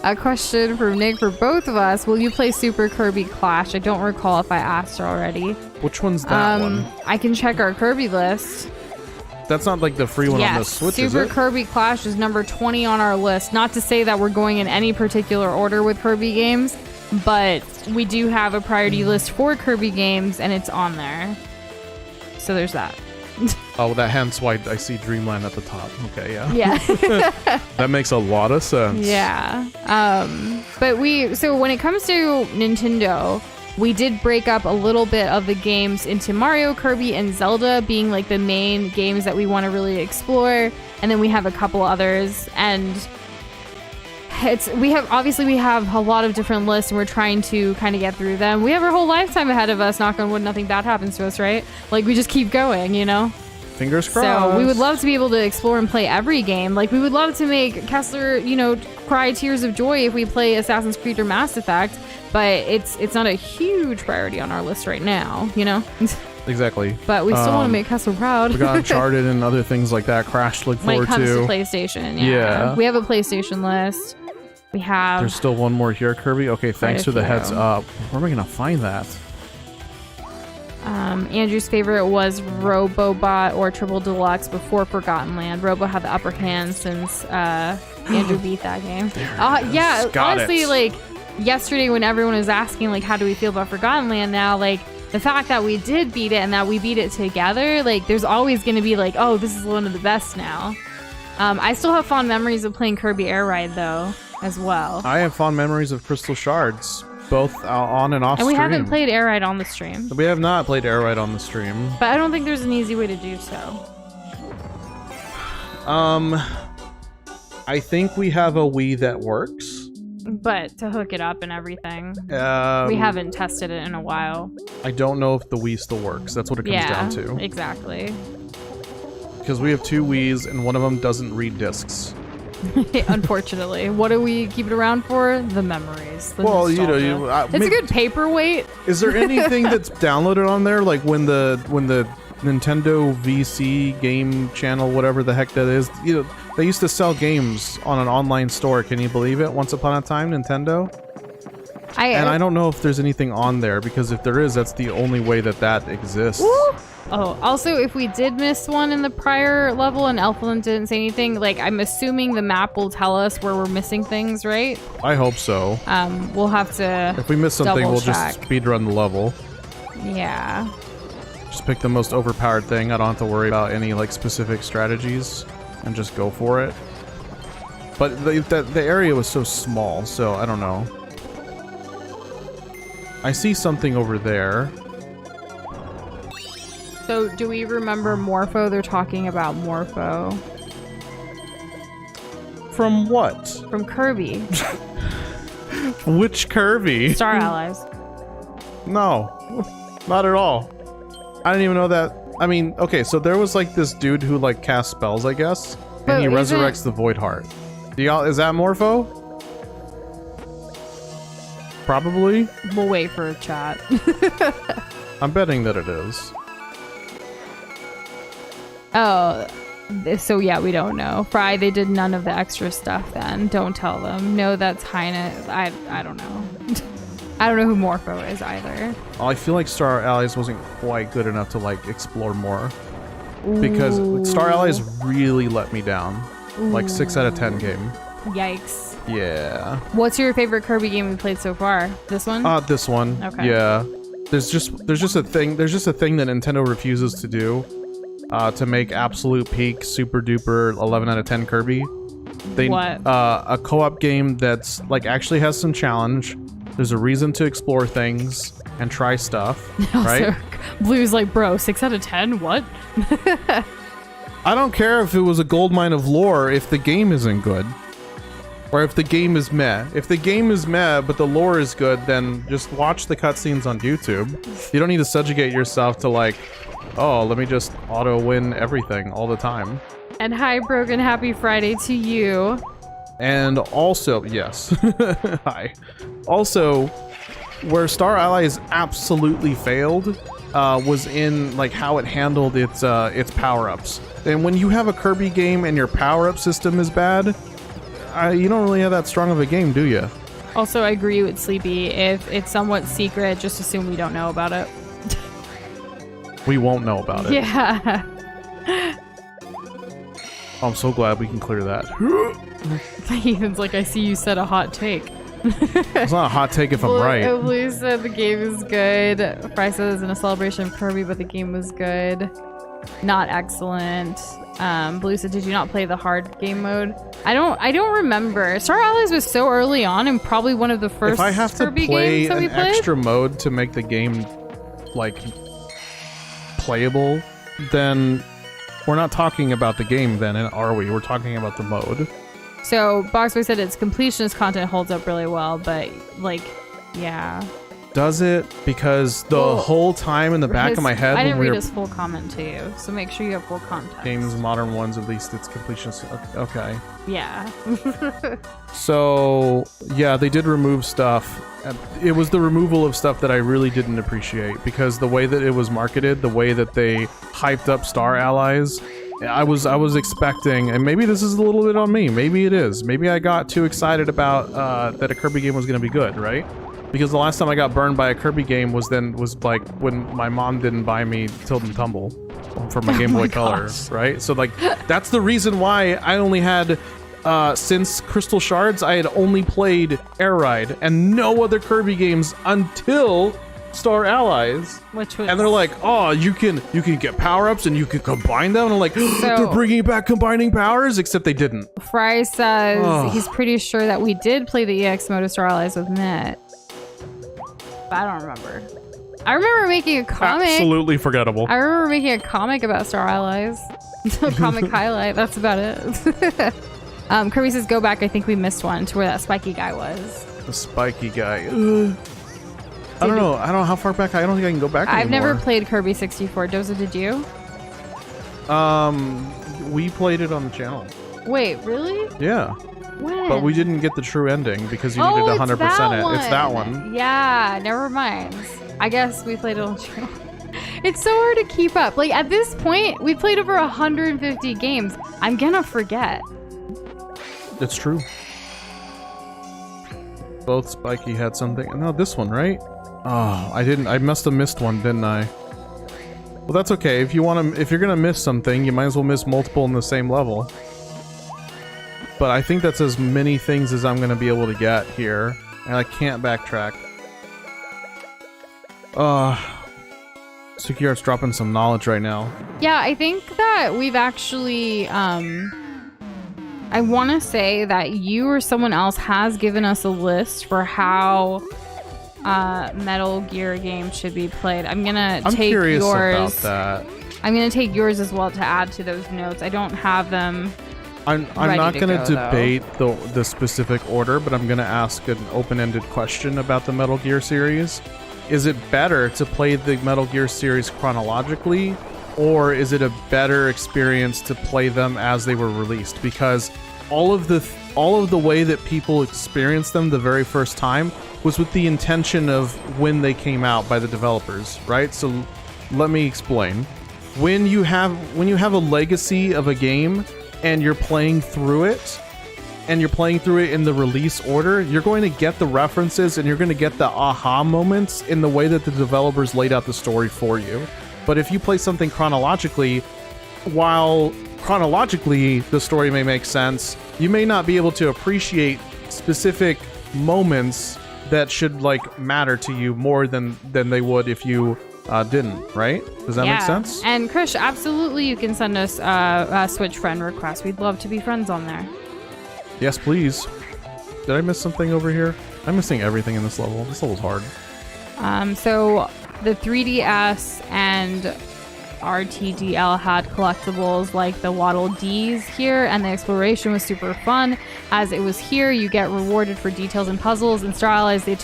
A question from Nick for both of us. Will you play Super Kirby Clash? I don't recall if I asked already. Which one's that one? I can check our Kirby list. That's not like the free one on the Switch, is it? Super Kirby Clash is number 20 on our list. Not to say that we're going in any particular order with Kirby games, but we do have a priority list for Kirby games, and it's on there. So there's that. Oh, hence why I see Dreamland at the top. Okay, yeah. Yeah. That makes a lot of sense. Yeah. So when it comes to Nintendo, we did break up a little bit of the games into Mario, Kirby, and Zelda being like the main games that we want to really explore. And then we have a couple others, and we have a lot of different lists, and we're trying to kind of get through them. We have our whole lifetime ahead of us. Knock on wood, nothing bad happens to us, right? Like, we just keep going, you know? Fingers crossed. So we would love to be able to explore and play every game. Like, we would love to make Kessler, cry tears of joy if we play Assassin's Creed or Mass Effect, but it's not a huge priority on our list right now, you know? Exactly. But we still want to make Kessler proud. We got Uncharted and other things like that. Crash to look forward to. When it comes to PlayStation, yeah. We have a PlayStation list. We have... There's still one more here, Kirby. Okay, thanks for the heads up. Where am I going to find that? Andrew's favorite was Robobot or Triple Deluxe before Forgotten Land. Robo had the upper hand since Andrew beat that game. Yeah, honestly, like yesterday when everyone was asking like how do we feel about Forgotten Land now, like the fact that we did beat it and that we beat it together, like there's always going to be like, oh, this is one of the best now. I still have fond memories of playing Kirby Air Ride though as well. I have fond memories of Crystal Shards, both on and off and we stream. haven't played Air Ride on the stream. We have not played Air Ride on the stream. But I don't think there's an easy way to do so. I think we have a Wii that works. But to hook it up and everything, we haven't tested it in a while. I don't know if the Wii still works. That's what it comes down to. Exactly. Because we have 2 Wiis and one of them doesn't read discs. Unfortunately. What do we keep it around for? The memories. The well, nostalgia. you know, it's a good paperweight. Is there anything that's downloaded on there? Like when the Nintendo VC game channel, whatever the heck that is, you know, they used to sell games on an online store. Can you believe it? Once upon a time, Nintendo. I don't know if there's anything on there, because if there is, that's the only way that exists. Woo! Oh, also, if we did miss one in the prior level and Elfland didn't say anything, like, I'm assuming the map will tell us where we're missing things, right? I hope so. We'll have to if we miss something, we'll just speedrun the level. Yeah. Just pick the most overpowered thing. I don't have to worry about any, like, specific strategies, and just go for it. But the area was so small, so I don't know. I see something over there. So, do we remember Morpho? They're talking about Morpho. From what? From Kirby. Which Kirby? Star Allies. No, not at all. I didn't even know that. I mean, okay, so there was like this dude who like casts spells, I guess, and he resurrects the Void Heart. Is that Morpho? Probably. We'll wait for a chat. I'm betting that it is. Oh, so yeah, we don't know. Fry, they did none of the extra stuff then. Don't tell them. No, that's Hyness. I don't know. I don't know who Morpho is either. Well, I feel like Star Allies wasn't quite good enough to like explore more. Because Star Allies really let me down. Like 6 out of 10 game. Yikes. Yeah. What's your favorite Kirby game we played so far? This one? This one. Okay. Yeah. There's just a thing that Nintendo refuses to do. To make absolute peak super duper 11 out of 10 Kirby. What? A co-op game that's like actually has some challenge. There's a reason to explore things and try stuff, right? Blue's like, bro, 6 out of 10? What? I don't care if it was a goldmine of lore if the game isn't good. Or if the game is meh. If the game is meh, but the lore is good, then just watch the cutscenes on YouTube. You don't need to subjugate yourself to like, oh, let me just auto-win everything all the time. And hi, Broken, happy Friday to you. And also, yes. Hi. Also, where Star Allies absolutely failed was in like how it handled its power-ups. And when you have a Kirby game and your power-up system is bad, you don't really have that strong of a game, do you? Also, I agree with Sleepy. If it's somewhat secret, just assume we don't know about it. We won't know about it. Yeah. I'm so glad we can clear that. Ethan's like, I see you said a hot take. It's not a hot take if I'm right. Blue said the game is good. Fry says in a celebration of Kirby, but the game was good. Not excellent. Blue said, did you not play the hard game mode? I don't remember. Star Allies was so early on and probably one of the first if I have Kirby to play games that we an played. extra mode to make the game like playable, then we're not talking about the game then, are we? We're talking about the mode. So Boxboy said its completionist content holds up really well, but like, yeah. Does it? Because the whole time in the back of my head, I didn't read his full comment to you, so make sure you have full context. Games, modern ones, at least it's completionist. Okay. Yeah. So yeah, they did remove stuff. It was the removal of stuff that I really didn't appreciate, because the way that it was marketed, the way that they hyped up Star Allies, I was expecting, and maybe this is a little bit on me, maybe it is, maybe I got too excited about that a Kirby game was going to be good, right? Because the last time I got burned by a Kirby game was like when my mom didn't buy me Tilt and Tumble for my Game Boy Color, right? So like that's the reason why I only had since Crystal Shards I had only played Air Ride and no other Kirby games until Star Allies. Which was... And they're like, oh, you can get power-ups and you can combine them. And I'm like, they're bringing back combining powers, except they didn't. Fry says he's pretty sure that we did play the EX mode of Star Allies with Mitt. But I don't remember. I remember making a comic. Absolutely forgettable. I remember making a comic about Star Allies. Comic highlight. That's about it. Kirby says, go back. I think we missed one to where that spiky guy was. The spiky guy. I don't know. How far back. I don't think I can go back anymore. I've never played Kirby 64. Doza, did you? We played it on the channel. Wait, really? Yeah. When? But we didn't get the true ending because you needed 100% it. It's that one. Yeah, never mind. I guess we played it on the channel. It's so hard to keep up. Like, at this point, we played over 150 games. I'm gonna forget. It's true. Both Spiky had something. No, this one, right? Oh, I didn't. I must have missed one, didn't I? Well, that's okay. If you're gonna miss something, you might as well miss multiple in the same level. But I think that's as many things as I'm gonna be able to get here, and I can't backtrack. Sukiart's dropping some knowledge right now. Yeah, I think that we've actually, I want to say that you or someone else has given us a list for how Metal Gear games should be played. I'm curious yours. About that. I'm gonna take yours as well to add to those notes. I don't have them. I'm not gonna debate the specific order, but I'm gonna ask an open-ended question about the Metal Gear series. Is it better to play the Metal Gear series chronologically, or is it a better experience to play them as they were released? Because all of the way that people experienced them the very first time was with the intention of when they came out by the developers, right? So let me explain. When you have a legacy of a game and you're playing through it, and you're playing through it in the release order, you're going to get the references and you're going to get the aha moments in the way that the developers laid out the story for you. But if you play something chronologically, while chronologically the story may make sense, you may not be able to appreciate specific moments that should like matter to you more than they would if you didn't, right? Does that make sense? And Krish, absolutely, you can send us a Switch friend request. We'd love to be friends on there. Yes, please. Did I miss something over here? I'm missing everything in this level. This level's hard. So the 3DS and RTDL had collectibles like the Waddle Dees here, and the exploration was super fun. As it was here, you get rewarded for details and puzzles. In Star Allies, they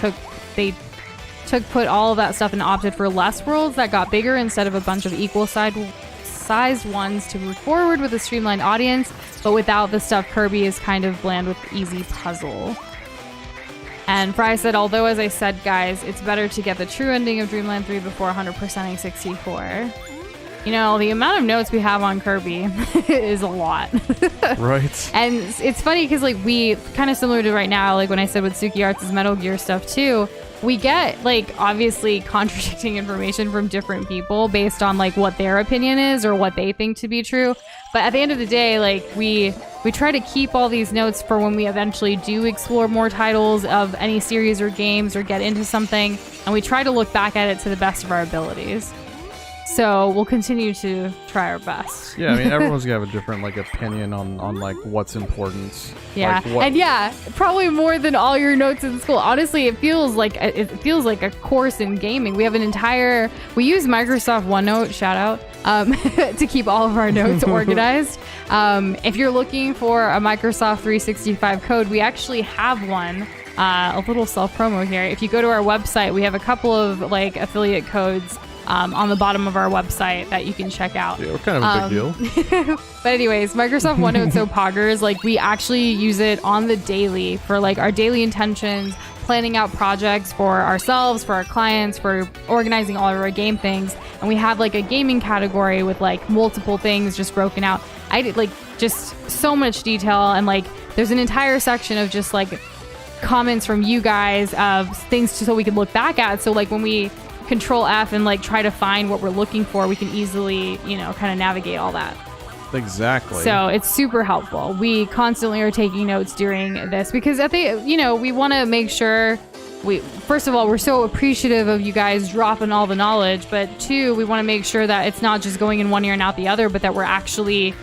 put all of that stuff and opted for less worlds that got bigger instead of a bunch of equal sized ones to move forward with a streamlined audience, but without the stuff Kirby is kind of bland with easy puzzle. And Fry said, although as I said, guys, it's better to get the true ending of Dreamland 3 before 100%ing 64. You know, the amount of notes we have on Kirby is a lot. Right. And it's funny because like we kind of similar to right now, like when I said with Suki Arts' Metal Gear stuff too, we get like obviously contradicting information from different people based on like what their opinion is or what they think to be true. But at the end of the day, like we try to keep all these notes for when we eventually do explore more titles of any series or games or get into something, and we try to look back at it to the best of our abilities. So we'll continue to try our best. Yeah, I mean, everyone's gonna have a different like opinion on like what's important. Yeah, like, and yeah, probably more than all your notes in school. Honestly, it feels like a course in gaming. We have we use Microsoft OneNote, shout out, to keep all of our notes organized. If you're looking for a Microsoft 365 code, we actually have one. A little self promo here. If you go to our website, we have a couple of like affiliate codes. On the bottom of our website that you can check out. Yeah, we're kind of a big deal. But anyways, Microsoft OneNote so poggers, like we actually use it on the daily for like our daily intentions, planning out projects for ourselves, for our clients, for organizing all of our game things. And we have like a gaming category with like multiple things just broken out. I did like just so much detail, and like there's an entire section of just like comments from you guys of things so we can look back at. So like when we Control F and like try to find what we're looking for, we can easily, you know, kind of navigate all that. Exactly. So it's super helpful. We constantly are taking notes during this because we want to make sure first of all, we're so appreciative of you guys dropping all the knowledge, but two, we want to make sure that it's not just going in one ear and out the other, but that we're actually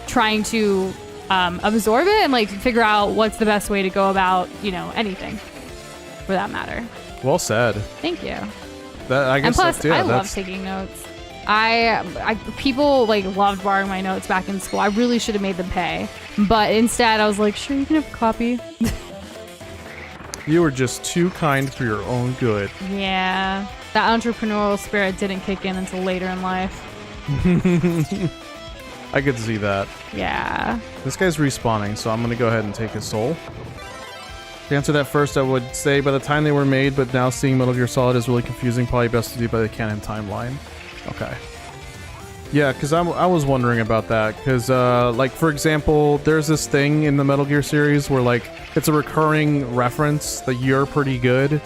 trying to absorb it and like figure out what's the best way to go about, you know, anything for that matter. Well said. Thank you. I guess and plus, that's, yeah, I love taking notes. People like loved borrowing my notes back in school. I really should have made them pay, but instead I was like, sure, you can have a copy. You were just too kind for your own good. Yeah, that entrepreneurial spirit didn't kick in until later in life. I could see that. Yeah. This guy's respawning, so I'm gonna go ahead and take his soul. To answer that first, I would say by the time they were made, but now seeing Metal Gear Solid is really confusing. Probably best to do by the canon timeline. Okay. Yeah, because I was wondering about that. Because, like, for example, there's this thing in the Metal Gear series where, like, it's a recurring reference that you're pretty good.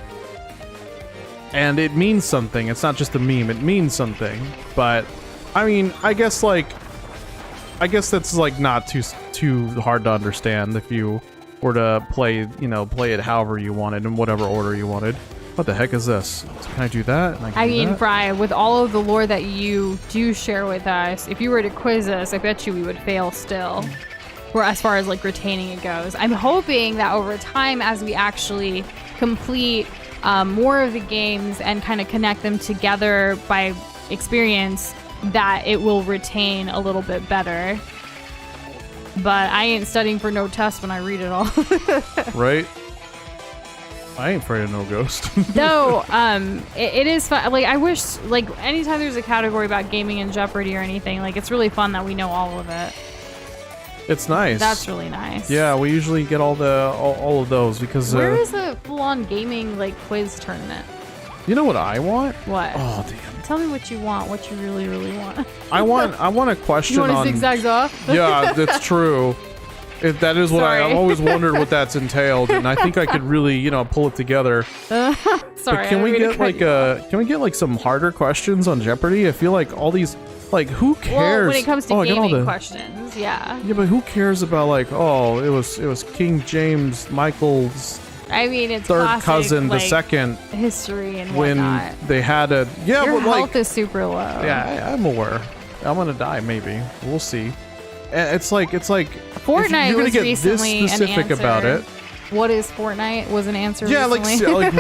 And it means something. It's not just a meme. It means something. But, I mean, I guess that's, like, not too hard to understand if you were to play it however you wanted, in whatever order you wanted. What the heck is this? Can I do that? I mean, Fry, with all of the lore that you do share with us, if you were to quiz us, I bet you we would fail still. Or as far as like retaining it goes. I'm hoping that over time, as we actually complete more of the games and kind of connect them together by experience, that it will retain a little bit better. But I ain't studying for no test when I read it all. Right? I ain't afraid of no ghost. No, it is fun. Like, I wish, like, anytime there's a category about gaming and Jeopardy or anything, like, it's really fun that we know all of it. It's nice. That's really nice. Yeah, we usually get all of those because. Where is a full-on gaming like quiz tournament? You know what I want? What? Oh damn! Tell me what you want. What you really, really want. I want a question on. You want a zigzags off? Yeah, that's true. That is what I've always wondered what that's entailed, and I think I could really, pull it together. Sorry. But can we get like some harder questions on Jeopardy? I feel like all these, like, who cares? Well, when it comes to gaming questions, yeah. Yeah, but who cares about like, oh, it was King James Michael's. I mean, it's third classic, cousin, like, the second history and when whatnot. they had a Your but health is super low. Yeah, I'm aware. I'm gonna die. Maybe we'll see. It's like Fortnite you're gonna was get recently this specific an answer. about it. What is Fortnite? Was an answer. Yeah, recently.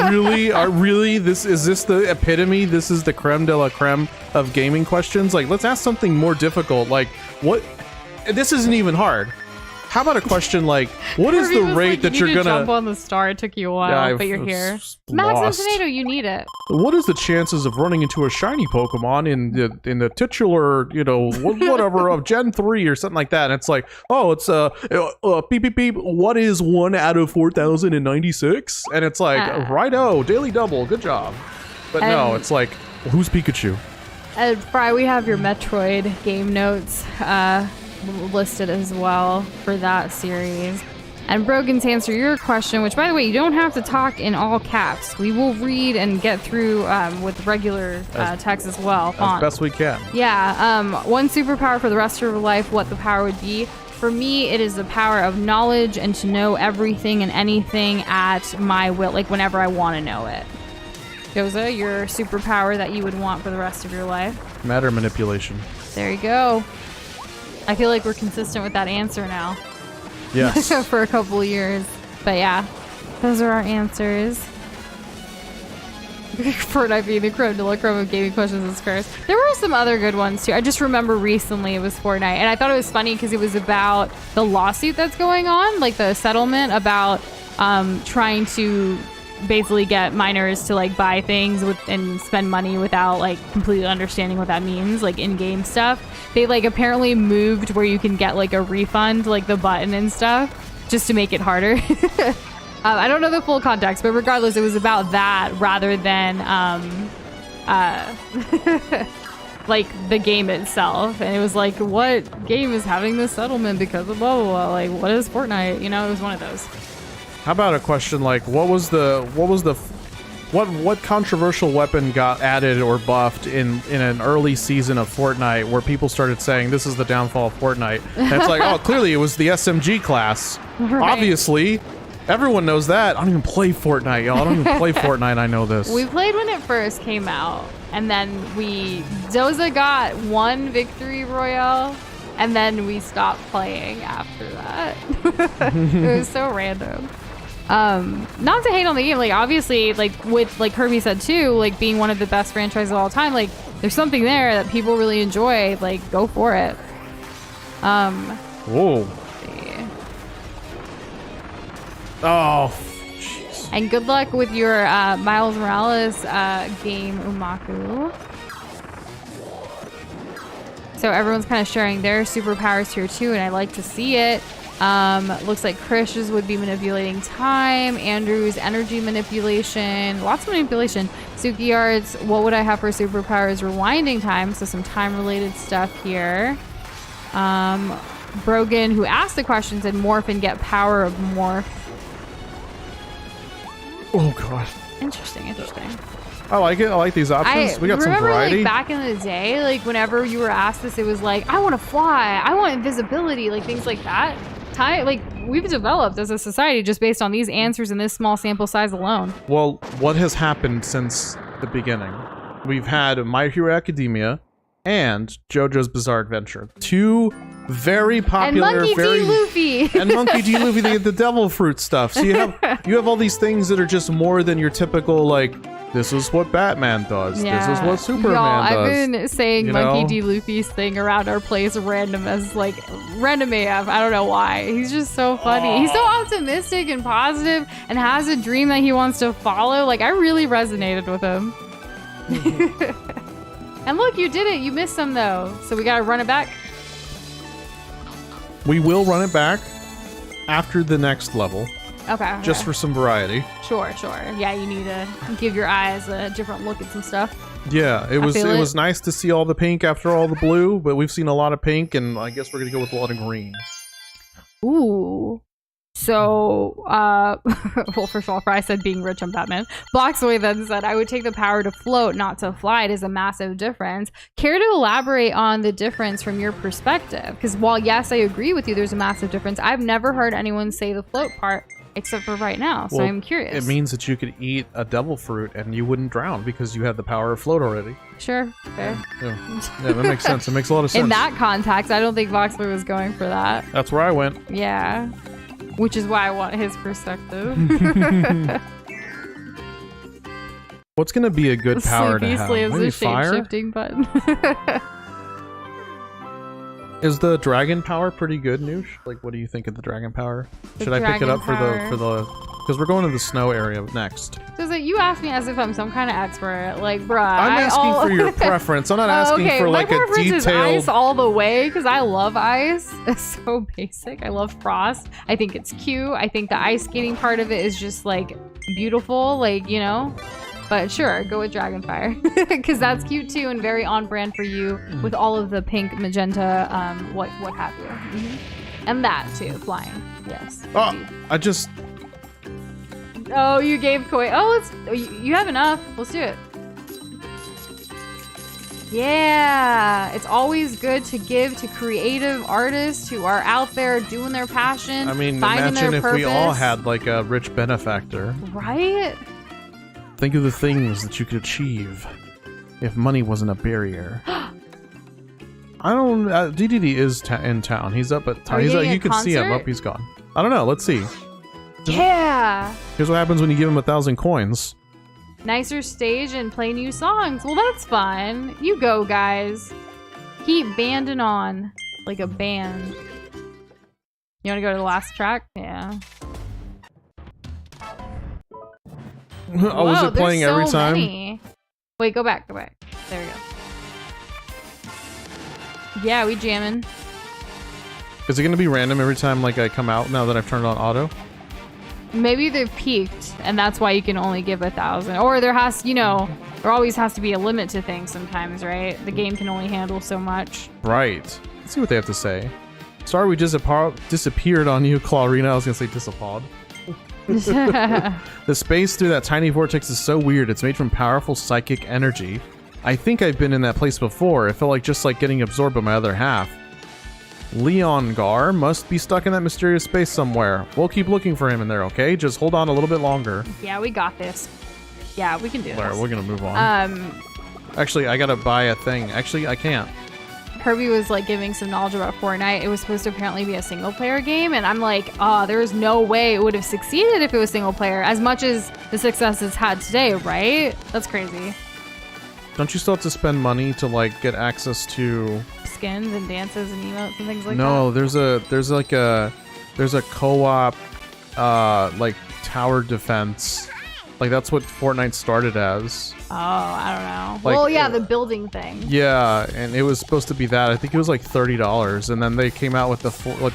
like really? This is the epitome? This is the creme de la creme of gaming questions? Like, let's ask something more difficult. Like, what? This isn't even hard. How about a question like, what is the rate that you're gonna jump on the star? It took you a while, but you're here. Max and Tomato, you need it. What is the chances of running into a shiny Pokemon in the titular, whatever of Gen 3 or something like that? And it's like, oh, it's beep beep beep. What is 1 out of 4,096? And it's like, righto, daily double, good job. But no, it's like, who's Pikachu? And Fry, we have your Metroid game notes listed as well for that series. And Brogan, to answer your question, which by the way, you don't have to talk in all caps. We will read and get through with regular text as well. As best we can. Yeah. One superpower for the rest of your life, what the power would be. For me, it is the power of knowledge and to know everything and anything at my will, like whenever I want to know it. Doza, your superpower that you would want for the rest of your life? Matter manipulation. There you go. I feel like we're consistent with that answer now. Yes. For a couple of years. But yeah, those are our answers. Fortnite being the creme de la creme of gaming questions is cursed. There were some other good ones too. I just remember recently it was Fortnite. And I thought it was funny because it was about the lawsuit that's going on, like the settlement about trying to basically get minors to like buy things and spend money without like completely understanding what that means, like in-game stuff. They like apparently moved where you can get like a refund, like the button and stuff, just to make it harder. I don't know the full context, but regardless, it was about that rather than like the game itself. And it was like, what game is having this settlement because of blah blah blah? Like, what is Fortnite? It was one of those. How about a question like, what controversial weapon got added or buffed in an early season of Fortnite where people started saying this is the downfall of Fortnite? And it's like, oh, clearly it was the SMG class. Right. Obviously. Everyone knows that. I don't even play Fortnite, y'all. I don't even play Fortnite. I know this. We played when it first came out, and then Doza got one victory royale, and then we stopped playing after that. It was so random. Not to hate on the game, like obviously, like with like Kirby said too, like being one of the best franchises of all time, like there's something there that people really enjoy. Like go for it. Whoa. Oh, jeez. And good luck with your Miles Morales game, Umaku. So everyone's kind of sharing their superpowers here too, and I like to see it. Looks like Krish's would be manipulating time. Andrew's energy manipulation. Lots of manipulation. Sukiyard's, what would I have for superpowers? Rewinding time, so some time-related stuff here. Brogan, who asked the question, said morph and get power of morph. Oh god. Interesting. I like it. I like these options. We got some variety. Like back in the day, like whenever you were asked this, it was like, I want to fly, I want invisibility, like things like that. Like we've developed as a society just based on these answers in this small sample size alone. Well, what has happened since the beginning? We've had My Hero Academia and JoJo's Bizarre Adventure. Two very popular, and Monkey D. Luffy. And Monkey D. Luffy, the devil fruit stuff. So you have all these things that are just more than your typical like, this is what Batman does. Yeah. This is what Superman does. I've been saying Monkey D. Luffy's thing around our place random AF. I don't know why. He's just so funny. He's so optimistic and positive and has a dream that he wants to follow. Like I really resonated with him. And look, you did it. You missed some though. So we gotta run it back. We will run it back after the next level. Okay. Just for some variety. Sure. Yeah, you need to give your eyes a different look at some stuff. Yeah, it was nice to see all the pink after all the blue, but we've seen a lot of pink, and I guess we're gonna go with a lot of green. Ooh. So, well, first of all, Fry said being rich on Batman. Bloxway then said, I would take the power to float, not to fly. It is a massive difference. Care to elaborate on the difference from your perspective? Because while, yes, I agree with you, there's a massive difference. I've never heard anyone say the float part, except for right now. So I'm curious. It means that you could eat a devil fruit and you wouldn't drown because you had the power of float already. Sure, fair. Yeah, that makes sense. It makes a lot of sense. In that context, I don't think Bloxway was going for that. That's where I went. Yeah. Which is why I want his perspective. What's gonna be a good power to have? Maybe the fire? shape-shifting button. Is the dragon power pretty good, Nush? Like, what do you think of the dragon power? Should I pick it up for the? Because we're going to the snow area next. So you ask me as if I'm some kind of expert, like, bruh. I'm asking for your preference. I'm not asking for like a detailed. Is ice all the way because I love ice. It's so basic. I love frost. I think it's cute. I think the ice skating part of it is just like beautiful, like you know. But sure, go with Dragonfire because that's cute too and very on brand for you with all of the pink, magenta, what have you, and that too, flying. Yes. Oh, I just. Oh, you gave Koi. Oh, you have enough. Let's do it. Yeah, it's always good to give to creative artists who are out there doing their passion. I mean, finding imagine their if purpose. we all had like a rich benefactor. Right? Think of the things that you could achieve if money wasn't a barrier. I don't. DDD is in town. He's up at town. You can see him up. He's gone. I don't know. Let's see. Yeah. Here's what happens when you give him 1,000 coins. Nicer stage and play new songs. Well, that's fun. You go, guys. Keep banding on like a band. You want to go to the last track? Yeah. Oh, was it playing every time? Many. Wait, go back. There we go. Yeah, we jamming. Is it going to be random every time like I come out now that I've turned on auto? Maybe they've peaked, and that's why you can only give 1,000. Or there always has to be a limit to things sometimes, right? The game can only handle so much. Right. Let's see what they have to say. Sorry we disappeared on you, Clarina. I was going to say disappeared. The space through that tiny vortex is so weird. It's made from powerful psychic energy. I think I've been in that place before. It felt like just like getting absorbed by my other half. Leon Gar must be stuck in that mysterious space somewhere. We'll keep looking for him in there, okay? Just hold on a little bit longer. Yeah, we got this. Yeah, we can do this. All right, we're gonna move on. Actually, I gotta buy a thing. Actually, I can't. Kirby was like giving some knowledge about Fortnite. It was supposed to apparently be a single player game, and I'm like, there is no way it would have succeeded if it was single player, as much as the success it's had today, right? That's crazy. Don't you still have to spend money to like get access to skins and dances and emotes and things like that? No, there's a co-op like tower defense. Like that's what Fortnite started as. Oh, I don't know. Like, well, yeah, the building thing. Yeah, and it was supposed to be that. I think it was like $30, and then they came out with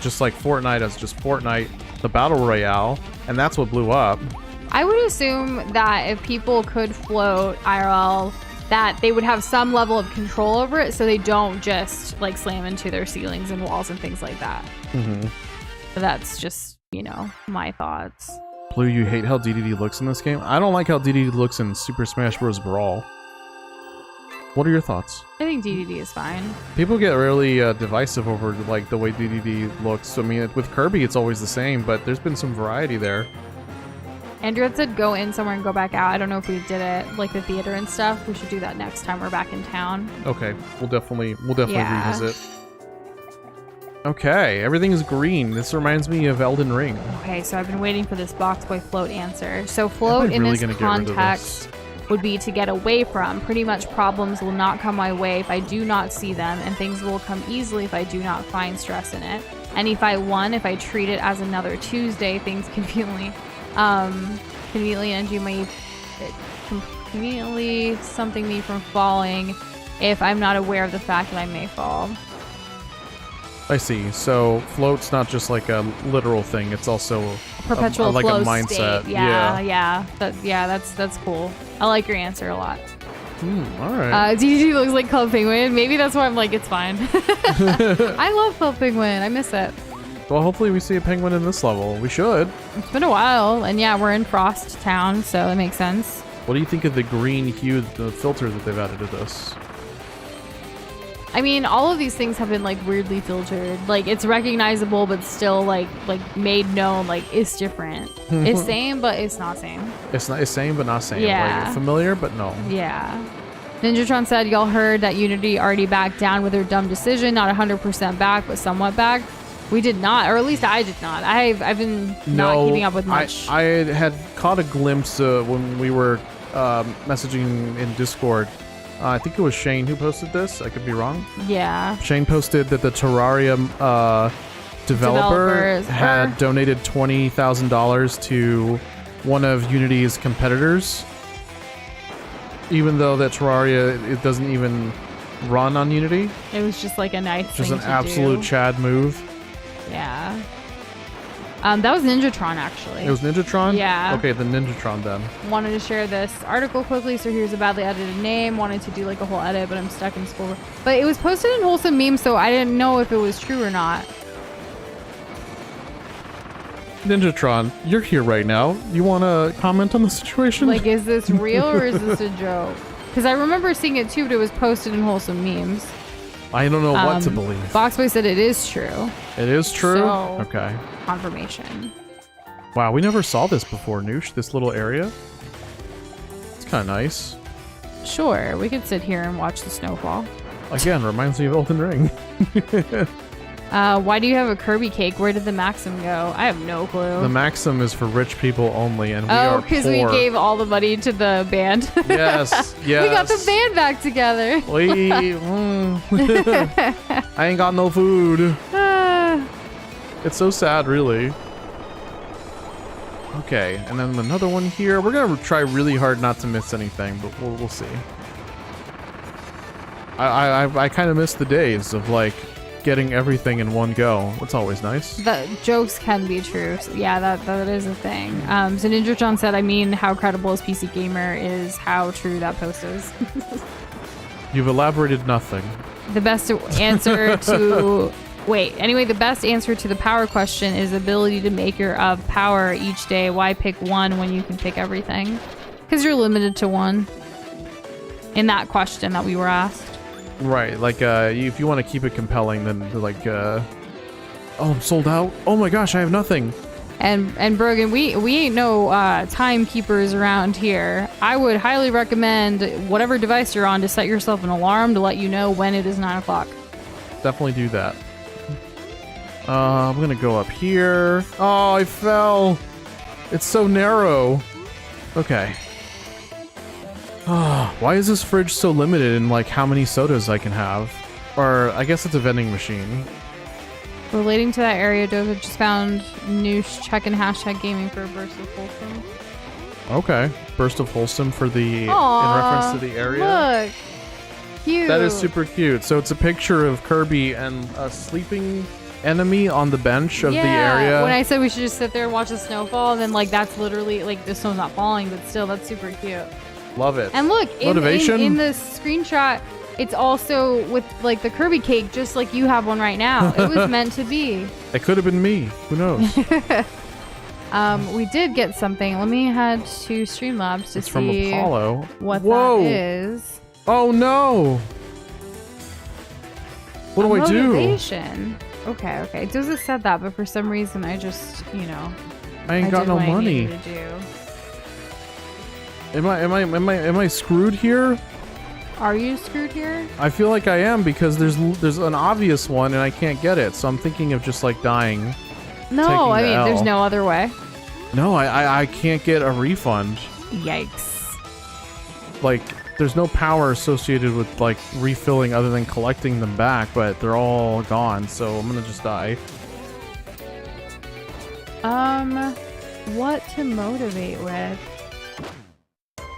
just like Fortnite as just Fortnite, the Battle Royale, and that's what blew up. I would assume that if people could float IRL, that they would have some level of control over it, so they don't just like slam into their ceilings and walls and things like that. Mm-hmm. But that's just, my thoughts. Blue, you hate how DDD looks in this game? I don't like how DDD looks in Super Smash Bros. Brawl. What are your thoughts? I think DDD is fine. People get really divisive over like the way DDD looks. I mean, with Kirby, it's always the same, but there's been some variety there. Andrew had said go in somewhere and go back out. I don't know if we did it, like the theater and stuff. We should do that next time we're back in town. Okay, we'll definitely revisit. Okay, everything is green. This reminds me of Elden Ring. Okay, so I've been waiting for this Boxboy float answer. So float in this context would be to get away from. Pretty much problems will not come my way if I do not see them, and things will come easily if I do not find stress in it. And if I treat it as another Tuesday, things conveniently something me from falling if I'm not aware of the fact that I may fall. I see. So float's not just like a literal thing; it's also a perpetual like flow a mindset. State. Yeah. That's cool. I like your answer a lot. All right. DG looks like Club Penguin. Maybe that's why I'm like, it's fine. I love Club Penguin. I miss it. Well, hopefully we see a penguin in this level. We should. It's been a while, and yeah, we're in Frost Town, so that makes sense. What do you think of the green hue, the filter that they've added to this? I mean, all of these things have been like weirdly filtered. Like it's recognizable, but still like made known. Like it's different. It's same, but it's not same. It's same, but not same. Yeah. Like, familiar, but no. Yeah. Ninjatron said, y'all heard that Unity already backed down with their dumb decision. Not 100% back, but somewhat back. We did not, or at least I did not. I've been not keeping up with much. I had caught a glimpse when we were messaging in Discord. I think it was Shane who posted this. I could be wrong. Yeah. Shane posted that the Terraria developer had donated $20,000 to one of Unity's competitors. Even though that Terraria, it doesn't even run on Unity. It was just like a nice thing just an to absolute do. Chad move. Yeah. That was Ninjatron, actually. It was Ninjatron? Yeah. Okay, the Ninjatron then. Wanted to share this article quickly, so here's a badly edited name. Wanted to do like a whole edit, but I'm stuck in school. But it was posted in Wholesome Memes, so I didn't know if it was true or not. Ninjatron, you're here right now. You want to comment on the situation? Like, is this real or is this a joke? Because I remember seeing it too, but it was posted in Wholesome Memes. I don't know what to believe. Boxboy said it is true. It is true? So, okay. Confirmation. Wow, we never saw this before, Nush, this little area. It's kind of nice. Sure, we could sit here and watch the snowfall. Again, reminds me of Elden Ring. Why do you have a Kirby cake? Where did the Maxim go? I have no clue. The Maxim is for rich people only, and we are poor. Because we gave all the money to the band. Yes, yes. We got the band back together. I ain't got no food. It's so sad, really. Okay, and then another one here. We're gonna try really hard not to miss anything, but we'll see. I kind of miss the days of like getting everything in one go. It's always nice. The jokes can be true. So yeah, that is a thing. So Ninja John said, I mean, how credible is PC Gamer is how true that post is. You've elaborated nothing. The best answer to wait. Anyway, the best answer to the power question is ability to make your power each day. Why pick one when you can pick everything? Because you're limited to one. In that question that we were asked. Right, like if you want to keep it compelling, then like, oh, I'm sold out. Oh my gosh, I have nothing. And Brogan, we ain't no timekeepers around here. I would highly recommend whatever device you're on to set yourself an alarm to let you know when it is 9 o'clock. Definitely do that. I'm gonna go up here. Oh, I fell. It's so narrow. Okay. Why is this fridge so limited in like how many sodas I can have? Or I guess it's a vending machine. Relating to that area, Doza just found Nush checking hashtag gaming for a burst of wholesome. Okay. Burst of wholesome for the Aww, in reference to the area. Look. Cute. That is super cute. So it's a picture of Kirby and a sleeping enemy on the bench of the area. When I said we should just sit there and watch the snowfall, and then like that's literally like the snow's not falling, but still that's super cute. Love it. And look, Motivation. in the screenshot, it's also with like the Kirby cake, just like you have one right now. It was meant to be. It could have been me. Who knows? We did get something. Let me head to Streamlabs to it's see from Apollo. What Whoa. that is. Oh no! What do I do? Motivation. Okay. Doza said that, but for some reason I just, I ain't got no what I money. needed to do. Am I screwed here? Are you screwed here? I feel like I am because there's an obvious one and I can't get it. So I'm thinking of just like dying. No, I the mean L. there's no other way. No, I can't get a refund. Yikes. Like there's no power associated with like refilling other than collecting them back, but they're all gone. So I'm gonna just die. What to motivate with?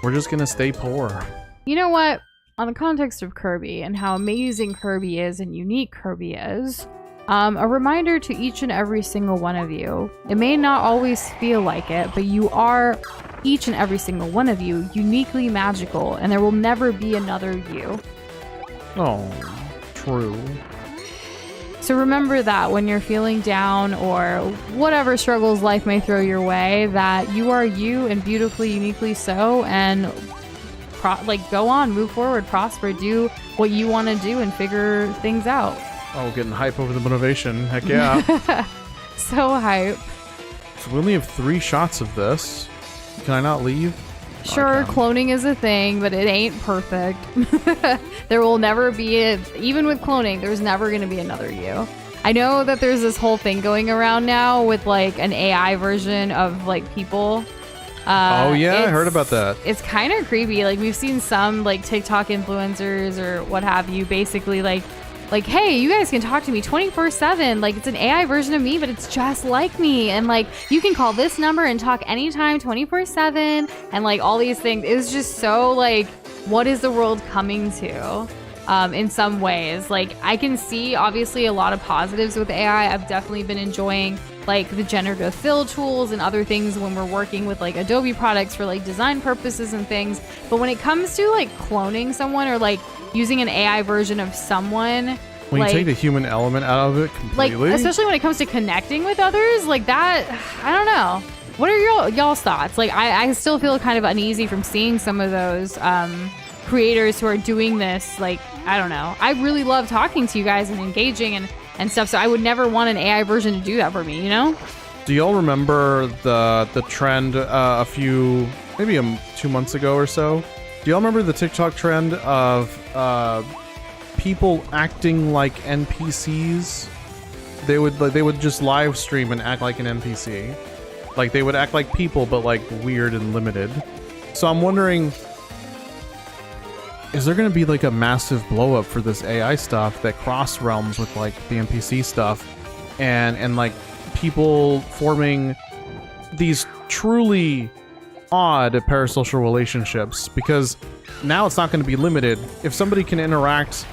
We're just gonna stay poor. You know what? On the context of Kirby and how amazing Kirby is and unique Kirby is, a reminder to each and every single one of you. It may not always feel like it, but you are, each and every single one of you, uniquely magical, and there will never be another you. Oh, true. So remember that when you're feeling down or whatever struggles life may throw your way, that you are you and beautifully, uniquely so, and go on, move forward, prosper, do what you want to do and figure things out. Oh, getting hype over the motivation. Heck yeah. So hype. So we only have 3 shots of this. Can I not leave? Sure, cloning is a thing, but it ain't perfect. There will never be, even with cloning, there's never going to be another you. I know that there's this whole thing going around now with like an AI version of like people. Oh yeah, I heard about that. It's kind of creepy. Like we've seen some like TikTok influencers or what have you basically like, hey, you guys can talk to me 24/7. Like it's an AI version of me, but it's just like me. And like you can call this number and talk anytime 24/7 and like all these things. It was just so like, what is the world coming to? In some ways, like I can see obviously a lot of positives with AI. I've definitely been enjoying like the generative fill tools and other things when we're working with like Adobe products for like design purposes and things. But when it comes to like cloning someone or like using an AI version of someone, when like, you take the human element out of it completely, like especially when it comes to connecting with others, like that, I don't know. What are y'all's thoughts? Like I still feel kind of uneasy from seeing some of those creators who are doing this. Like I don't know. I really love talking to you guys and engaging and stuff. So I would never want an AI version to do that for me, you know? Do y'all remember the trend a few, maybe 2 months ago or so? Do y'all remember the TikTok trend of people acting like NPCs? They would just live stream and act like an NPC. Like they would act like people, but like weird and limited. So I'm wondering, is there going to be like a massive blow up for this AI stuff that cross realms with like the NPC stuff and like people forming these truly odd parasocial relationships? Because now it's not going to be limited. If somebody can interact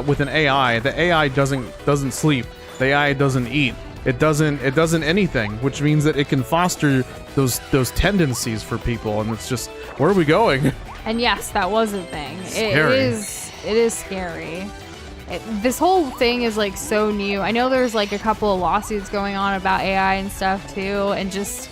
with an AI, the AI doesn't sleep. The AI doesn't eat. It doesn't anything, which means that it can foster those tendencies for people, and it's just, where are we going? And yes, that was a thing. It is scary. this whole thing is like so new. I know there's like a couple of lawsuits going on about AI and stuff too, and just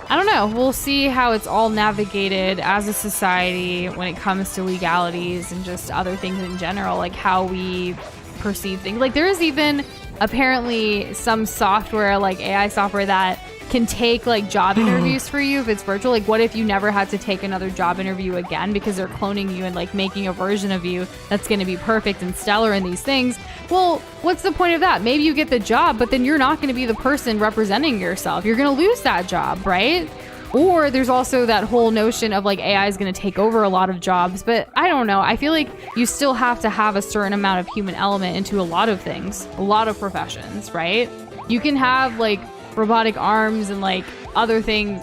I don't know. We'll see how it's all navigated as a society when it comes to legalities and just other things in general, like how we perceive things. Like there is even apparently some software, like AI software, that can take like job interviews for you if it's virtual. Like what if you never had to take another job interview again because they're cloning you and like making a version of you that's going to be perfect and stellar in these things? Well, what's the point of that? Maybe you get the job, but then you're not going to be the person representing yourself. You're going to lose that job, right? Or there's also that whole notion of like AI is going to take over a lot of jobs, but I don't know. I feel like you still have to have a certain amount of human element into a lot of things, a lot of professions, right? You can have like robotic arms and like other things.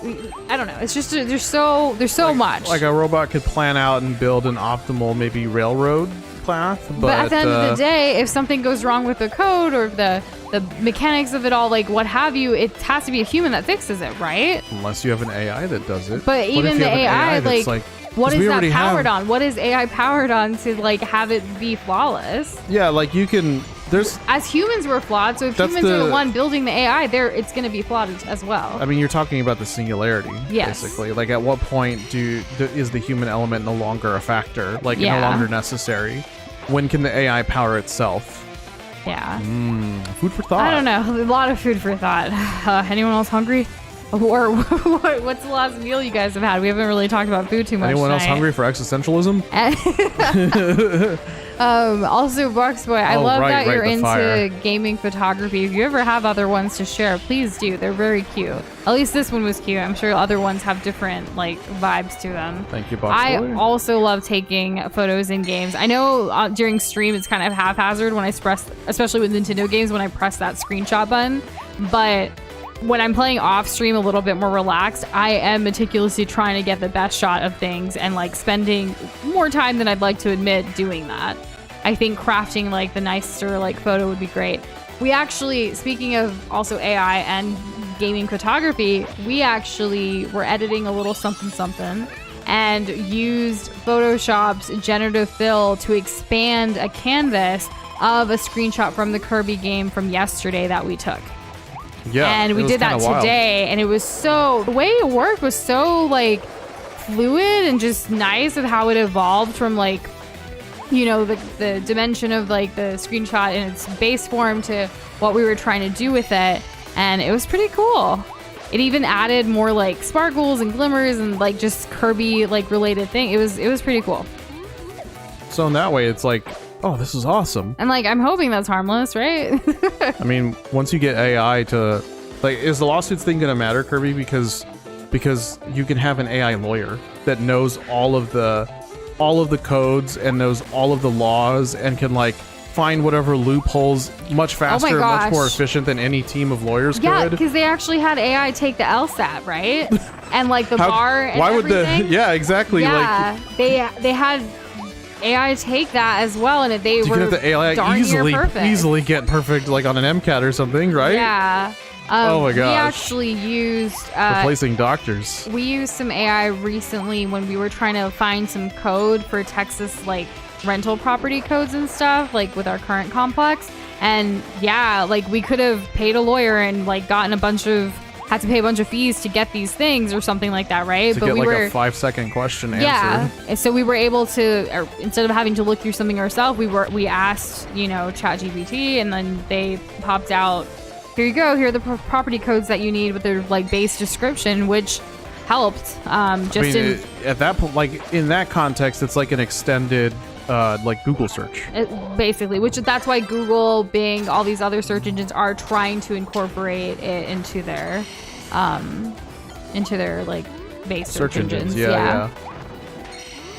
I don't know. It's just there's so much. Like a robot could plan out and build an optimal maybe railroad path, but at the end of the day, if something goes wrong with the code or the mechanics of it all, like what have you, it has to be a human that fixes it, right? Unless you have an AI that does it. But even the AI like what is that powered on? What is AI powered on to like have it be flawless? Yeah, like you can. There's as humans we're flawed, so if humans are the one building the AI, it's going to be flawed as well. I mean, you're talking about the singularity, basically. Like, at what point is the human element no longer a factor? Like, no longer necessary? When can the AI power itself? Yeah. Food for thought. I don't know. A lot of food for thought. Anyone else hungry? Or what's the last meal you guys have had? We haven't really talked about food too much. Anyone else hungry for existentialism? Also, Boxboy, I love that you're into fire. gaming photography. If you ever have other ones to share, please do. They're very cute. At least this one was cute. I'm sure other ones have different like vibes to them. Thank you, Boxboy. I also love taking photos in games. I know during stream it's kind of haphazard when I press, especially with Nintendo games, when I press that screenshot button. But when I'm playing off stream a little bit more relaxed, I am meticulously trying to get the best shot of things and like spending more time than I'd like to admit doing that. I think crafting like the nicer like photo would be great. We actually, speaking of also AI and gaming photography, we actually were editing a little something and used Photoshop's generative fill to expand a canvas of a screenshot from the Kirby game from yesterday that we took. Yeah, and we did that today, and it was the way it worked was so like fluid and just nice with how it evolved from like, you know, the dimension of like the screenshot in its base form to what we were trying to do with it, and it was pretty cool. It even added more like sparkles and glimmers and like just Kirby like related thing. It was pretty cool. So in that way, it's like, oh, this is awesome. And like, I'm hoping that's harmless, right? I mean, once you get AI to, like, is the lawsuits thing gonna matter, Kirby? Because you can have an AI lawyer that knows all of the codes and knows all of the laws and can like find whatever loopholes much faster and much more efficient than any team of lawyers could. Yeah, because they actually had AI take the LSAT, right? And like the bar and everything. Yeah, exactly. Yeah, like, they had AI take that as well, and they were have the AI darn easily get perfect, like on an MCAT or something, right? Yeah. Oh my gosh. We actually used replacing doctors. We used some AI recently when we were trying to find some code for Texas like rental property codes and stuff, like with our current complex. And yeah, like we could have paid a lawyer and like had to pay a bunch of fees to get these things or something like that, right? But we were a 5-second question answered. Yeah, so we were able to, instead of having to look through something ourselves, we asked, you know, ChatGPT, and then they popped out, here you go, here are the property codes that you need with their like base description, which helped. At that point, like in that context, it's like an extended like Google search. Basically, that's why Google, Bing, all these other search engines are trying to incorporate it into their like base search engines. Yeah.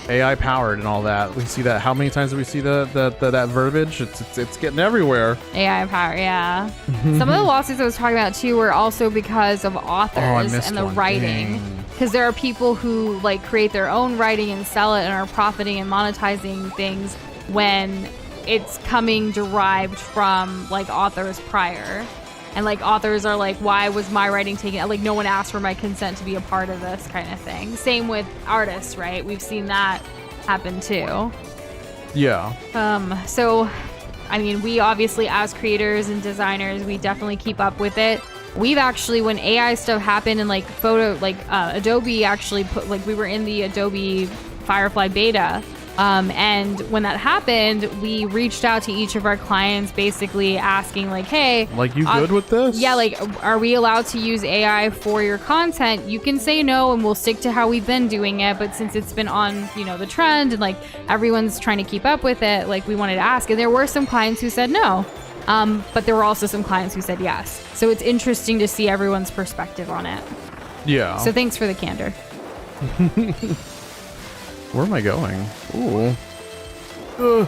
AI powered and all that. We see that. How many times do we see that verbiage? It's getting everywhere. AI powered, yeah. Some of the lawsuits I was talking about too were also because of authors and the writing. Because there are people who like create their own writing and sell it and are profiting and monetizing things when it's coming derived from like authors prior. And like authors are like, why was my writing taken? Like no one asked for my consent to be a part of this kind of thing. Same with artists, right? We've seen that happen too. Yeah. So I mean, we obviously, as creators and designers, we definitely keep up with it. We've actually, when AI stuff happened and like Adobe actually put, like, we were in the Adobe Firefly beta. And when that happened, we reached out to each of our clients basically asking like, hey, like, you good with this? Yeah, like, are we allowed to use AI for your content? You can say no and we'll stick to how we've been doing it. But since it's been on, you know, the trend and like everyone's trying to keep up with it, like we wanted to ask. And there were some clients who said no. But there were also some clients who said yes. So it's interesting to see everyone's perspective on it. Yeah. So thanks for the candor. Where am I going? Ooh. Ugh.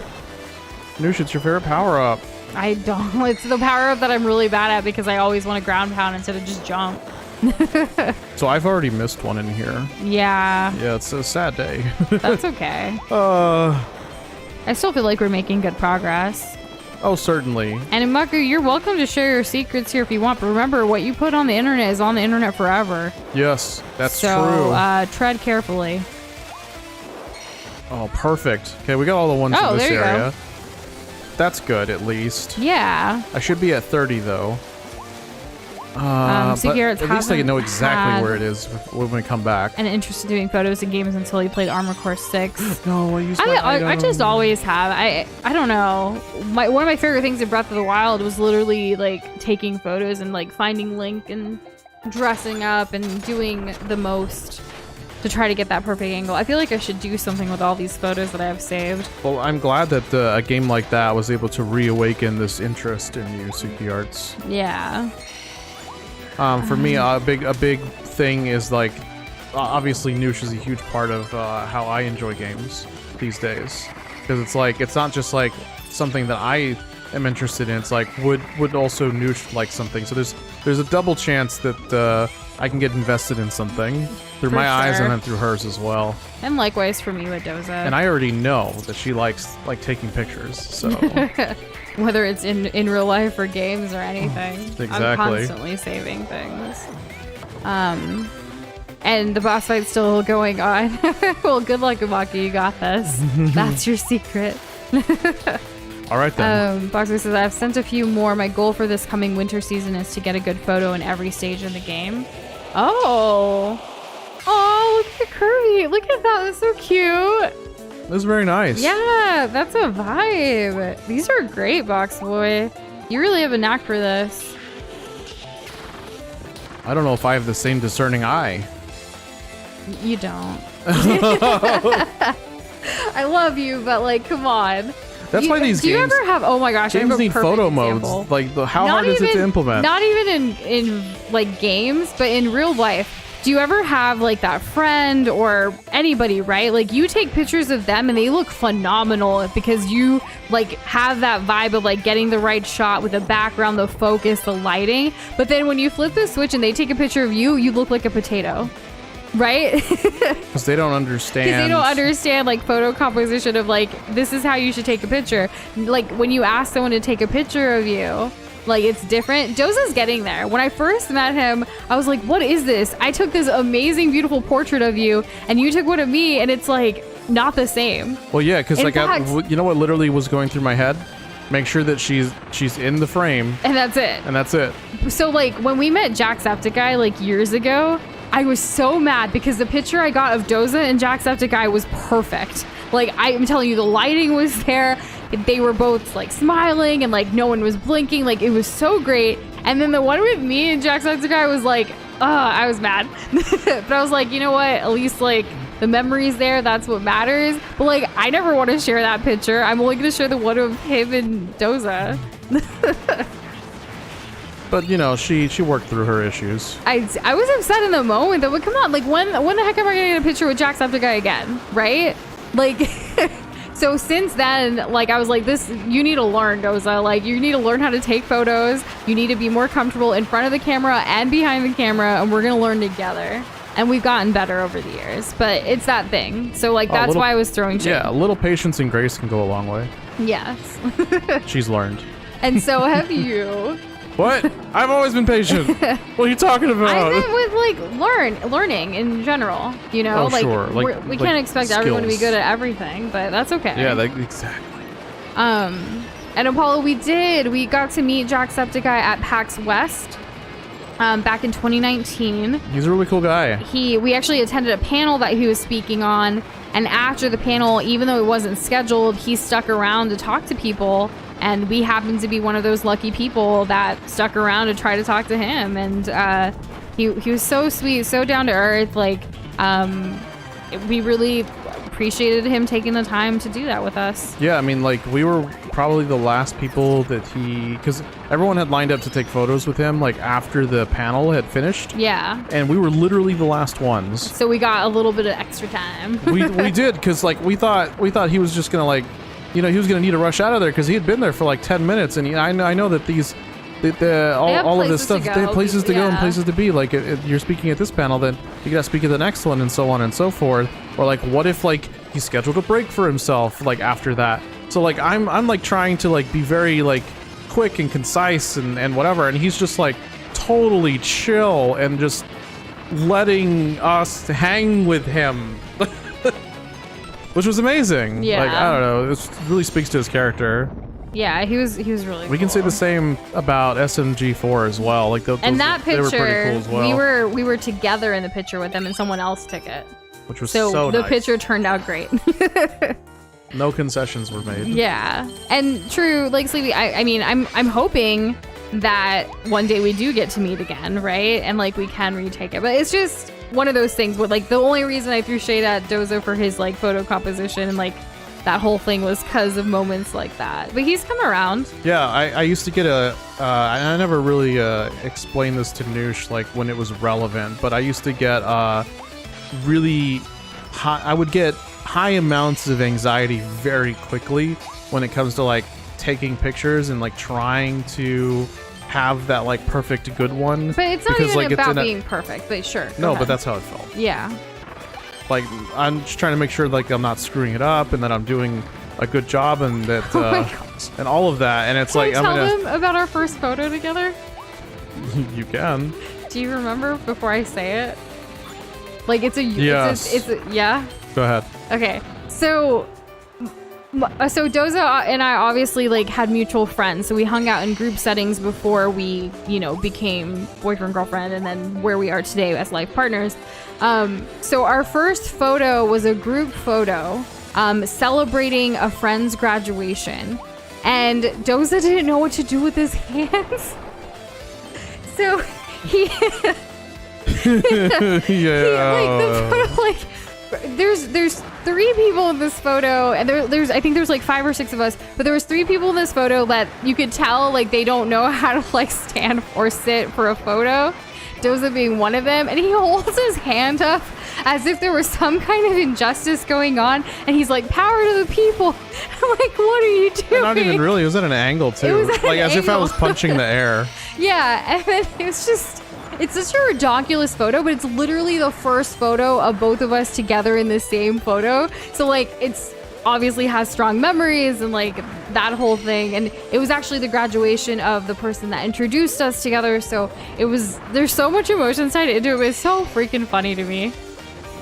Nush, it's your favorite power-up. I don't. It's the power-up that I'm really bad at because I always want to ground pound instead of just jump. So I've already missed one in here. Yeah. Yeah, it's a sad day. That's okay. I still feel like we're making good progress. Oh, certainly. And Umaku, you're welcome to share your secrets here if you want, but remember, what you put on the internet is on the internet forever. Yes, that's true. So, tread carefully. Oh, perfect. Okay, we got all the ones in this area. Go. That's good, at least. Yeah. I should be at 30, though. So but at least I know exactly where it is when we come back. And interest in doing photos and games until he played Armor Core 6. No, I used my I just always have. I don't know. One of my favorite things in Breath of the Wild was literally like taking photos and like finding Link and dressing up and doing the most to try to get that perfect angle. I feel like I should do something with all these photos that I have saved. Well, I'm glad that a game like that was able to reawaken this interest in Yusuke arts. Yeah. For me, a big thing is like, obviously Nush is a huge part of how I enjoy games these days, because it's like, it's not just like something that I am interested in. It's like, would also Nush like something? So there's a double chance that I can get invested in something through my eyes and then through hers as well. And likewise for me with Doza. And I already know that she likes like taking pictures, so. Whether it's in real life or games or anything. Exactly. I'm constantly saving things. And the boss fight's still going on. Well, good luck, Umaki. You got this. That's your secret. All right, then. Boxer says, I've sent a few more. My goal for this coming winter season is to get a good photo in every stage of the game. Oh, look at Kirby. Look at that. That's so cute. This is very nice. Yeah, that's a vibe. These are great, Box Boy. You really have a knack for this. I don't know if I have the same discerning eye. You don't. I love you, but like, come on. That's why these games. Do you ever have? Oh my gosh, I have a need perfect photo example. modes. Like, how hard is it to implement? Not even in like games, but in real life. Do you ever have like that friend or anybody, right? Like you take pictures of them and they look phenomenal because you like have that vibe of like getting the right shot with the background, the focus, the lighting. But then when you flip the switch and they take a picture of you, you look like a potato. Right? Because they don't understand. Because they don't understand like photo composition of like, this is how you should take a picture. Like when you ask someone to take a picture of you, like it's different. Doza's getting there. When I first met him, I was like, what is this? I took this amazing, beautiful portrait of you and you took one of me and it's like not the same. Well, yeah, because like, fact, you know what literally was going through my head? Make sure that she's in the frame. And that's it. And that's it. So like when we met Jacksepticeye like years ago, I was so mad because the picture I got of Doza and Jacksepticeye was perfect. Like I'm telling you, the lighting was there. They were both like smiling and like no one was blinking. Like it was so great. And then the one with me and Jacksepticeye was like, I was mad. But I was like, you know what? At least like the memory's there. That's what matters. But like I never want to share that picture. I'm only going to share the one of him and Doza. But you know, she worked through her issues. I was upset in the moment though. But come on, like when the heck am I gonna get a picture with Jacksepticeye again, right? Like, so since then, like I was like, you need to learn, Doza. Like you need to learn how to take photos. You need to be more comfortable in front of the camera and behind the camera, and we're gonna learn together. And we've gotten better over the years, but it's that thing. So like that's why I was throwing shade. Yeah, a little patience and grace can go a long way. Yes. She's learned. And so have you. What? I've always been patient. What are you talking about? I meant with like learning in general, you know, oh, like, sure. we can't expect skills. everyone to be good at everything, but that's okay. Yeah, exactly. And Apollo, we got to meet Jacksepticeye at PAX West back in 2019. He's a really cool guy. We actually attended a panel that he was speaking on, and after the panel, even though it wasn't scheduled, he stuck around to talk to people, and we happened to be one of those lucky people that stuck around to try to talk to him. And he was so sweet, so down to earth. Like, we really appreciated him taking the time to do that with us. Yeah, I mean, like, we were probably the last people that because everyone had lined up to take photos with him, like, after the panel had finished. Yeah. And we were literally the last ones. So we got a little bit of extra time. we did, because, like, we thought he was just gonna, like, he was gonna need to rush out of there, because he had been there for, like, 10 minutes, and I know that all of this stuff, they have places to go and places to be. Like, if you're speaking at this panel, then you gotta speak at the next one, and so on and so forth. Or, like, what if, like, he scheduled a break for himself, like, after that? So, like, I'm like trying to, like, be very, like, quick and concise and whatever, and he's just, like, totally chill and just letting us hang with him. Which was amazing. Yeah. Like, I don't know, it really speaks to his character. Yeah, he was really We can say the same about SMG4 as well. Like, and that picture, they were pretty cool as well. we were together in the picture with them, and someone else took it. Which was so the nice. picture turned out great. No concessions were made. Yeah, and true, like Sleepy. I mean, I'm hoping that one day we do get to meet again, right? And like we can retake it, but it's just one of those things. Where like the only reason I threw shade at Doza for his like photo composition and like that whole thing was because of moments like that. But he's come around. Yeah, I used to get I never really explained this to Nush like when it was relevant, but I used to get really high. I would get high amounts of anxiety very quickly when it comes to like taking pictures and like trying to have that like perfect good one. But it's not even about being perfect. But sure. No, but that's how it felt. Yeah. Like, I'm just trying to make sure like I'm not screwing it up and that I'm doing a good job and that and all of that. And it's can like I tell them about our first photo together? You can. Do you remember before I say it? Like it's a yeah. Go ahead. Okay, so Doza and I obviously like had mutual friends, so we hung out in group settings before we, became boyfriend girlfriend, and then where we are today as life partners. So our first photo was a group photo celebrating a friend's graduation, and Doza didn't know what to do with his hands, so he. There's 3 people in this photo, and I think there's like 5 or 6 of us, but there was 3 people in this photo that you could tell like they don't know how to like stand or sit for a photo. Doza being one of them, and he holds his hand up as if there was some kind of injustice going on, and he's like, "Power to the people." I'm like, "What are you doing?" Not even really. It was at an angle too. It was at like an as if I angle. was punching the air. Yeah, and then it's such a ridiculous photo, but it's literally the first photo of both of us together in the same photo. So like it's obviously has strong memories and like that whole thing. And it was actually the graduation of the person that introduced us together. So there's so much emotion tied into it. It's so freaking funny to me.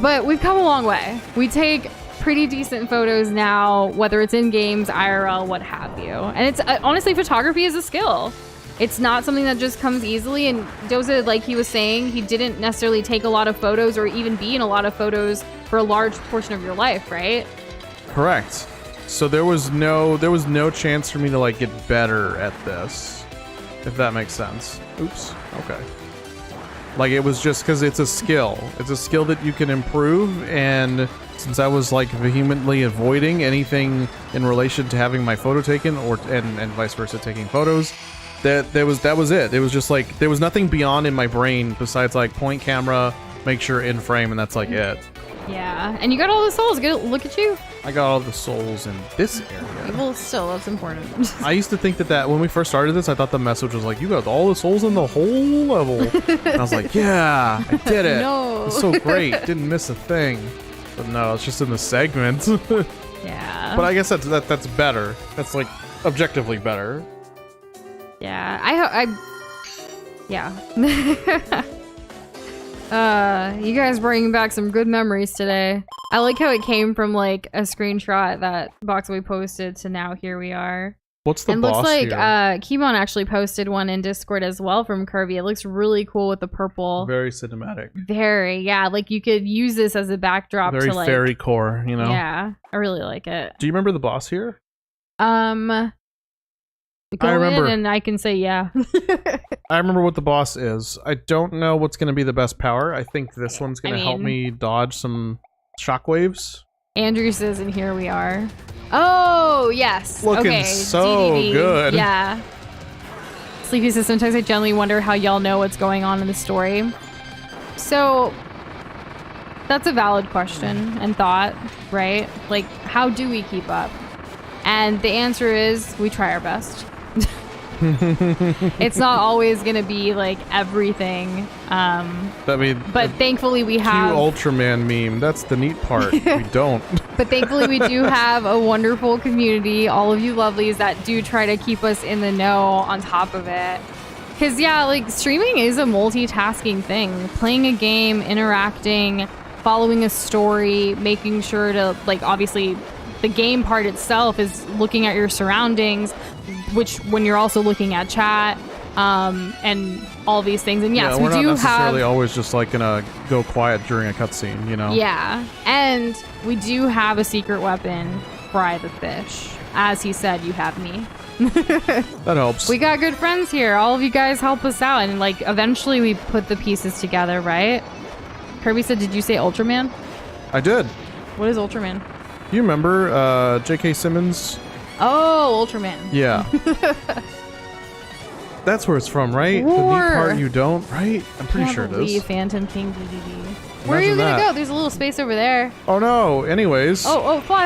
But we've come a long way. We take pretty decent photos now, whether it's in games, IRL, what have you. And it's honestly, photography is a skill. It's not something that just comes easily, and Doza, like he was saying, he didn't necessarily take a lot of photos or even be in a lot of photos for a large portion of your life, right? Correct. So there was no chance for me to like get better at this, if that makes sense. Oops. Okay. Like it was just because it's a skill. It's a skill that you can improve, and since I was like vehemently avoiding anything in relation to having my photo taken and vice versa, taking photos. That was it. It was just like there was nothing beyond in my brain besides like point camera, make sure in frame, and that's like it. Yeah, and you got all the souls. Look at you. I got all the souls in this area. Well, still, that's important. I used to think that when we first started this, I thought the message was like, you got all the souls in the whole level. And I was like, yeah, I did it. No. It's so great. Didn't miss a thing. But no, it's just in the segment. Yeah. But I guess that's better. That's like objectively better. Yeah, yeah. You guys bringing back some good memories today. I like how it came from like a screenshot that Boxaway posted to now here we are. What's the and boss looks like here? Kimon actually posted one in Discord as well from Kirby. It looks really cool with the purple. Very cinematic. Very, yeah. Like you could use this as a backdrop Very to like fairy core, you know? Yeah, I really like it. Do you remember the boss here? Go remember. in and I can say yeah. I remember what the boss is. I don't know what's going to be the best power. I think this one's going to help me dodge some shockwaves. Andrew says, and here we are. Oh, yes. Looking okay. so DDD. good. Yeah. Sleepy says, sometimes I generally wonder how y'all know what's going on in the story. So, that's a valid question and thought, right? Like, how do we keep up? And the answer is, we try our best. It's not always gonna be like everything. But thankfully we have Ultraman meme. That's the neat part. We don't. But thankfully we do have a wonderful community, all of you lovelies that do try to keep us in the know on top of it. Cause yeah, like streaming is a multitasking thing. Playing a game, interacting, following a story, making sure to like obviously the game part itself is looking at your surroundings, which when you're also looking at chat, and all these things. And yes, we're we do not necessarily have always just like gonna go quiet during a cutscene, you know? Yeah, and we do have a secret weapon, Fry the Fish. As he said, you have me. That helps. We got good friends here. All of you guys help us out, and like eventually we put the pieces together, right? Kirby said, "Did you say Ultraman?" I did. What is Ultraman? You remember J.K. Simmons? Oh, Ultraman. Yeah. That's where it's from, right? The neat part you don't, right? I'm pretty sure it is. Phantom King DDD. Where are you gonna go? There's a little space over there. Oh no. Anyways. Oh, fly.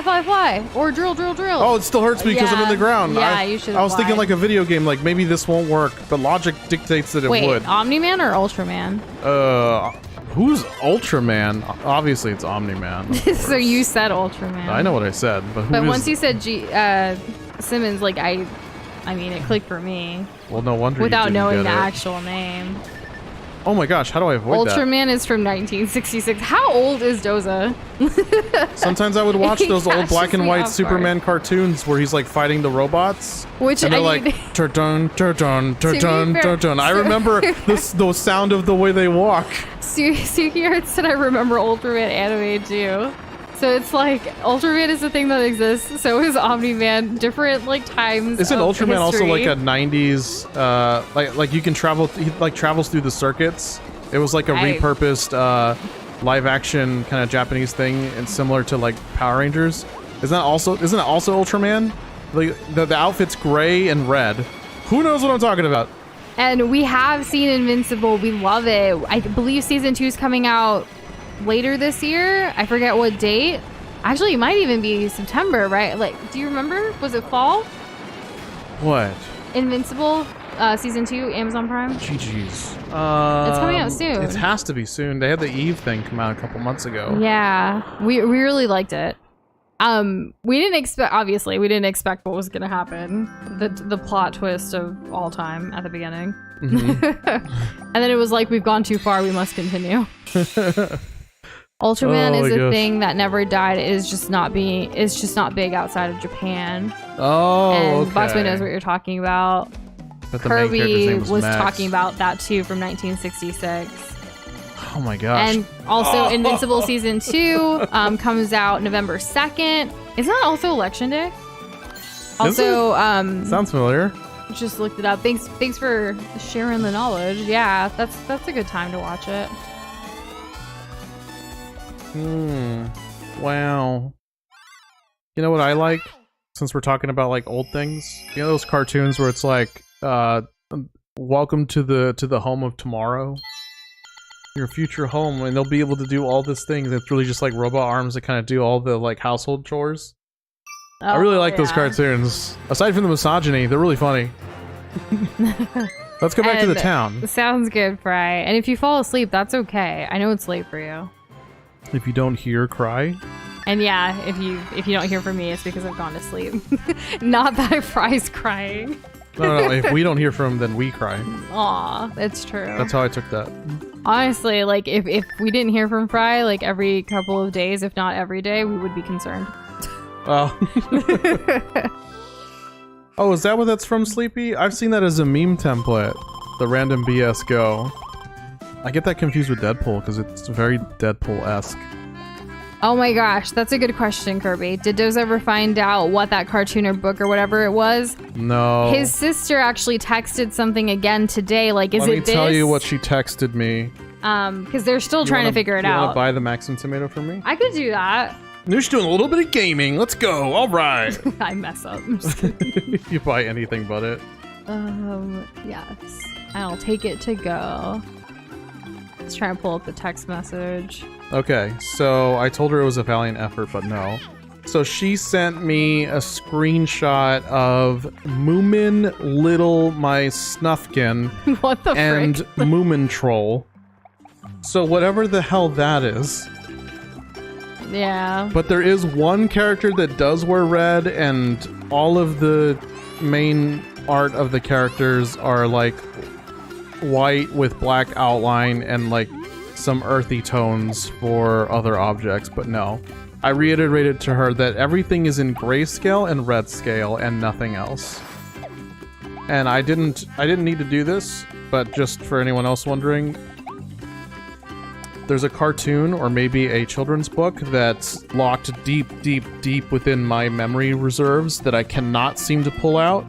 Or drill. Oh, it still hurts me because I'm in the ground. Yeah, you should. I was thinking like a video game, like maybe this won't work, but logic dictates that it would. Wait, Omni-Man or Ultraman? Who's Ultraman? Obviously, it's Omni-Man. So you said Ultraman. I know what I said, but who But is... once you said Simmons, like I mean, it clicked for me. Well, no wonder without you didn't knowing get the it. actual name. Oh my gosh, how do I avoid Ultraman is from 1966. How old is Doza? Sometimes I would watch those old black and white off Superman cartoons where he's like fighting the robots. Which and they're like, turn. I remember the sound of the way they walk. Sukihart said I remember Ultraman anime too. So it's like Ultraman is a thing that exists. So is Omni-Man. Different like times. Isn't of Ultraman also history. like a 90s like you can travel, he like travels through the circuits? It was like a repurposed live action kind of Japanese thing, and similar to like Power Rangers. Isn't it also Ultraman? Like the outfit's gray and red. Who knows what I'm talking about? And we have seen Invincible. We love it. I believe season 2 is coming out later this year. I forget what date. Actually, it might even be September, right? Like, do you remember? Was it fall? What? Invincible, season 2, Amazon Prime. GG's. It's coming out soon. It has to be soon. They had the Eve thing come out a couple months ago. Yeah, we really liked it. We didn't expect what was gonna happen. The plot twist of all time at the beginning. Mm-hmm. And then it was like, we've gone too far, we must continue. Ultraman is a thing that never died. It's just not big outside of Japan. Oh, and Boxman knows what you're talking about. But Kirby was talking about that too from 1966. Oh my gosh. And also Invincible season 2 comes out November 2nd. Isn't that also Election Day? Also, sounds familiar. Just looked it up. Thanks for sharing the knowledge. Yeah, that's a good time to watch it. Wow. You know what I like? Since we're talking about like old things, you know those cartoons where it's like, welcome to the home of tomorrow, your future home, and they'll be able to do all this things. It's really just like robot arms that kind of do all the like household chores. I really like those cartoons. Aside from the misogyny, they're really funny. Let's go back to the town. Sounds good, Fry. And if you fall asleep, that's okay. I know it's late for you. If you don't hear cry. And yeah, if you don't hear from me, it's because I've gone to sleep. Not that Fry's crying. No, if we don't hear from him, then we cry. Aw, it's true. That's how I took that. Honestly, like, if we didn't hear from Fry, like, every couple of days, if not every day, we would be concerned. Oh. Oh, is that what that's from, Sleepy? I've seen that as a meme template. The random BS Go. I get that confused with Deadpool because it's very Deadpool-esque. Oh my gosh, that's a good question, Kirby. Did Doza ever find out what that cartoon or book or whatever it was? No. His sister actually texted something again today, like, is it this? Let me tell you what she texted me. Because they're still trying to figure it out. You want to buy the Maxim Tomato for me? I could do that. Nush doing a little bit of gaming. Let's go. All right. I mess up. I'm just kidding. You buy anything but it. Yes. I'll take it to go. Let's try and pull up the text message. Okay, so I told her it was a valiant effort, but no. So she sent me a screenshot of Moomin Little My Snuffkin What the and frick? Moomin Troll. So whatever the hell that is. Yeah. But there is one character that does wear red, and all of the main art of the characters are like white with black outline and like some earthy tones for other objects, but no. I reiterated to her that everything is in grayscale and red scale and nothing else. And I didn't need to do this, but just for anyone else wondering, there's a cartoon or maybe a children's book that's locked deep, deep, deep within my memory reserves that I cannot seem to pull out,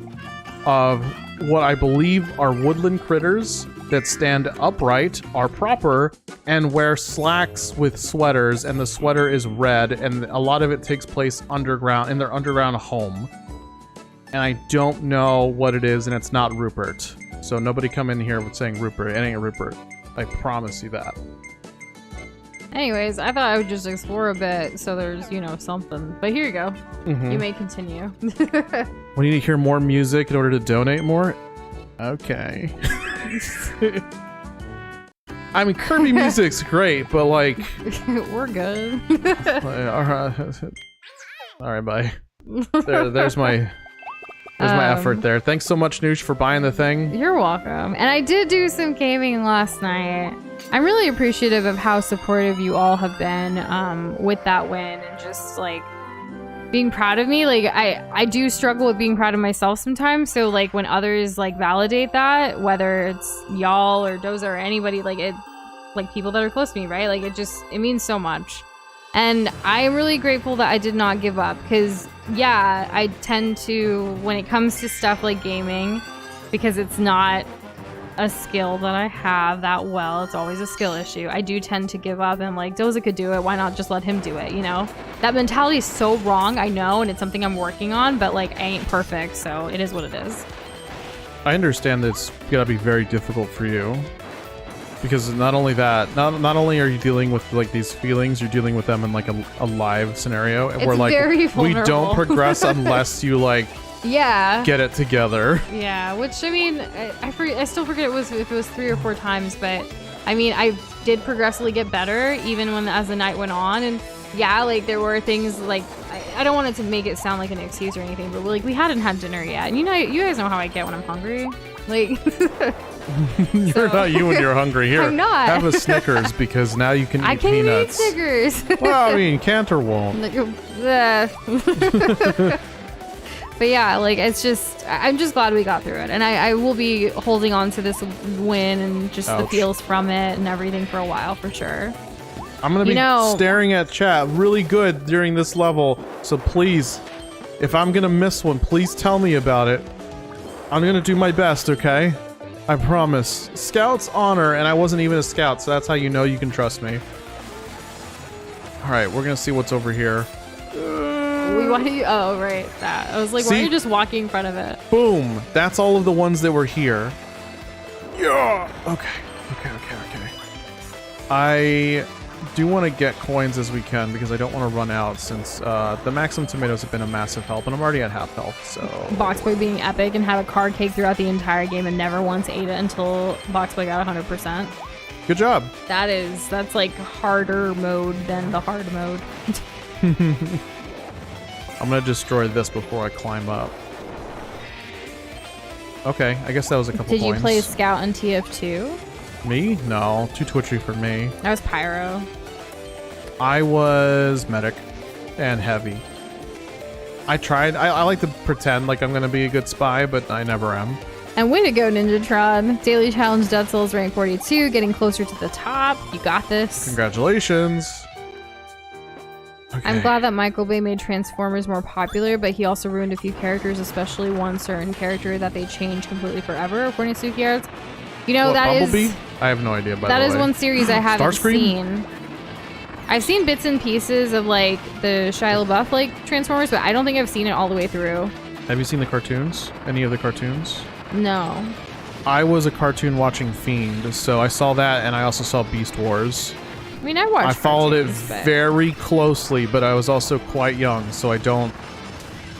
of what I believe are woodland critters that stand upright, are proper, and wear slacks with sweaters, and the sweater is red, and a lot of it takes place underground, in their underground home. And I don't know what it is, and it's not Rupert. So nobody come in here with saying Rupert. It ain't Rupert. I promise you that. Anyways, I thought I would just explore a bit, so there's, you know, something. But here you go. Mm-hmm. You may continue. We need to hear more music in order to donate more? Okay. I mean, Kirby music's great, but like... We're good. Alright, bye. There's my effort there. Thanks so much, Nush, for buying the thing. You're welcome. And I did do some gaming last night. I'm really appreciative of how supportive you all have been with that win, and just like being proud of me. Like I do struggle with being proud of myself sometimes. So like when others like validate that, whether it's y'all or Doza or anybody, like it, like people that are close to me, right? Like it means so much. And I'm really grateful that I did not give up, because yeah, I tend to, when it comes to stuff like gaming, because it's not a skill that I have that well, it's always a skill issue, I do tend to give up, and like, Doza could do it, why not just let him do it, you know? That mentality is so wrong, I know, and it's something I'm working on, but like, I ain't perfect, so it is what it is. I understand that it's gotta be very difficult for you, because not only that, not only are you dealing with like these feelings, you're dealing with them in like a live scenario, and we're like, we don't progress unless you like get it together. Yeah, which I mean, I still forget if it was 3 or 4 times, but I mean, I did progressively get better even as the night went on, and yeah, like there were things like I don't want it to make it sound like an excuse or anything, but like we hadn't had dinner yet, and you know, you guys know how I get when I'm hungry, like. You're not you when you're hungry. Here, I'm not. Have a Snickers, because now you can eat peanuts. I can't eat Snickers. Well, I mean, can't or won't. But yeah, like it's just, I'm just glad we got through it, and I will be holding on to this win and just the feels from it and everything for a while for sure. I'm gonna be staring at chat really good during this level, so please, if I'm gonna miss one, please tell me about it. I'm gonna do my best, okay? I promise. Scout's honor, and I wasn't even a scout, so that's how you know you can trust me. Alright, we're gonna see what's over here. Why do you, oh, right, that. I was like, why are you just walking in front of it? Boom! That's all of the ones that were here. Yeah! Okay. I do want to get coins as we can, because I don't want to run out, since the Maxim tomatoes have been a massive help, and I'm already at half health, so... Boxboy being epic and had a card cake throughout the entire game and never once ate it until Boxboy got 100%. Good job. That's like harder mode than the hard mode. I'm gonna destroy this before I climb up. Okay, I guess that was a couple Did coins. you play Scout and TF2? Me? No, too twitchy for me. That was Pyro. I was medic and heavy. I tried. I like to pretend like I'm gonna be a good spy, but I never am. And way to go, Ninjatron. Daily challenge Dead Souls rank 42, getting closer to the top. You got this. Congratulations. Okay. I'm glad that Michael Bay made Transformers more popular, but he also ruined a few characters, especially one certain character that they changed completely forever, according to Suki Arts. You know, what, that Bumblebee? is... I have no idea, by the way. That is one series I haven't Starscream? seen. I've seen bits and pieces of, like, the Shia LaBeouf, like, Transformers, but I don't think I've seen it all the way through. Have you seen the cartoons? Any of the cartoons? No. I was a cartoon watching fiend, so I saw that, and I also saw Beast Wars. I mean, I watched I followed cartoons, it but... very closely, but I was also quite young, so I don't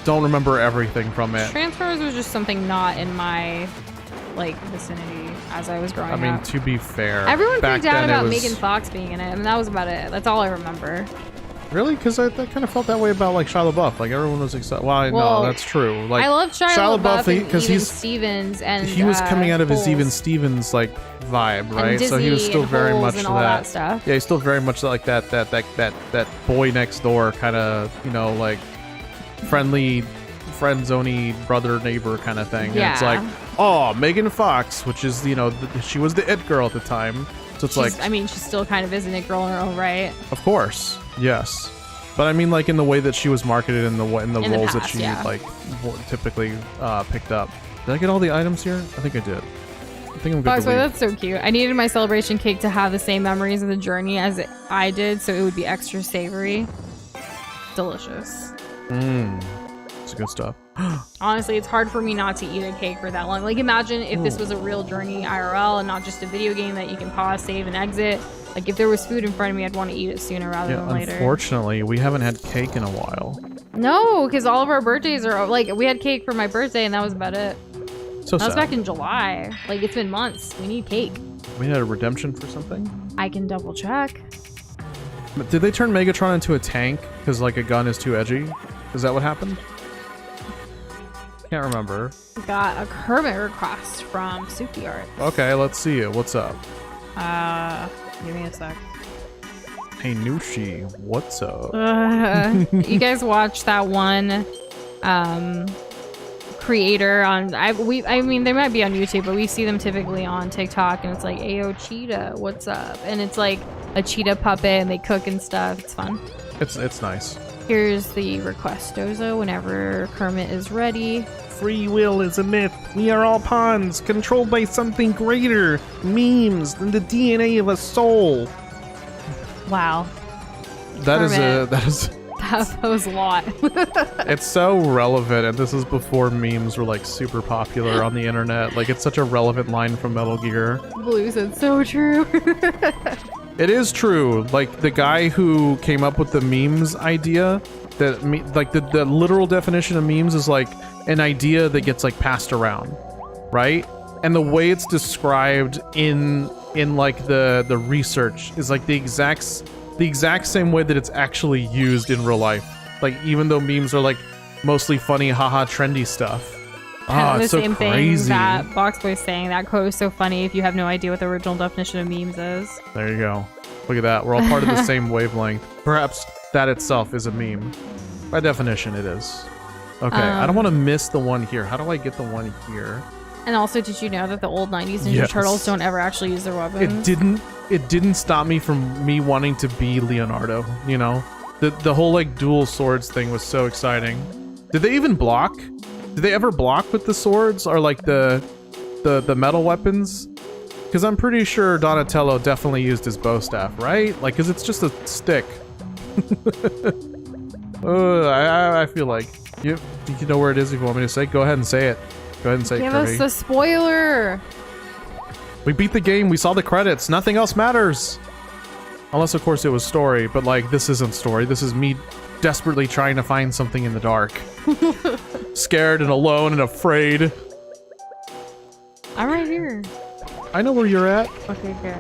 remember everything from it. Transformers was just something not in my, like, vicinity as I was growing up. I mean, to be fair, everyone back freaked out then about it was... Megan Fox being in it, and that was about it. That's all I remember. Really? Because I kind of felt that way about like Shia LaBeouf. Like everyone was excited. Well, no, that's true. Like I love Shia LaBeouf because and Even Stevens, and he was coming out of his Holes. Even Stevens like vibe, right? And so he was still and very Holes much and all that stuff. Yeah, he's still very much like that boy next door kind of, you know, like friendly, friend-zoney brother neighbor kind of thing. Yeah. And it's like, oh, Megan Fox, which is, you know, she was the it girl at the time. So it's like, I mean, she still kind of is an it girl in her own right. Of course, yes. But I mean, like in the way that she was marketed in the roles that she like typically picked up. Did I get all the items here? I think I did. I think I'm good. Foxboy, that's so cute. I needed my celebration cake to have the same memories of the journey as I did, so it would be extra savory. Delicious. It's good stuff. Honestly, it's hard for me not to eat a cake for that long. Like, imagine if this was a real journey IRL and not just a video game that you can pause, save, and exit. Like, if there was food in front of me, I'd want to eat it sooner rather than later. Unfortunately, we haven't had cake in a while. No, because all of our birthdays are, like, we had cake for my birthday, and that was about it. So that was sad. back in July. Like, it's been months. We need cake. We had a redemption for something? I can double check. But did they turn Megatron into a tank because, like, a gun is too edgy? Is that what happened? Can't remember. We got a Kermit request from Suki Art. Okay, let's see it. What's up? Give me a sec. Hey, Nushi, what's up? You guys watch that one creator on I mean they might be on YouTube, but we see them typically on TikTok, and it's like, Ayo Cheetah, what's up? And it's like a cheetah puppet, and they cook and stuff. It's fun. It's nice. Here's the request, Doza, whenever Kermit is ready. Free will is a myth. We are all pawns, controlled by something greater. Memes and the DNA of a soul. Wow. That is That was a lot. It's so relevant, and this is before memes were like super popular on the internet. Like, it's such a relevant line from Metal Gear. Blue said so true. It is true. Like, the guy who came up with the memes idea, that like the literal definition of memes is like an idea that gets like passed around, right? And the way it's described in like the research is like the exact same way that it's actually used in real life. Like, even though memes are like mostly funny, haha, trendy stuff. The it's so same crazy. thing that Boxboy's saying. That quote is so funny if you have no idea what the original definition of memes is. There you go. Look at that. We're all part of the same wavelength. Perhaps that itself is a meme. By definition, it is. Okay, I don't want to miss the one here. How do I get the one here? And also, did you know that the old 90s Ninja Turtles don't ever actually use their weapons? It didn't stop me from me wanting to be Leonardo, you know? The whole like dual swords thing was so exciting. Did they even block? Did they ever block with the swords or like the metal weapons? Because I'm pretty sure Donatello definitely used his bow staff, right? Like, because it's just a stick. I feel like you know where it is if you want me to say. Go ahead and say it. Go ahead and say it, Give Kirby. us the spoiler. We beat the game. We saw the credits. Nothing else matters. Unless, of course, it was story. But, like, this isn't story. This is me desperately trying to find something in the dark. Scared and alone and afraid. I'm right here. I know where you're at. Okay, good.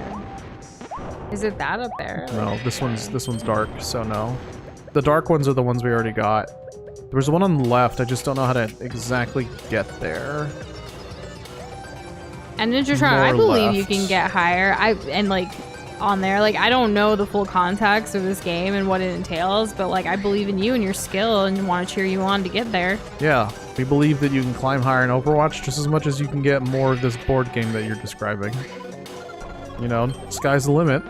Is it that up there? No, this one's dark, so no. The dark ones are the ones we already got. There was one on the left. I just don't know how to exactly get there. And Ninjatron, I believe you can get higher. on there. Like, I don't know the full context of this game and what it entails, but like, I believe in you and your skill and want to cheer you on to get there. Yeah, we believe that you can climb higher in Overwatch just as much as you can get more of this board game that you're describing. You know, sky's the limit.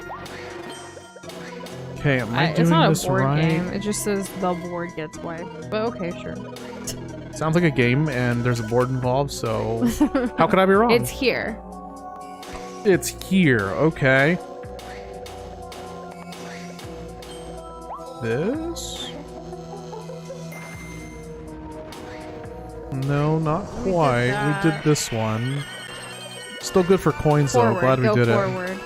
Okay, am I doing it's not this a board right? game. It just says the board gets wiped. But okay, sure. Sounds like a game, and there's a board involved, so how could I be wrong? It's here. It's here, okay. This? No, not quite. We did this one. Still good for coins, though. Glad we did it.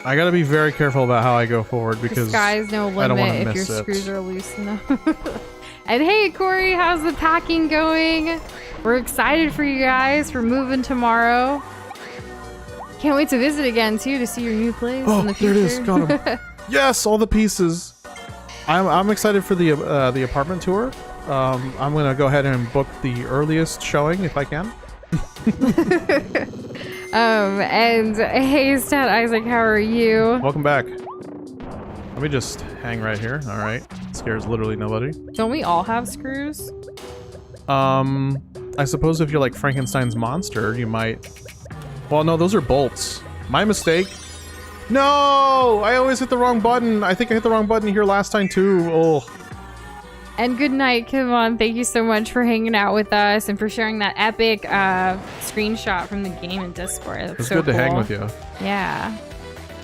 I gotta be very careful about how I go forward because the sky's no I don't want limit to if your miss it. screws are loose enough. And hey, Corey, how's the packing going? We're excited for you guys. We're moving tomorrow. Can't wait to visit again too to see your new place in the future. There it is. Got 'em. Yes, all the pieces. I'm excited for the apartment tour. I'm gonna go ahead and book the earliest showing if I can. And hey, Stat Isaac, how are you? Welcome back. Let me just hang right here. All right, scares literally nobody. Don't we all have screws? I suppose if you're like Frankenstein's monster, you might. Well, no, those are bolts. My mistake. No, I always hit the wrong button. I think I hit the wrong button here last time too. Oh. And good night, Kivon. Thank you so much for hanging out with us and for sharing that epic screenshot from the game in Discord. That's It's so good to hang cool. with you. Yeah.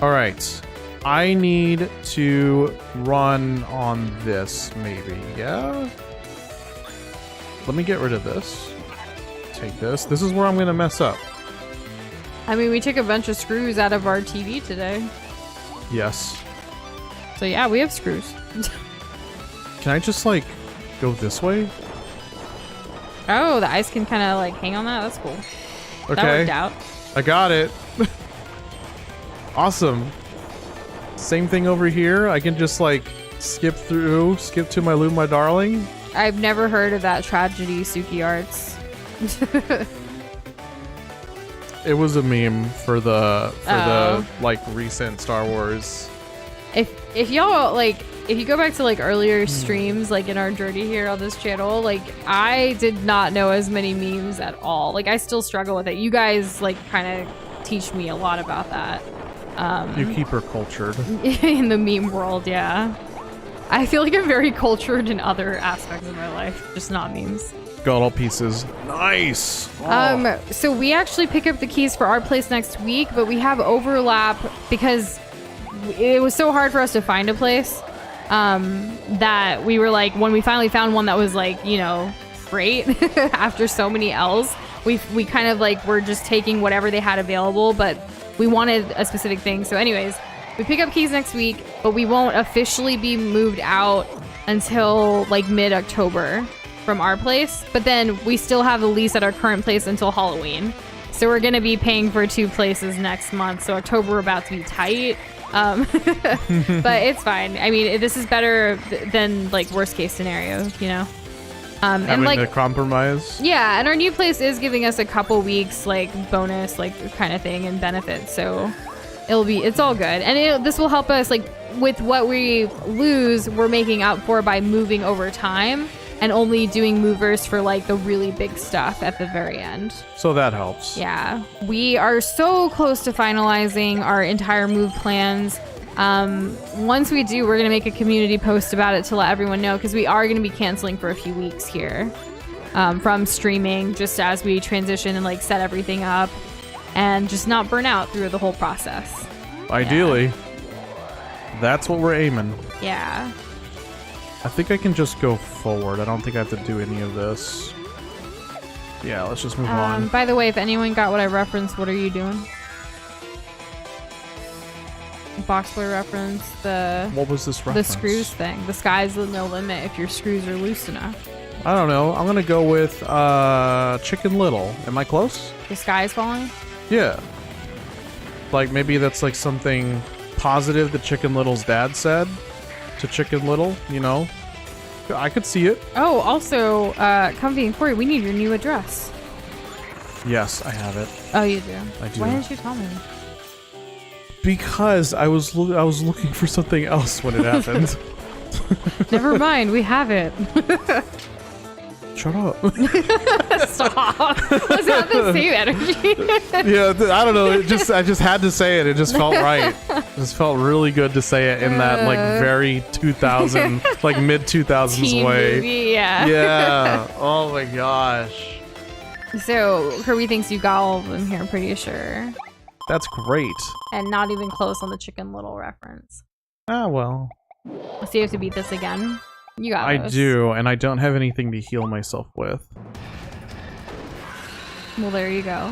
All right. I need to run on this, maybe. Yeah? Let me get rid of this. Take this. This is where I'm going to mess up. I mean, we took a bunch of screws out of our TV today. Yes. So yeah, we have screws. Can I just, like, go this way? Oh, the ice can kind of like hang on that. That's cool. Okay. That worked out. I got it. Awesome. Same thing over here. I can just, like, skip to my Lou, my darling. I've never heard of that tragedy, Suki Arts. It was a meme for the like recent Star Wars. If y'all like, if you go back to like earlier streams, like in our journey here on this channel, like I did not know as many memes at all. Like I still struggle with it. You guys like kind of teach me a lot about that. You keep her cultured. In the meme world, yeah. I feel like I'm very cultured in other aspects of my life, just not memes. Got all pieces. Nice. Oh. So we actually pick up the keys for our place next week, but we have overlap because it was so hard for us to find a place that we were like, when we finally found one that was like, you know, great after so many L's, we kind of like were just taking whatever they had available, but we wanted a specific thing. So anyways, we pick up keys next week, but we won't officially be moved out until like mid-October from our place. But then we still have the lease at our current place until Halloween. So we're going to be paying for 2 places next month. So October we're about to be tight. But it's fine. I mean, this is better than like worst case scenario, you know? Having and like to compromise. Yeah, and our new place is giving us a couple weeks like bonus like kind of thing and benefits. So it's all good. And this will help us like with what we lose, we're making up for by moving over time and only doing movers for like the really big stuff at the very end. So that helps. Yeah. We are so close to finalizing our entire move plans. Once we do, we're going to make a community post about it to let everyone know, because we are going to be canceling for a few weeks here from streaming, just as we transition and like set everything up and just not burn out through the whole process. Ideally. That's what we're aiming. Yeah. I think I can just go forward. I don't think I have to do any of this. Yeah, let's just move on. By the way, if anyone got what I referenced, what are you doing? Boxboy reference, what was this reference? The screws thing. The sky's no limit if your screws are loose enough. I don't know. I'm gonna go with Chicken Little. Am I close? The sky is falling? Yeah. Like maybe that's like something positive that Chicken Little's dad said to Chicken Little, you know? I could see it. Oh, also, Comfy and Corey, we need your new address. Yes, I have it. Oh, you do? I do. Why didn't you tell me? Because I was looking for something else when it happened. Never mind, we have it. Shut up. Stop. Was that the same energy? Yeah, I don't know. I just had to say it. It just felt right. It just felt really good to say it in that like very 2000, like mid 2000s way. Movie, yeah. Yeah. Oh my gosh. So Kirby thinks you got all of them here, I'm pretty sure. That's great. And not even close on the Chicken Little reference. Ah, well. So you have to beat this again? You got I this. do, and I don't have anything to heal myself with. Well, there you go.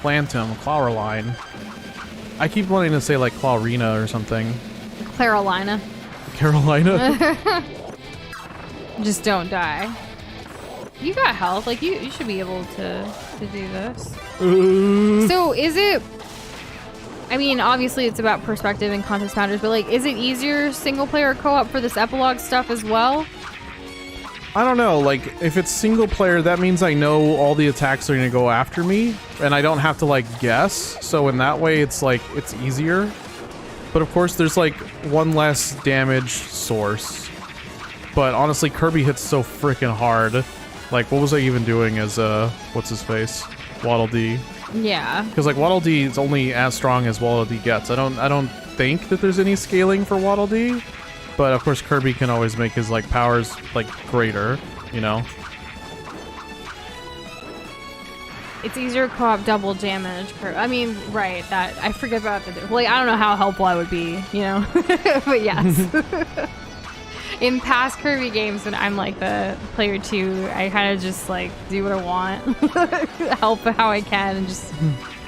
Phantom, Clawroline. I keep wanting to say like Clawrina or something. Carolina. Carolina? Just don't die. You got health. Like, you should be able to do this. So, is it... I mean, obviously it's about perspective and context matters, but like, is it easier single player co-op for this epilogue stuff as well? I don't know, like, if it's single player, that means I know all the attacks are gonna go after me, and I don't have to, like, guess, so in that way, it's, like, it's easier. But of course, there's, like, one less damage source. But honestly, Kirby hits so freaking hard. Like, what was I even doing as, what's-his-face? Waddle Dee. Yeah. Because, like, Waddle Dee is only as strong as Waddle Dee gets. I don't think that there's any scaling for Waddle Dee. But of course, Kirby can always make his like powers like greater, you know. It's easier to co-op double damage. I mean, right? That I forget about the. Like, I don't know how helpful I would be, you know. But yes, in past Kirby games, when I'm like the player 2, I kind of just like do what I want, help how I can, and just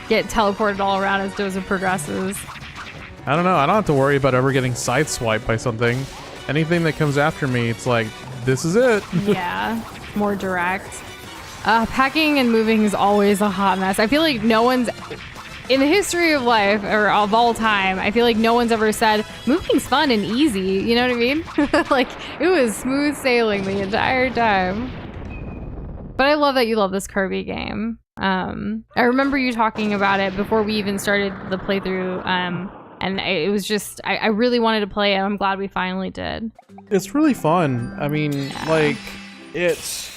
get teleported all around as Doza progresses. I don't know. I don't have to worry about ever getting sideswiped by something. Anything that comes after me, it's like, this is it. Yeah, more direct. Packing and moving is always a hot mess. I feel like no one's, in the history of life, or of all time, I feel like no one's ever said, moving's fun and easy, you know what I mean? Like, it was smooth sailing the entire time. But I love that you love this Kirby game. I remember you talking about it before we even started the playthrough, and it was just, I really wanted to play it. I'm glad we finally did. It's really fun. I mean, Yeah. like, it's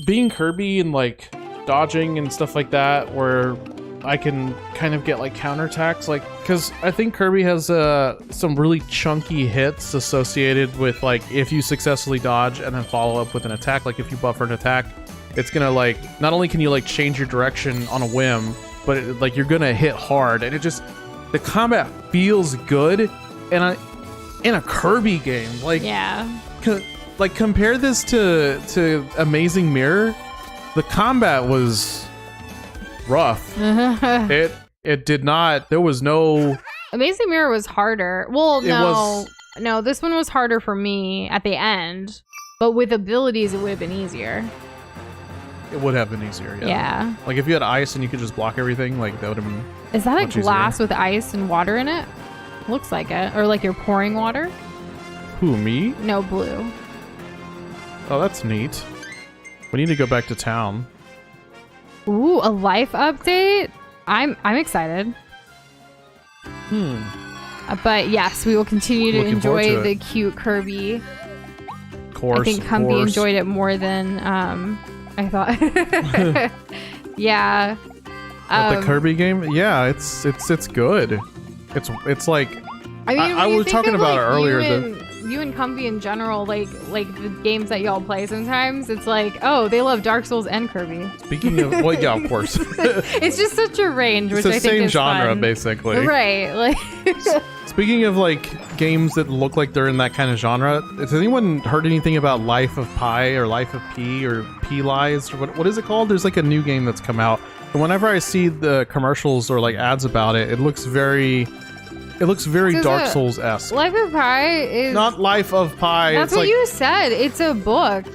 being Kirby and like dodging and stuff like that, where I can kind of get like counterattacks, like, because I think Kirby has some really chunky hits associated with like if you successfully dodge and then follow up with an attack. Like if you buffer an attack, it's gonna like, not only can you like change your direction on a whim, but like you're gonna hit hard, and it just, the combat feels good in a Kirby game. Like, Yeah. Like compare this to Amazing Mirror. The combat was rough. It did not. There was no. Amazing Mirror was harder. Well, It was- no, this one was harder for me at the end, but with abilities, it would have been easier. It would have been easier. Yeah. Yeah. Like if you had ice and you could just block everything, like that would have been. Is that a Much easier. glass with ice and water in it? Looks like it. Or like you're pouring water? Who, me? No, blue. Oh, that's neat. We need to go back to town. Ooh, a life update? I'm excited. But yes, we will continue to Looking forward enjoy to it. the cute Kirby. Course. I think Humby enjoyed it more than I thought. Yeah. But the Kirby game, yeah, it's good. It's like, I mean, I when you was think talking of, about like, it earlier, You and Comfy in general, like the games that y'all play sometimes, it's like, oh, they love Dark Souls and Kirby. speaking of, well, yeah, of course. It's just such a range, which It's the I think same is genre, fun. basically. Right, like Speaking of like games that look like they're in that kind of genre, has anyone heard anything about Life of Pi or Life of P or P Lies or what is it called? There's like a new game that's come out, and whenever I see the commercials or like ads about it, it looks very So Dark the- Souls-esque. Life of Pi is Not Life of Pi. that's it's what like you said. It's a book.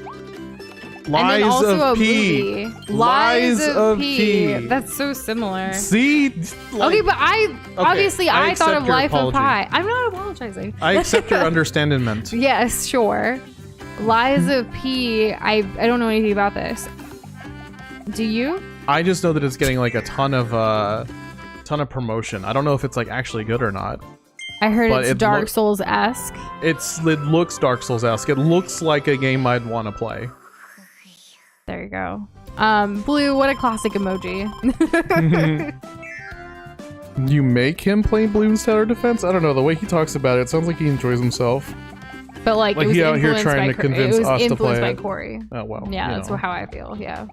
And then Lies also of a P. movie. Lies of P. That's so similar. See? Like, Okay, but obviously I I thought accept of your Life apology. of Pi. I'm not apologizing. I accept your understanding. Yes, sure. Lies of P. I don't know anything about this. Do you? I just know that it's getting like a ton of ton of promotion. I don't know if it's like actually good or not. I heard it's Dark Souls-esque. It looks Dark Souls-esque. It looks like a game I'd want to play. There you go. Blue, what a classic emoji. You make him play Bloons Tower Defense? I don't know. The way he talks about it sounds like he enjoys himself. But like it was he out here influenced trying by to convince us to play influenced by it. Corey. Oh well. Yeah, that's how I feel. Yeah.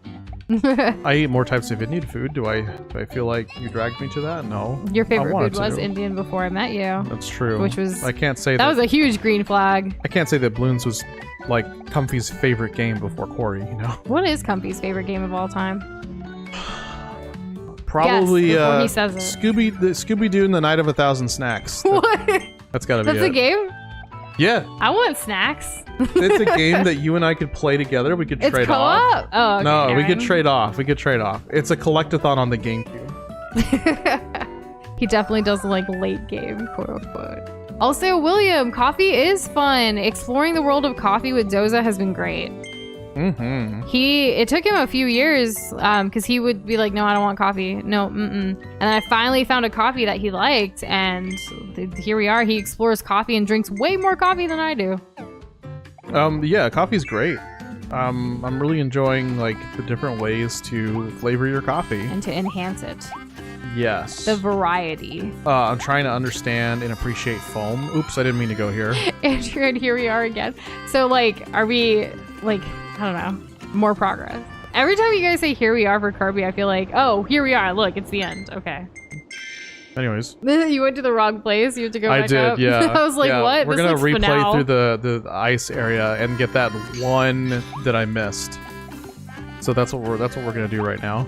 I eat more types of Indian food. Do I feel like you dragged me to that? No. Your favorite food was Indian before I met you. That's true. Which was I can't say that was a huge green flag. I can't say that Bloons was like Comfy's favorite game before Corey, you know. What is Comfy's favorite game of all time? Probably he says it. Scooby-Doo and the Night of a Thousand Snacks. What? That's gotta be it. That's a game? Yeah. I want snacks. It's a game that you and I could play together. We could trade off. Oh, okay, no, we could Aaron. trade off. It's a collectathon on the GameCube. He definitely doesn't like late game, quote unquote. Also, William, coffee is fun. Exploring the world of coffee with Doza has been great. Mm-hmm. It took him a few years because he would be like, no, I don't want coffee. No, and then I finally found a coffee that he liked, and here we are. He explores coffee and drinks way more coffee than I do. Yeah, coffee's great. I'm really enjoying like the different ways to flavor your coffee And to enhance it. Yes. The variety. I'm trying to understand and appreciate foam. Oops, I didn't mean to go here. Andrew, and here we are again. So like, are we like, I don't know, more progress? Every time you guys say here we are for Kirby, I feel like, oh, here we are. Look, it's the end. Okay. Anyways. You went to the wrong place. You have to go back did, up. yeah. I was like, yeah. what? We're This gonna looks replay banal. through the ice area and get that one that I missed. So that's what we're gonna do right now.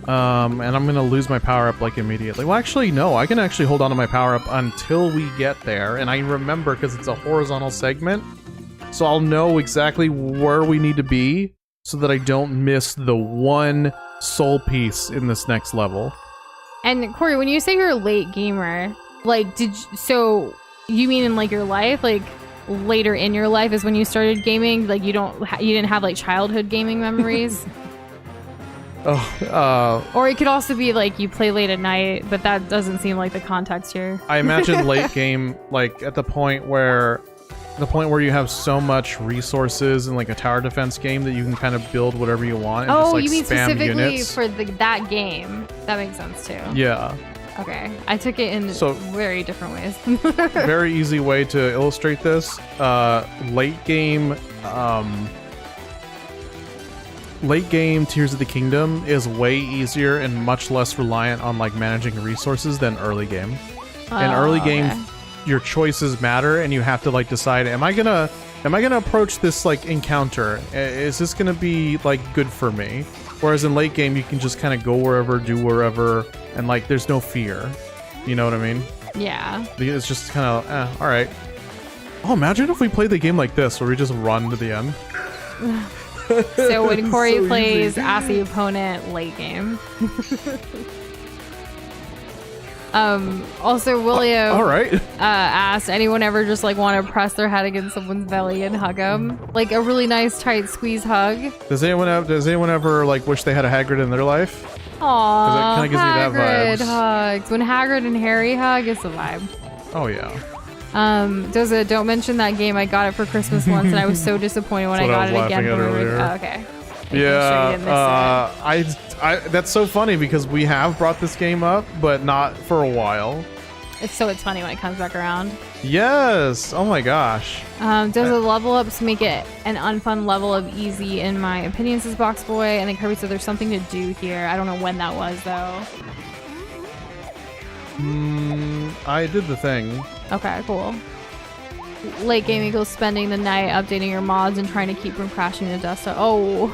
And I'm gonna lose my power up like immediately. Well, actually, no. I can actually hold on to my power up until we get there, and I remember because it's a horizontal segment, so I'll know exactly where we need to be so that I don't miss the one soul piece in this next level. And Corey, when you say you're a late gamer, like, so you mean in like your life, like later in your life is when you started gaming? Like you didn't have like childhood gaming memories? Or it could also be like you play late at night, but that doesn't seem like the context here. I imagine late game, like at the point where you have so much resources in like a tower defense game that you can kind of build whatever you want and just like you mean spam specifically units. for that game? That makes sense too. Yeah. Okay, I took it in very different ways. Very easy way to illustrate this. Late game Tears of the Kingdom is way easier and much less reliant on like managing resources than early game. In early game, your choices matter, and you have to like decide: am I gonna approach this like encounter? Is this gonna be like good for me? Whereas in late game, you can just kind of go wherever, do wherever, and like there's no fear. You know what I mean? Yeah. It's just kind of all right. Oh, imagine if we played the game like this, where we just run to the end. So when Corey so plays easy. assy opponent late game. Also William All right. asked, anyone ever just like want to press their head against someone's belly and hug them? Like a really nice tight squeeze hug. Does anyone ever like wish they had a Hagrid in their life? Aww, kinda gives me that Hagrid vibes. hugs. When Hagrid and Harry hug, it's a vibe. Oh yeah. Doza, don't mention that game. I got it for Christmas once, and I was so disappointed when I That's got what I it was again. laughing at earlier. Oh, okay. Yeah, that's so funny because we have brought this game up, but not for a while. It's funny when it comes back around. Yes. Oh my gosh. Doza level ups make it an unfun level of easy, in my opinion, says Box Boy. And then Kirby said there's something to do here. I don't know when that was though. I did the thing. Okay, cool. Late game equals spending the night updating your mods and trying to keep from crashing to dust. Oh,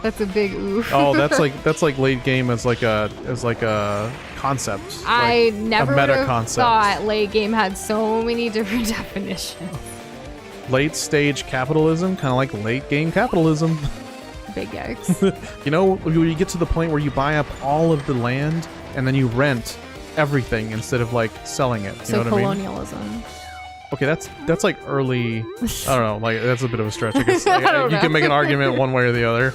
that's a big oof. Oh, that's like late game as like a concept. I like never a would meta have concept. thought late game had so many different definitions. Late stage capitalism, kind of like late game capitalism. Big yikes. You know, when you get to the point where you buy up all of the land and then you rent everything instead of like selling it. You So know what I mean? colonialism. Okay, that's like early. I don't know. Like that's a bit of a stretch. I guess I like, don't you know. can make an argument one way or the other.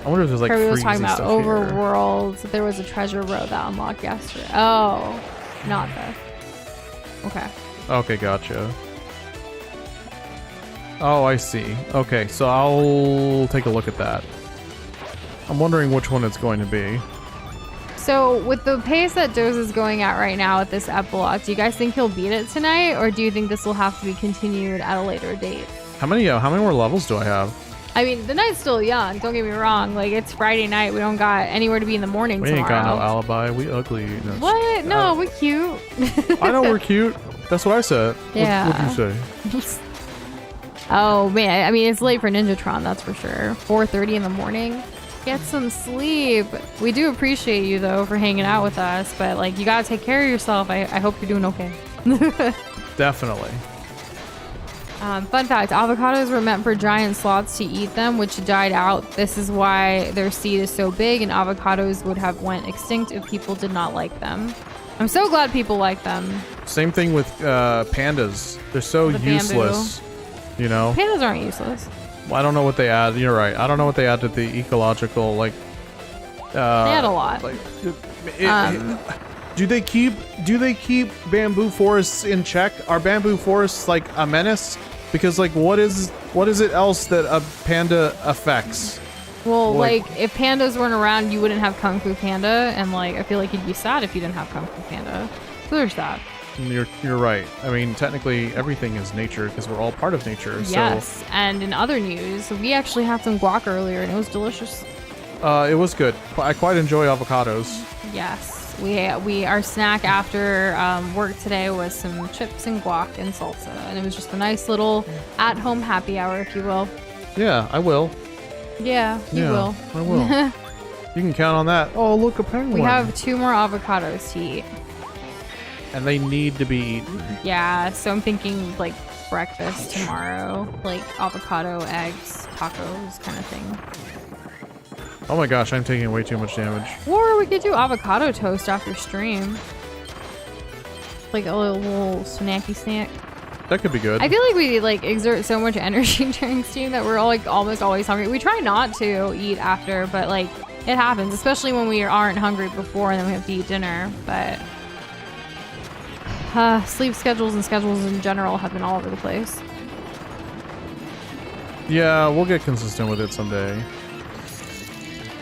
I wonder if there's like Kirby was freezy talking about stuff here. overworld. There was a treasure row that unlocked yesterday. Oh, not this. Okay. Okay, gotcha. Oh, I see. Okay, so I'll take a look at that. I'm wondering which one it's going to be. So with the pace that Doza is going at right now with this epilogue, do you guys think he'll beat it tonight, or do you think this will have to be continued at a later date? How many more levels do I have? I mean, the night's still young. Don't get me wrong. Like, it's Friday night. We don't got anywhere to be in the morning We tomorrow. ain't got no alibi. We ugly. No, What? No, we're cute. I know we're cute. That's what I said. Yeah. What'd you say? Oh man, I mean it's late for Ninjatron, that's for sure. 4:30 in the morning. Get some sleep. We do appreciate you though for hanging out with us, but like you gotta take care of yourself. I hope you're doing okay. Definitely. Fun fact: avocados were meant for giant sloths to eat them, which died out. This is why their seed is so big, and avocados would have went extinct if people did not like them. I'm so glad people like them. Same thing with pandas. They're so The useless. You know? Pandas aren't useless. Well, I don't know what they add. You're right. I don't know what they add to the ecological, like... They add a lot. Like, do they keep bamboo forests in check? Are bamboo forests, like, a menace? Because, like, what is it else that a panda affects? Well, like, if pandas weren't around, you wouldn't have Kung Fu Panda, and like, I feel like you'd be sad if you didn't have Kung Fu Panda. So there's that. You're right. I mean, technically, everything is nature because we're all part of nature. Yes, and in other news, we actually had some guac earlier, and it was delicious. It was good. I quite enjoy avocados. Yes, our snack after work today was some chips and guac and salsa, and it was just a nice little at-home happy hour, if you will. Yeah, I will. Yeah, you will. I will. You can count on that. Oh, look, a penguin. We have 2 more avocados to eat. And they need to be eaten. Yeah, so I'm thinking like breakfast tomorrow, like avocado, eggs, tacos kind of thing. Oh my gosh, I'm taking way too much damage. Or we could do avocado toast after stream. Like a little snacky snack. That could be good. I feel like we like exert so much energy during stream that we're all like almost always hungry. We try not to eat after, but like it happens, especially when we aren't hungry before and then we have to eat dinner. But sleep schedules and schedules in general have been all over the place. Yeah, we'll get consistent with it someday.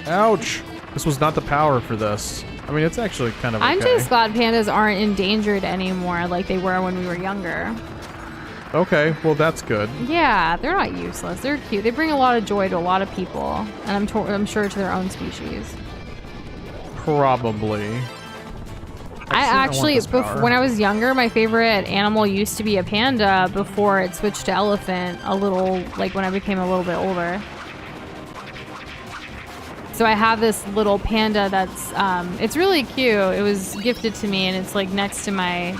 Ouch! This was not the power for this. I mean, it's actually kind of okay. I'm just glad pandas aren't endangered anymore like they were when we were younger. Okay, well that's good. Yeah, they're not useless. They're cute. They bring a lot of joy to a lot of people, and I'm sure to their own species. Probably. I actually, when I was younger, my favorite animal used to be a panda before it switched to elephant a little, like when I became a little bit older. So I have this little panda that's, it's really cute. It was gifted to me and it's like next to my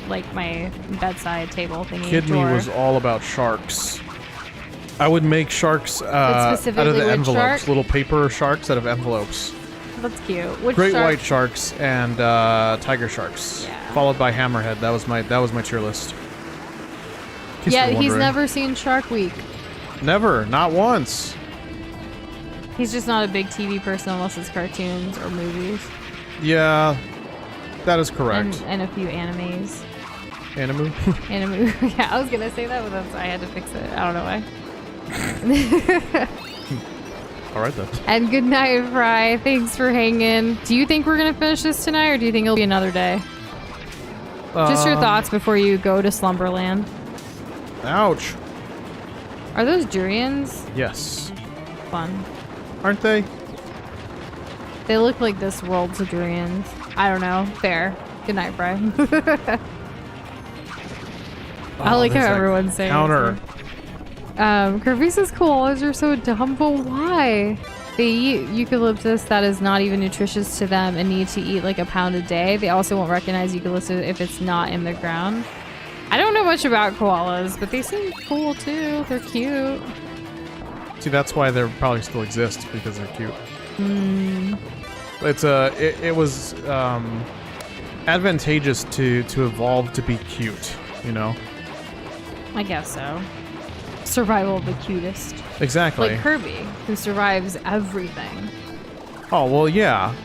my bedside table thingy. Kid me was all about sharks. I would make sharks out of the envelopes, shark? little paper sharks out of envelopes. That's cute. Which Great shark? white sharks and tiger sharks, Yeah. followed by hammerhead. That was my tier list. Yeah, he's never seen Shark Week. Never, not once. He's just not a big TV person unless it's cartoons or movies. Yeah, that is correct. And a few animes. Animu? Animu. Yeah, I was gonna say that, but I had to fix it. I don't know why. All right then. And good night, Fry. Thanks for hanging. Do you think we're gonna finish this tonight, or do you think it'll be another day? Just your thoughts before you go to Slumberland. Ouch. Are those durians? Yes. Fun. Aren't they? They look like this world's durians. I don't know. Fair. Good night, Fry. I like how everyone's saying counter. Kirby says koalas are so dumb, but why? They eat eucalyptus that is not even nutritious to them and need to eat like a pound a day. They also won't recognize eucalyptus if it's not in the ground. I don't know much about koalas, but they seem cool too. They're cute. See, that's why they probably still exist, because they're cute. It's it was advantageous to evolve to be cute, you know. I guess so. survival of the cutest. Exactly. Like Kirby, who survives everything. Oh, well, yeah.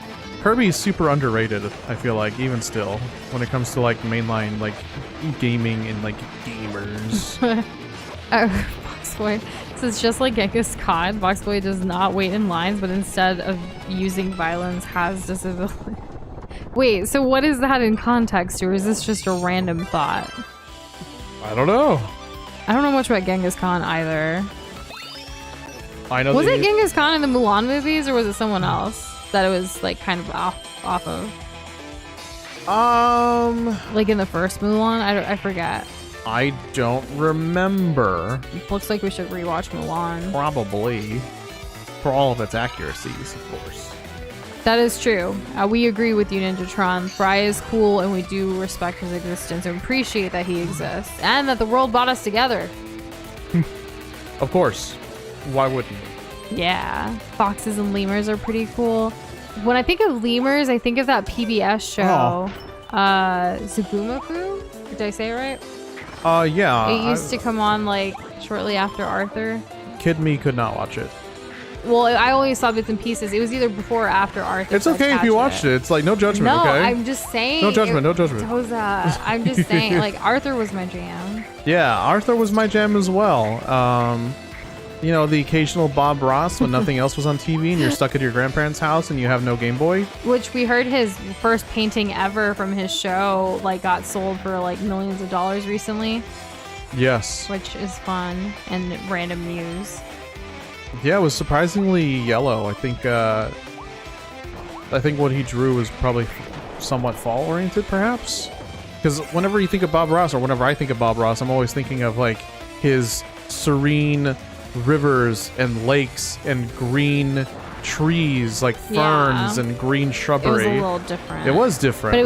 Kirby's super underrated, I feel like, even still, when it comes to, like, mainline, like, gaming and, like, gamers. Boxboy says, just like Genghis Khan, Boxboy does not wait in lines, but instead of using violence, has disability. Wait, so what is that in context, or is this just a random thought? I don't know. I don't know much about Genghis Khan either. I know. Was it Genghis Khan in the Mulan movies, or was it someone else that it was like kind of off of? Like in the first Mulan, I forget. I don't remember. Looks like we should rewatch Mulan. Probably, for all of its accuracies, of course. That is true. We agree with you, Ninjatron. Fry is cool, and we do respect his existence and appreciate that he exists, and that the world brought us together. Of course. Why wouldn't we? Yeah. Foxes and lemurs are pretty cool. When I think of lemurs, I think of that PBS show. Zubumafu? Did I say it right? Yeah. It used to come on, like, shortly after Arthur. Kid me could not watch it. Well, I only saw bits and pieces. It was either before or after Arthur. It's okay if you watched it. It's like no judgment, no, okay? I'm just saying. No judgment, no judgment. Doza. I'm just saying, like, Arthur was my jam. Yeah, Arthur was my jam as well. You know, the occasional Bob Ross when nothing else was on TV and you're stuck at your grandparents' house and you have no Game Boy. Which we heard his first painting ever from his show, like, got sold for, like, millions of dollars recently. Yes. Which is fun and random news. Yeah, it was surprisingly yellow. I think what he drew was probably somewhat fall-oriented, perhaps? Because whenever you think of Bob Ross, or whenever I think of Bob Ross, I'm always thinking of, like, his serene rivers and lakes and green trees, like ferns and green shrubbery. It was a little different. It was different. But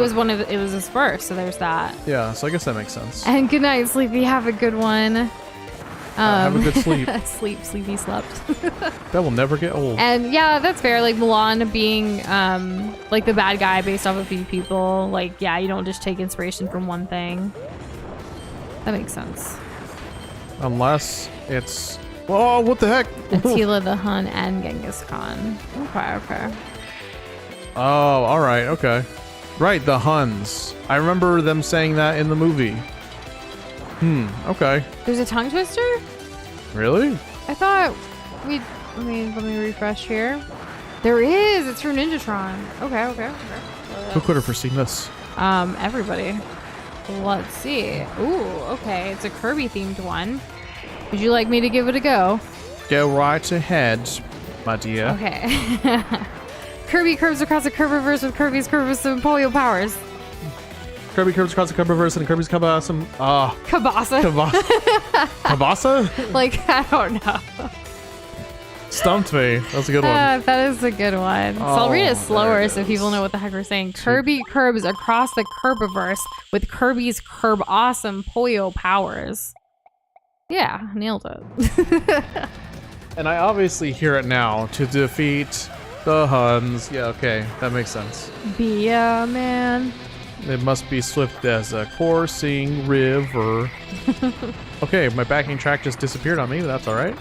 it was his first, so there's that. Yeah, so I guess that makes sense. And good night, Sleepy. Have a good one. Have a good sleep. Sleepy slept. That will never get old. And yeah, that's fair. Like Mulan being like the bad guy based off a few people. Like, yeah, you don't just take inspiration from one thing. That makes sense. Unless it's... Oh, what the heck? Attila the Hun and Genghis Khan. Okay. Oh, all right, okay. Right, the Huns. I remember them saying that in the movie. Okay. There's a tongue twister? Really? I thought let me refresh here. There is. It's from Ninjatron. Okay. Who could have foreseen this? Everybody. Let's see. Ooh, okay. It's a Kirby themed one. Would you like me to give it a go? Go right ahead, my dear. Okay. Kirby curves across a Kirbyverse with Kirby's Curvus and polio powers. Kirby curves across the Kirbyverse and Kirby's Kabasa. Kabasa. Kabasa? Like, I don't know. Stumped me. That's a good one. That is a good one. So I'll read it slower so people know what the heck we're saying. Kirby curbs across the Kirbyverse with Kirby's Curb Awesome polio powers. Yeah, nailed it. And I obviously hear it now. To defeat the Huns. Yeah, okay. That makes sense. Be a man. It must be swift as a coursing river. Okay, my backing track just disappeared on me, but that's alright.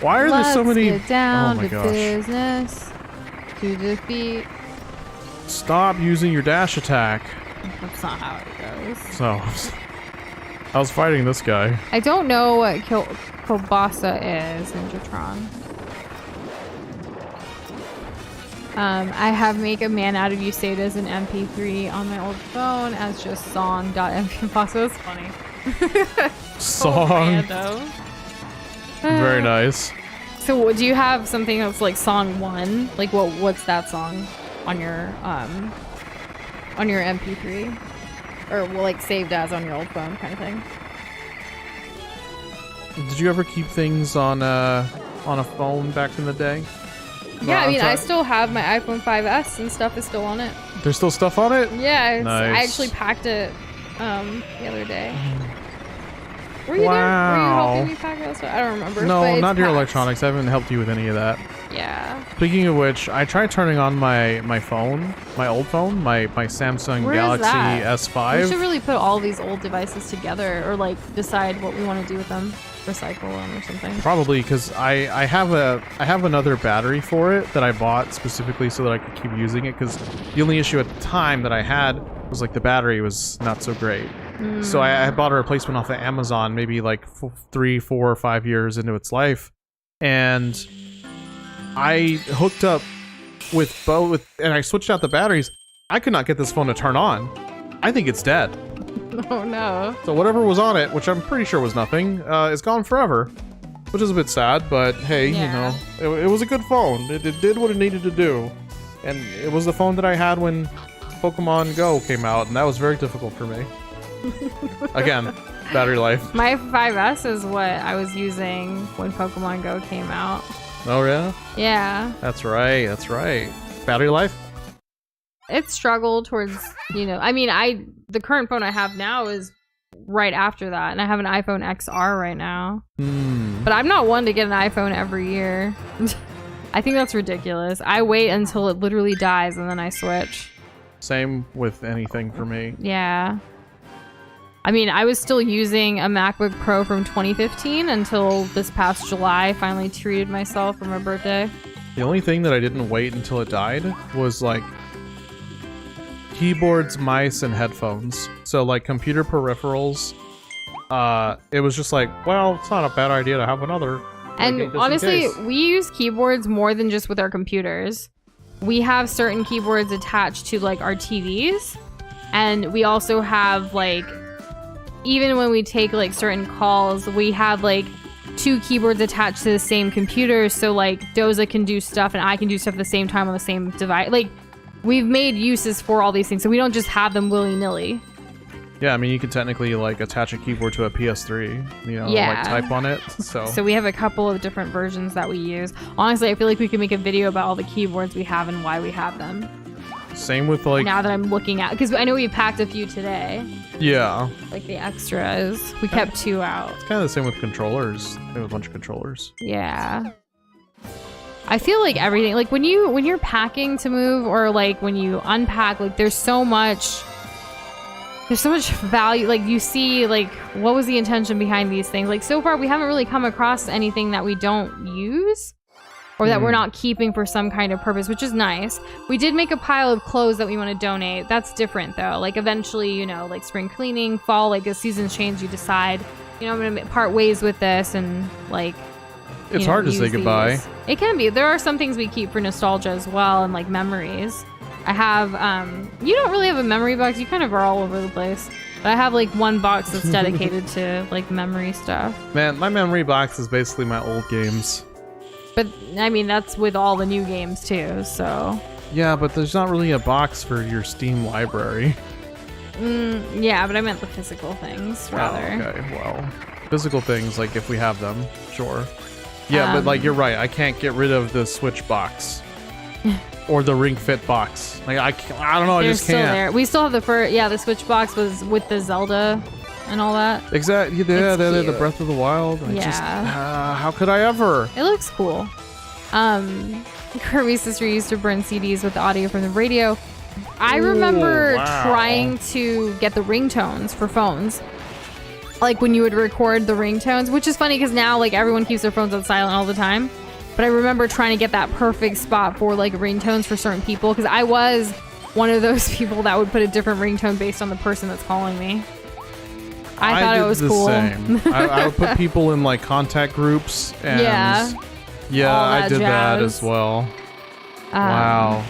Why are there so many... Let's get down oh my to gosh. business to defeat... Stop using your dash attack. That's not how it goes. So, I was fighting this guy. I don't know what Kielbasa is, Ninjatron. I have Make a Man Out of You saved as an MP3 on my old phone as just song.mp4. So it's funny. Song. Very nice. So do you have something that's like song 1? Like what's that song on your MP3? Or like saved as on your old phone kind of thing? Did you ever keep things on a phone back in the day? Yeah, I mean, I still have my iPhone 5S and stuff is still on it. There's still stuff on it? Yeah, nice. I actually packed it the other day. Were you there? Were you helping me pack that stuff? I don't remember. No, but not your packed. electronics. I haven't helped you with any of that. Yeah. Speaking of which, I tried turning on my phone, my old phone, my Samsung Where is Galaxy that? S5. We should really put all these old devices together, or like decide what we want to do with them, recycle them or something. Probably because I have another battery for it that I bought specifically so that I could keep using it, because the only issue at the time that I had was like the battery was not so great. So I bought a replacement off of Amazon maybe like 3, 4, or 5 years into its life, and I hooked up with both and I switched out the batteries. I could not get this phone to turn on. I think it's dead. Oh no. So whatever was on it, which I'm pretty sure was nothing, is gone forever. Which is a bit sad, but hey, Yeah. you know, it was a good phone. It did what it needed to do. And it was the phone that I had when Pokemon Go came out, and that was very difficult for me. Again, battery life. My 5S is what I was using when Pokemon Go came out. Oh yeah? Yeah. That's right, that's right. Battery life? It struggled towards, you know, I mean, the current phone I have now is right after that, and I have an iPhone XR right now. But I'm not one to get an iPhone every year. I think that's ridiculous. I wait until it literally dies and then I switch. Same with anything for me. Yeah. I mean, I was still using a MacBook Pro from 2015 until this past July. I finally treated myself for my birthday. The only thing that I didn't wait until it died was like keyboards, mice, and headphones. So like computer peripherals. It was just like, well, it's not a bad idea to have another. And just in honestly, case. we use keyboards more than just with our computers. We have certain keyboards attached to like our TVs, and we also have like, even when we take like certain calls, we have like 2 keyboards attached to the same computer, so like Doza can do stuff and I can do stuff at the same time on the same device. Like, we've made uses for all these things, so we don't just have them willy-nilly. Yeah, I mean, you could technically like attach a keyboard to a PS3, you know, Yeah. like type on it. So we have a couple of different versions that we use. Honestly, I feel like we could make a video about all the keyboards we have and why we have them. Same with like, Now that I'm looking at, because I know we packed a few today, yeah, like the extras. We kept 2 out. it's kind of the same with controllers. We have a bunch of controllers. Yeah. I feel like everything, like when you're packing to move, or like when you unpack, like there's so much value. Like you see, like, what was the intention behind these things? Like so far we haven't really come across anything that we don't use or that we're not keeping for some kind of purpose, which is nice. We did make a pile of clothes that we want to donate. That's different though. Like eventually, you know, like spring cleaning, fall, like as seasons change, you decide, you know, I'm gonna part ways with this, and like, It's hard to say use goodbye. these. It can be. There are some things we keep for nostalgia as well, and like memories. I have, you don't really have a memory box. You kind of are all over the place. But I have like one box that's dedicated to like memory stuff. Man, my memory box is basically my old games. But I mean, that's with all the new games too, so. Yeah, but there's not really a box for your Steam library. Yeah, but I meant the physical things rather. Oh, okay, well, physical things, like if we have them, sure. Yeah, but like you're right, I can't get rid of the Switch box. Or the Ring Fit box. Like I don't know, I They're just still can't. there. We still have the the Switch box was with the Zelda and all that. Exactly. Yeah, It's the cute. Breath of the Wild. I Yeah. just, how could I ever? It looks cool. Kirby's sister used to burn CDs with the audio from the radio. I remember wow. trying to get the ringtones for phones. Like when you would record the ringtones, which is funny because now like everyone keeps their phones on silent all the time. But I remember trying to get that perfect spot for like ringtones for certain people, because I was one of those people that would put a different ringtone based on the person that's calling me. I thought did it was the cool. Same. I would put people in like contact groups, and Yeah. All I that did that jazz. as well. Wow.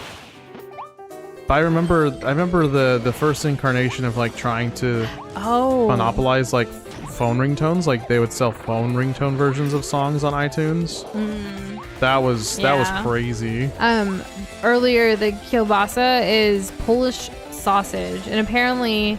But I remember the first incarnation of like trying to monopolize like phone ringtones. Like they would sell phone ringtone versions of songs on iTunes. That was crazy. Earlier, the kielbasa is Polish sausage, and apparently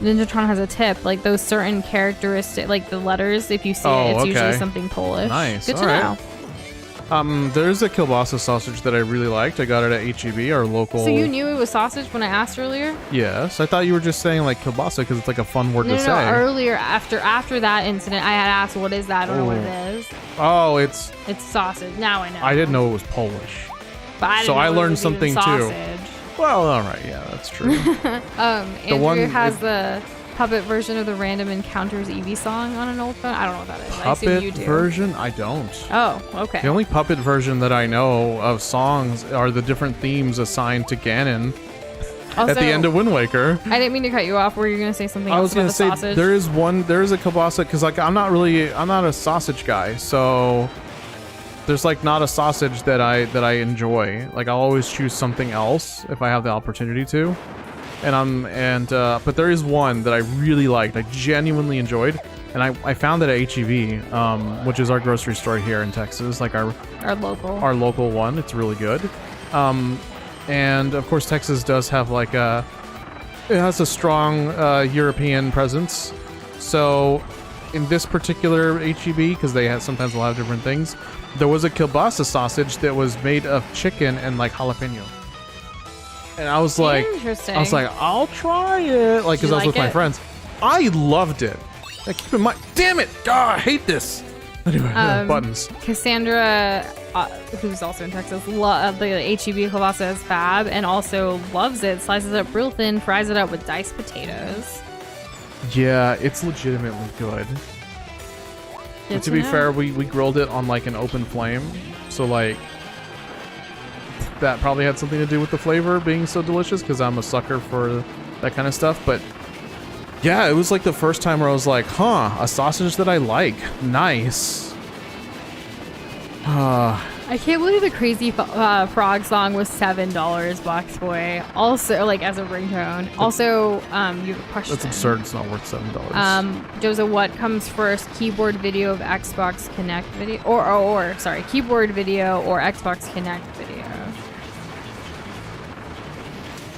Ninjatron has a tip. Like those certain characteristic, like the letters, if you see it, it's usually something Polish. Nice. Good to All right. know. There's a kielbasa sausage that I really liked. I got it at HEB, our local. So you knew it was sausage when I asked earlier? Yes, I thought you were just saying like kielbasa because it's like a fun word to say. No, earlier, after that incident, I had asked, what is that? I don't know what it is. Oh, it's sausage. Now I know. I didn't know it was Polish. But I didn't So know I it learned was even something too. sausage. Well, all right, yeah, that's true. Andrew has the puppet version of the Random Encounters Eevee song on an old phone. I don't know what that is. I assume you Puppet do. version? I don't. Oh, okay. The only puppet version that I know of songs are the different themes assigned to Ganon Also, at the end of Wind Waker. I didn't mean to cut you off. Were you going to say something I else was about gonna the say sausage? there is a kielbasa because like I'm not a sausage guy, so there's like not a sausage that I enjoy. Like I'll always choose something else if I have the opportunity to. But there is one that I really liked. I genuinely enjoyed, and I found it at HEB, which is our grocery store here in Texas, like our local one. It's really good. And of course Texas does have like it has a strong European presence. So in this particular HEB, because sometimes will have different things, there was a kielbasa sausage that was made of chicken and like jalapeno. And I was like, I'll try it. Like, because I was with my friends. I loved it. Like, keep in mind, damn it. God, I hate this. Anyway, buttons. Cassandra, who's also in Texas, the HEB kielbasa is fab and also loves it. Slices it up real thin, fries it up with diced potatoes. Yeah, it's legitimately good. But to be fair, we grilled it on like an open flame. So like, that probably had something to do with the flavor being so delicious because I'm a sucker for that kind of stuff. But yeah, it was like the first time where I was like, a sausage that I like. Nice. I can't believe the Crazy Frog song was $7, Box Boy. Also, like as a ringtone. Also, you have a question. That's absurd. It's not worth $7. Doza, what comes first? Keyboard video of Xbox Connect video, or keyboard video or Xbox Connect video?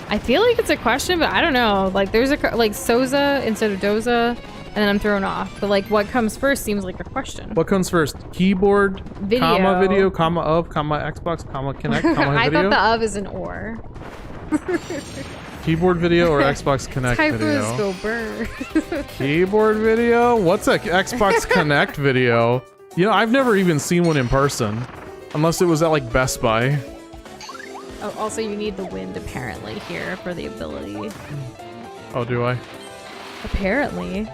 I feel like it's a question, but I don't know. Like there's like Soza instead of Doza, and then I'm thrown off. But like what comes first seems like a question. What comes first? Keyboard, video, Xbox, Connect, video? I thought the of is an or. Keyboard video or Xbox Connect video? Go burr. Keyboard video? What's a Xbox Connect video? You know, I've never even seen one in person. Unless it was at like Best Buy. Oh, also you need the wind apparently here for the ability. Oh, do I? Apparently.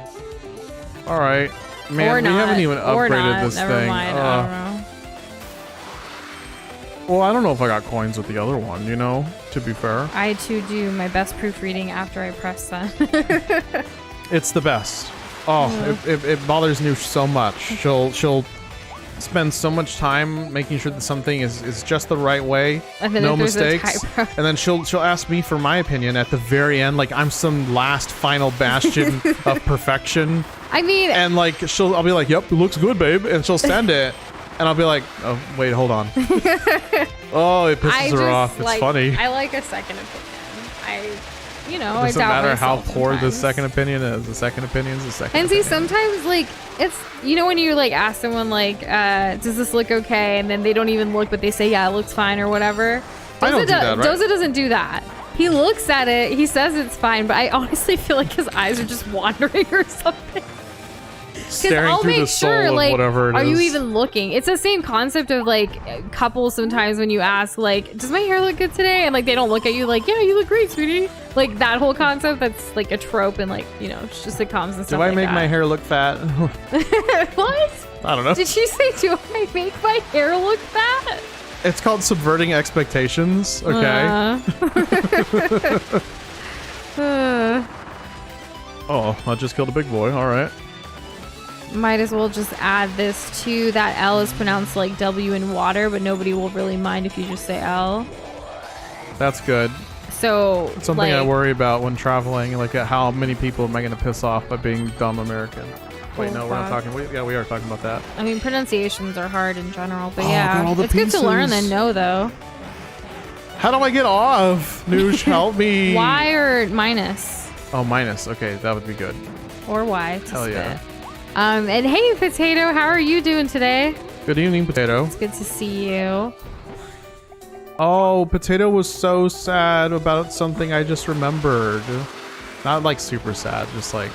Alright. Man, we haven't even upgraded this Never thing. Mind. I don't know. Well, I don't know if I got coins with the other one, you know, to be fair. I too do my best proofreading after I press send. It's the best. Oh, it bothers Nush so much. She'll spend so much time making sure that something is just the right way, no mistakes, and then she'll ask me for my opinion at the very end, like I'm some last final bastion of perfection. I mean, and like I'll be like, "Yep, it looks good, babe," and she'll send it, and I'll be like, "Oh, wait, hold on." Oh, it pisses her off. It's funny. I like a second opinion. It doesn't matter how poor sometimes. the second opinion is. The second opinion is the second. And see, opinion. sometimes like it's when you like ask someone like, does this look okay? And then they don't even look, but they say, yeah, it looks fine or whatever. I don't do that, right? Doza doesn't do that. He looks at it, he says it's fine, but I honestly feel like his eyes are just wandering or something. Staring I'll through make the soul sure, of like, whatever it is. are you even looking? It's the same concept of like couples sometimes when you ask like, does my hair look good today? And like they don't look at you like, yeah, you look great, sweetie. Like that whole concept, that's like a trope and like, it's just sitcoms and stuff. Do I make my hair look fat? What? I don't know. Did she say, do I make my hair look fat? It's called subverting expectations, okay? Oh, I just killed a big boy, alright. Might as well just add this too. That L is pronounced like W in water, but nobody will really mind if you just say L. That's good. So it's something I worry about when traveling, like how many people am I going to piss off by being dumb American? Wait, no, we're not talking. We are talking about that. I mean, pronunciations are hard in general, but it's good to learn and know though. How do I get off? Noosh, help me. Y or minus? Oh, minus. Okay, that would be good. Or Y. Hell yeah. And hey, Potato, how are you doing today? Good evening, Potato. It's good to see you. Oh, Potato was so sad about something I just remembered. Not like super sad, just like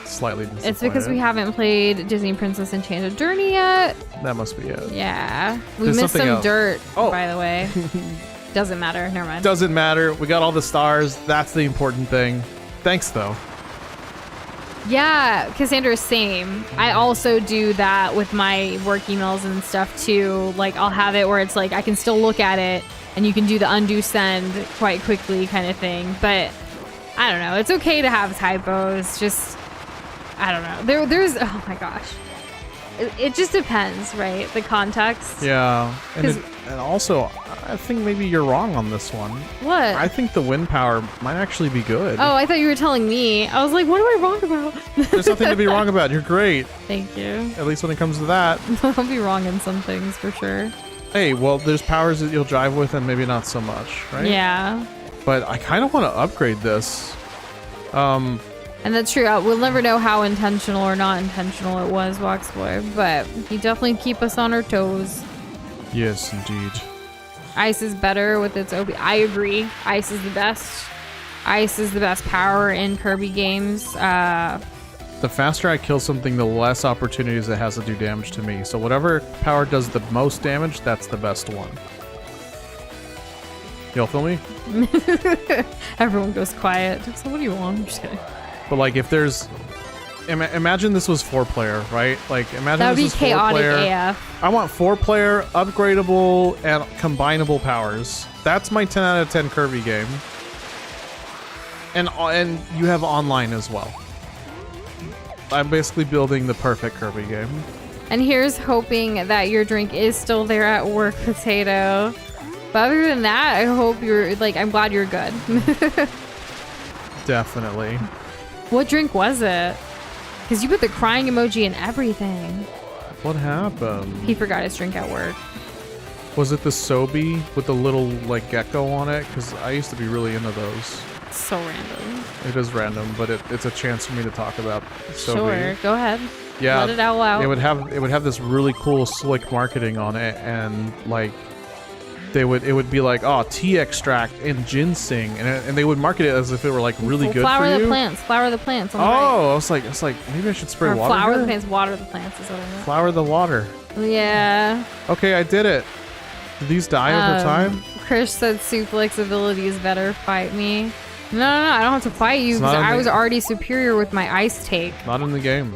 slightly disappointed. It's because we haven't played Disney Princess Enchanted Journey yet. That must be it. Yeah. We There's missed something some else. dirt, Oh. by the way. Doesn't matter. Never mind. Doesn't matter. We got all the stars. That's the important thing. Thanks, though. Yeah, Cassandra, same. I also do that with my work emails and stuff too. Like, I'll have it where it's like I can still look at it and you can do the undo send quite quickly kind of thing. But I don't know. It's okay to have typos. Just, I don't know. There's, oh my gosh. It just depends, right? The context. Yeah. And also, I think maybe you're wrong on this one. What? I think the wind power might actually be good. Oh, I thought you were telling me. I was like, what am I wrong about? There's nothing to be wrong about. You're great. Thank you. At least when it comes to that. I'll be wrong in some things for sure. Hey, well, there's powers that you'll drive with and maybe not so much, right? Yeah. But I kind of want to upgrade this. And that's true. We'll never know how intentional or not intentional it was, Waxboy, but he definitely keep us on our toes. Yes, indeed. Ice is better with its OB. I agree. Ice is the best. Ice is the best power in Kirby games. The faster I kill something, the less opportunities it has to do damage to me. So whatever power does the most damage, that's the best one. Y'all feel me? Everyone goes quiet. So what do you want? I'm just kidding. But like, if there's, imagine this was 4-player, right? Like, imagine That would be this was chaotic 4-player. AF. I want 4-player, upgradable, and combinable powers. That's my 10 out of 10 Kirby game. And you have online as well. I'm basically building the perfect Kirby game. And here's hoping that your drink is still there at work, Potato. But other than that, I hope you're, like, I'm glad you're good. Definitely. What drink was it? Because you put the crying emoji and everything. What happened? He forgot his drink at work. Was it the Sobe with the little, like, gecko on it? Because I used to be really into those. So random. It is random, but it's a chance for me to talk about Sobe. Sure, go ahead. Yeah, let it out loud. It would have this really cool slick marketing on it, and like it would be like, oh, tea extract and ginseng, and they would market it as if it were like really good flower for you. the plants. Flower the plants. On the Oh, right. I was like maybe I should spray Or water. flower here? the plants. Water the plants is what I meant. Flower the water. Yeah. Okay, I did it. Did these die over time? Chris said Suplex ability is better. Fight me. No, I don't have to fight you It's because not in I the- was already superior with my ice take. Not in the game.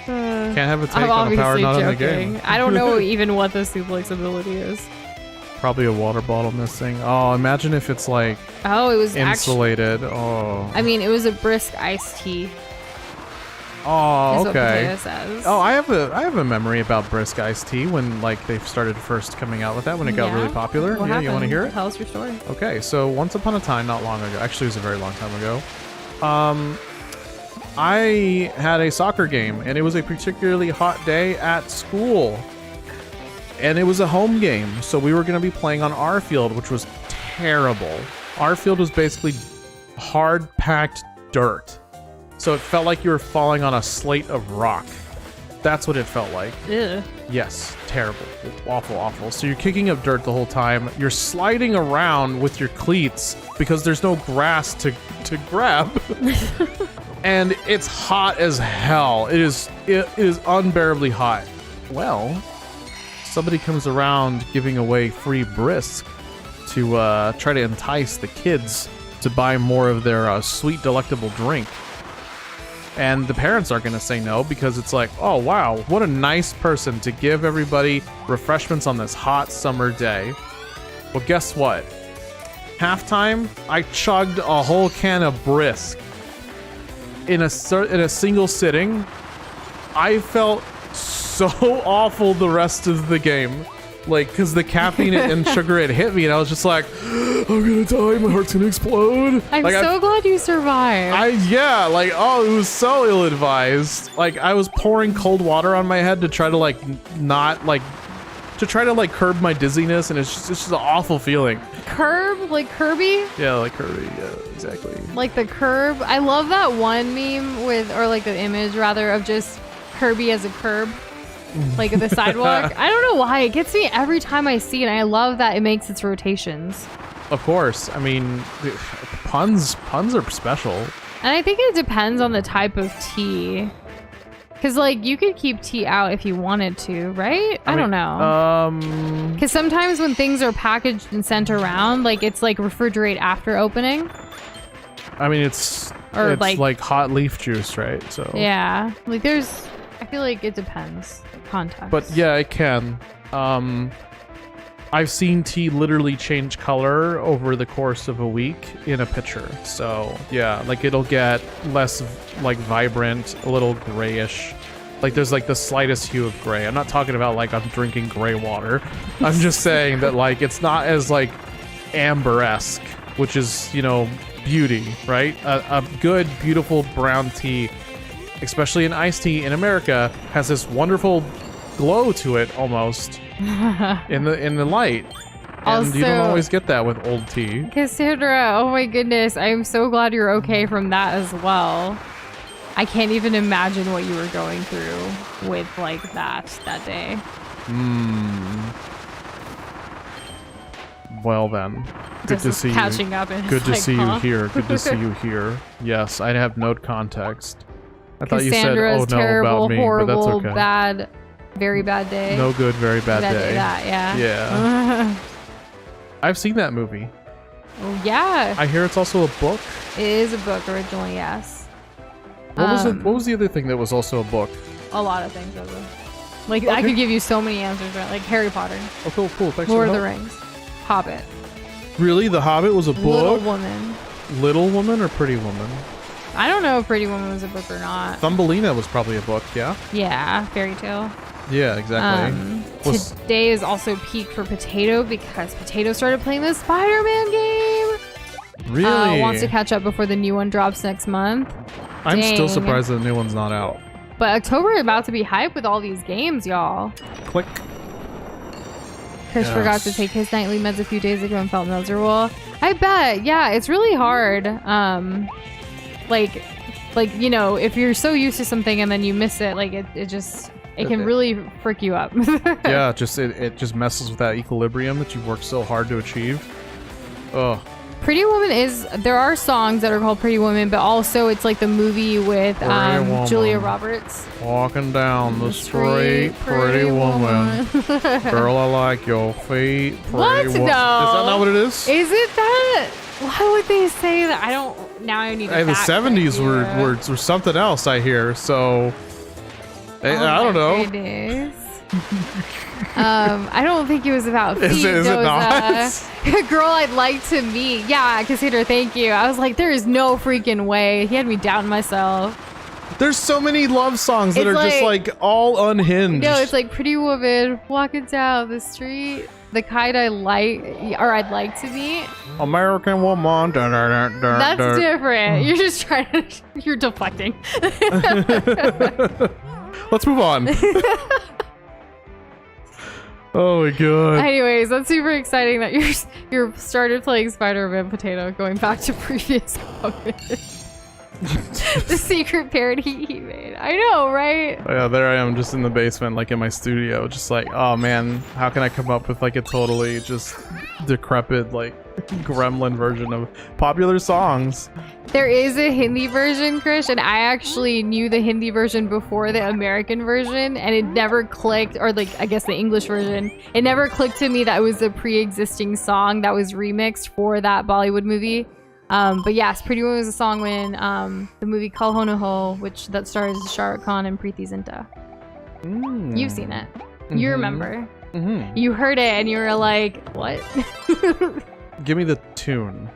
Can't have a take I'm on a power obviously not in the joking. game. I don't know even what the Suplex ability is. Probably a water bottle missing. Oh, imagine if it's like Oh, it was actually. insulated. Oh. I mean, it was a brisk iced tea. Oh, Is what okay. Potato says. Oh, I have a memory about brisk iced tea when like they started first coming out with that when it got Yeah? really popular. What Yeah, you want to happened? hear it? Tell us your story. Okay, so once upon a time, not long ago, actually it was a very long time ago, I had a soccer game, and it was a particularly hot day at school. And it was a home game, so we were going to be playing on our field, which was terrible. Our field was basically hard-packed dirt. So it felt like you were falling on a slate of rock. That's what it felt like. Ew. Yes, terrible. Awful, awful. So you're kicking up dirt the whole time. You're sliding around with your cleats because there's no grass to grab. And it's hot as hell. It is unbearably hot. Well, somebody comes around giving away free brisk to try to entice the kids to buy more of their sweet, delectable drink. And the parents aren't going to say no because it's like, oh, wow, what a nice person to give everybody refreshments on this hot summer day. Well, guess what? Halftime, I chugged a whole can of brisk in a single sitting. I felt so awful the rest of the game. Like, because the caffeine and sugar had hit me, and I was just like, I'm gonna die, my heart's gonna explode. I'm like, so glad you survived. It was so ill-advised. Like, I was pouring cold water on my head to try to curb my dizziness, and it's just an awful feeling. Curb? Like Kirby? Yeah, like Kirby, yeah, exactly. Like the curb? I love that one meme or like the image rather, of just Kirby as a curb. Like the sidewalk. I don't know why. It gets me every time I see it. And I love that it makes its rotations. Of course. I mean, puns are special. And I think it depends on the type of tea. Because, like, you could keep tea out if you wanted to, right? I don't know. Because sometimes when things are packaged and sent around, like, it's like refrigerate after opening. I mean, it's like hot leaf juice, right? So yeah, like I feel like it depends context. But yeah, it can. I've seen tea literally change color over the course of a week in a pitcher. So yeah, like it'll get less like vibrant, a little grayish. Like there's like the slightest hue of gray. I'm not talking about like I'm drinking gray water. I'm just saying that like it's not as like amber-esque, which is, you know, beauty, right? A good, beautiful brown tea, especially an iced tea in America, has this wonderful glow to it almost in the light. And also, you don't always get that with old tea. Cassandra, oh my goodness, I'm so glad you're okay from that as well. I can't even imagine what you were going through with like that day. Well then, good to see you. Catching up and good to see you here. Good to see you here. Yes, I have no context. I thought you said, "Oh no," terrible, about me, horrible, but that's okay. Bad, very bad day. No good, very bad day. Yeah. Yeah. I've seen that movie. Oh yeah. I hear it's also a book. It is a book originally, yes. What was it? What was the other thing that was also a book? A lot of things. Like I could give you so many answers, right? Like Harry Potter. Oh, cool. Thanks. Lord of the Rings. Hobbit. Really? The Hobbit was a book? Little Woman. Little Woman or Pretty Woman? I don't know if Pretty Woman was a book or not. Thumbelina was probably a book, yeah? Yeah, fairy tale. Yeah, exactly. Today is also peak for Potato because Potato started playing the Spider-Man game. Really? Wants to catch up before the new one drops next month. I'm still surprised that the new one's not out. But October is about to be hype with all these games, y'all. Click. Chris forgot to take his nightly meds a few days ago and felt miserable. I bet. Yeah, it's really hard. Like, you know, if you're so used to something and then you miss it, like it can really frick you up. Yeah, it just messes with that equilibrium that you've worked so hard to achieve. Oh. Pretty Woman there are songs that are called Pretty Woman, but also it's like the movie with Julia Roberts. Walking down the street, pretty woman. Girl, I like your feet, pretty what? woman. No. Is that not what it is? Is it that? Why would they say that? Now I need to the 70s were something else, I hear, so I don't know. Goodness. I don't think it was about feet. Is it not? Girl I'd like to meet. Yeah, Cassandra, thank you. I was like, there is no freaking way. He had me doubting myself. There's so many love songs that are just like all unhinged. No, it's like Pretty Woman walking down the street. The kind I like, or I'd like to meet. American Woman. That's different. You're just you're deflecting. Let's move on. Oh my god. Anyways, that's super exciting that you're started playing Spider-Man Potato, going back to previous comments. The secret parody he made. I know, right? Yeah, there I am just in the basement, like in my studio, just like, oh man, how can I come up with like a totally just decrepit, like gremlin version of popular songs? There is a Hindi version, Krish, and I actually knew the Hindi version before the American version, and it never clicked, or like, I guess the English version, it never clicked to me that it was a pre-existing song that was remixed for that Bollywood movie. But yes, Pretty Woman was a song when the movie Kal Ho Na Ho, that stars Shah Rukh Khan and Preeti Zinta. You've seen it. You remember. You heard it and you were like, what? Give me the tune.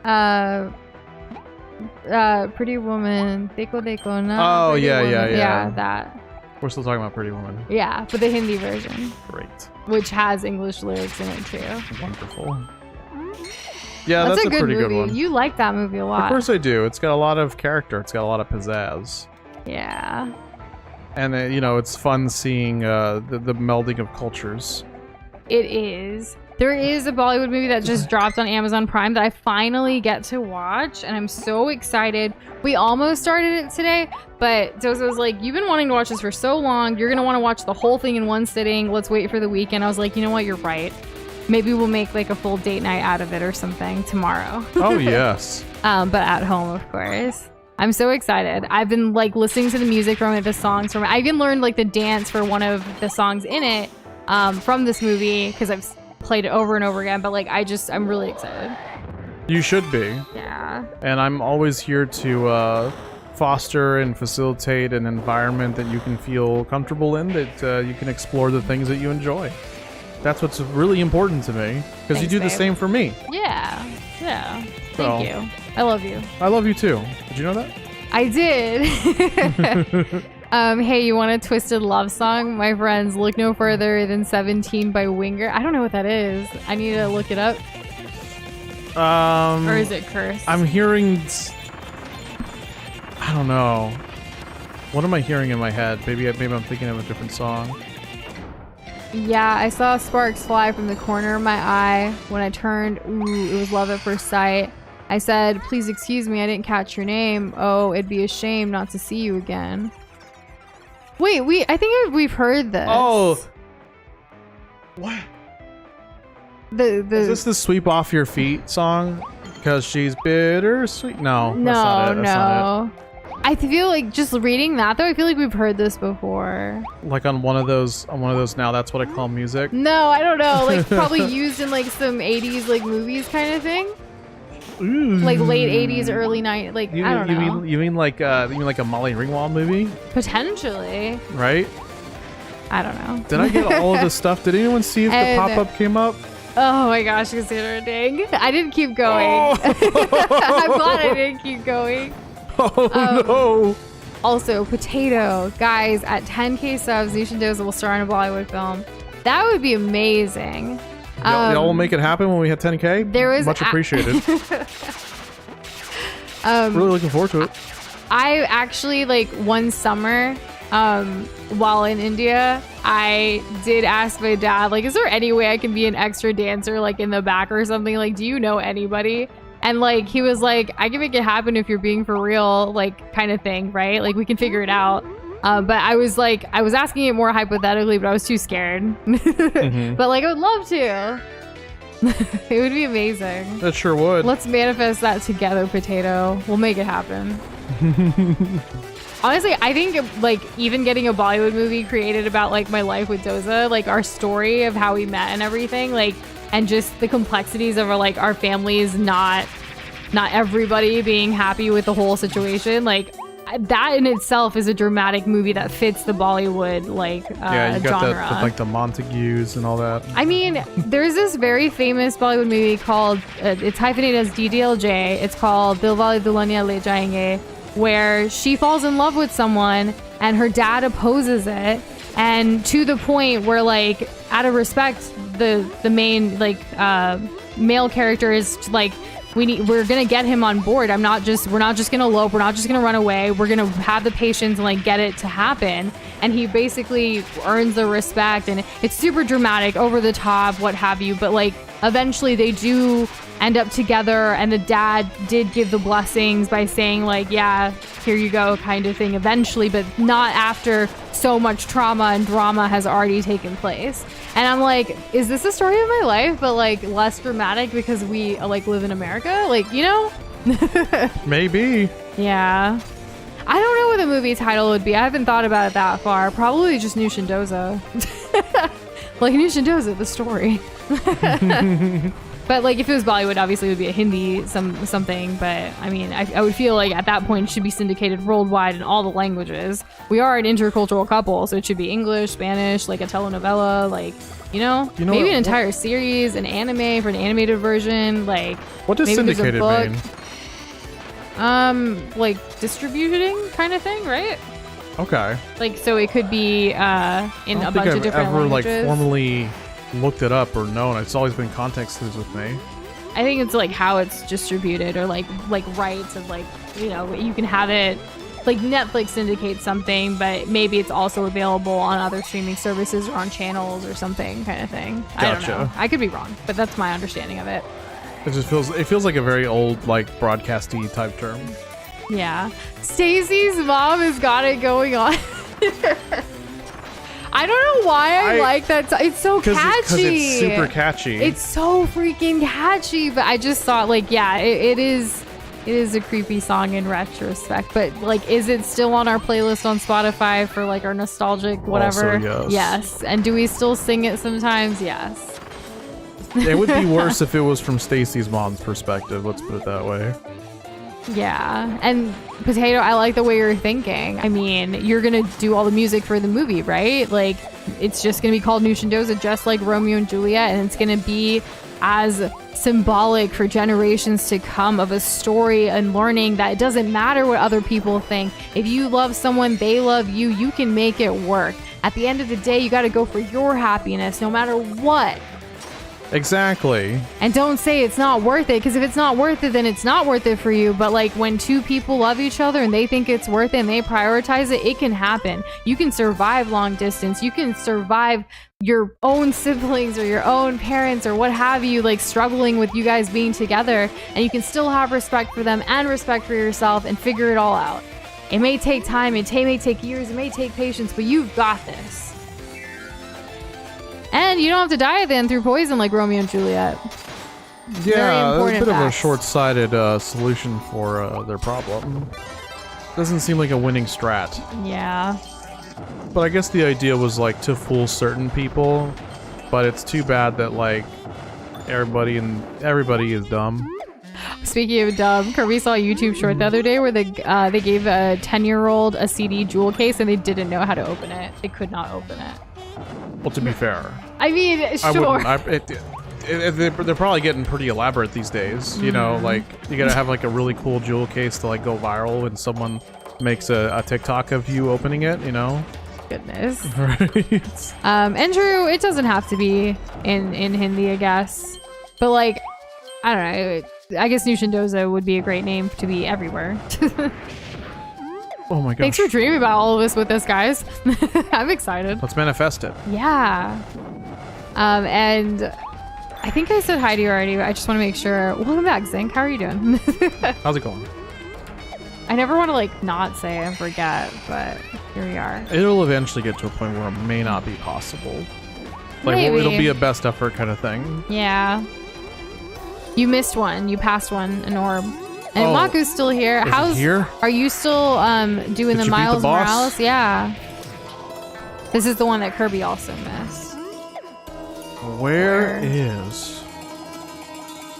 Pretty Woman, Deko Deko Na. Oh, yeah. Yeah, that. We're still talking about Pretty Woman. Yeah, but the Hindi version. Great. Which has English lyrics in it too. Wonderful. Yeah, that's a pretty good one. You like that movie a lot. Of course I do. It's got a lot of character. It's got a lot of pizzazz. Yeah. And, you know, it's fun seeing the melding of cultures. It is. There is a Bollywood movie that just dropped on Amazon Prime that I finally get to watch, and I'm so excited. We almost started it today, but Doza was like, you've been wanting to watch this for so long. You're going to want to watch the whole thing in one sitting. Let's wait for the weekend. I was like, you know what? You're right. Maybe we'll make like a full date night out of it or something tomorrow. Oh, yes. But at home, of course. I'm so excited. I've been like listening to the music from it, the songs from it. I even learned like the dance for one of the songs in it from this movie because I've played it over and over again. But like, I'm really excited. You should be. Yeah. And I'm always here to foster and facilitate an environment that you can feel comfortable in, that you can explore the things that you enjoy. That's what's really important to me, because you do the same for me. Yeah. Thank you. I love you. I love you too. Did you know that? I did. Hey, you want a twisted love song? My friends, look no further than 17 by Winger. I don't know what that is. I need to look it up. Or is it cursed? I'm hearing... I don't know. What am I hearing in my head? Maybe I'm thinking of a different song. Yeah, I saw sparks fly from the corner of my eye. When I turned, ooh, it was love at first sight. I said, please excuse me, I didn't catch your name. Oh, it'd be a shame not to see you again. Wait, I think we've heard this. Oh. What? Is this the Sweep Off Your Feet song? Because she's bittersweet? No, that's not it. That's not it. I feel like just reading that though, I feel like we've heard this before. Like on one of those now, that's what I call music. No, I don't know. Like probably used in like some 80s like movies kind of thing. Ooh. Like late 80s, early 90s. Like I don't know. You mean like a Molly Ringwald movie? Potentially. Right? I don't know. Did I get all of the stuff? Did anyone see if the pop-up came up? Oh my gosh, considering. I didn't keep going. Oh. I'm glad I didn't keep going. Oh no. Also, Potato. Guys, at 10k subs, Nush and Doza will star in a Bollywood film. That would be amazing. Y'all will make it happen when we hit 10k? There was much appreciated. Really looking forward to it. I actually, like, one summer, while in India, I did ask my dad, like, is there any way I can be an extra dancer, like, in the back or something? Like, do you know anybody? And, like, he was like, I can make it happen if you're being for real, like, kind of thing, right? Like, we can figure it out. But I was like, I was asking it more hypothetically, but I was too scared. Mm-hmm. But, like, I would love to. It would be amazing. That sure would. Let's manifest that together, Potato. We'll make it happen. Honestly, I think like even getting a Bollywood movie created about like my life with Doza, like our story of how we met and everything, like, and just the complexities of our families, not everybody being happy with the whole situation, like that in itself is a dramatic movie that fits the Bollywood you got genre. like the Montagues and all that. I mean, there's this very famous Bollywood movie called it's hyphenated as DDLJ. It's called Dilwale Dulhania Le Jayenge, where she falls in love with someone and her dad opposes it, and to the point where, like, out of respect, the main male character is like, we're gonna get him on board. We're not just gonna elope. We're not just gonna run away. We're gonna have the patience and like get it to happen. And he basically earns the respect, and it's super dramatic, over the top, what have you. But like eventually they do end up together, and the dad did give the blessings by saying like, yeah, here you go, kind of thing eventually, but not after so much trauma and drama has already taken place. And I'm like, is this a story of my life, but like less dramatic because we like live in America? Like, you know? Maybe. Yeah. I don't know what the movie title would be. I haven't thought about it that far. Probably just Nush and Doza. Like Nush and Doza, the story. But like if it was Bollywood, obviously it would be a Hindi something. But I mean, I would feel like at that point it should be syndicated worldwide in all the languages. We are an intercultural couple, so it should be English, Spanish, like a telenovela, like, you know maybe an entire series, an anime for an animated version. Like, what does syndicated mean? Like distributing kind of thing, right? Okay. Like, so it could be in a bunch of different languages. Like formally looked it up or known. It's always been context clues with me. I think it's like how it's distributed, or like rights of, like, you know, you can have it like Netflix syndicates something, but maybe it's also available on other streaming services or on channels or something kind of thing. Gotcha. I don't know. I could be wrong, but that's my understanding of it. It feels like a very old, like, broadcasty type term. Yeah. Stacy's mom has got it going on. I don't know why I like that. It's so catchy. Because it's super catchy. It's so freaking catchy. But I just thought, like, yeah, it is. It is a creepy song in retrospect, but like, is it still on our playlist on Spotify for like our nostalgic whatever? Also, yes. Yes. And do we still sing it sometimes? Yes. It would be worse if it was from Stacy's mom's perspective. Let's put it that way. Yeah. And Potato, I like the way you're thinking. I mean, you're gonna do all the music for the movie, right? Like, it's just gonna be called Nush and Doza, just like Romeo and Juliet, and it's gonna be as symbolic for generations to come of a story and learning that it doesn't matter what other people think. If you love someone, they love you, you can make it work. At the end of the day, you got to go for your happiness no matter what. Exactly. And don't say it's not worth it, because if it's not worth it, then it's not worth it for you. But like, when two people love each other and they think it's worth it and they prioritize it, it can happen. You can survive long distance. You can survive your own siblings or your own parents or what have you, like struggling with you guys being together, and you can still have respect for them and respect for yourself and figure it all out. It may take time, it may take years, it may take patience, but you've got this. And you don't have to die at the end through poison like Romeo and Juliet. Yeah, a bit of a facts. short-sighted solution for their problem. Doesn't seem like a winning strat. Yeah. But I guess the idea was like to fool certain people, but it's too bad that like everybody is dumb. Speaking of dumb, Kirby saw a YouTube short the other day where they gave a 10-year-old a CD jewel case and they didn't know how to open it. They could not open it. Well, to be fair, I mean, sure. They're probably getting pretty elaborate these days. You know, like you gotta have like a really cool jewel case to like go viral when someone makes a TikTok of you opening it. You know. Goodness. Right. And true, it doesn't have to be in Hindi, I guess. But like, I don't know. I guess Nush and Doza would be a great name to be everywhere. Oh my gosh. Thanks for dreaming about all of this with us, guys. I'm excited. Let's manifest it. Yeah. And I think I said hi to you already, but I just want to make sure. Welcome back, Zinc. How are you doing? How's it going? I never want to like not say and forget, but here we are. It'll eventually get to a point where it may not be possible. Like Maybe. it'll be a best effort kind of thing. Yeah. You missed one. You passed one, an orb. And Oh. Maku's still here. Is it here? Are you still doing Did the you beat the Miles boss? Morales? Yeah. This is the one that Kirby also missed. Where is?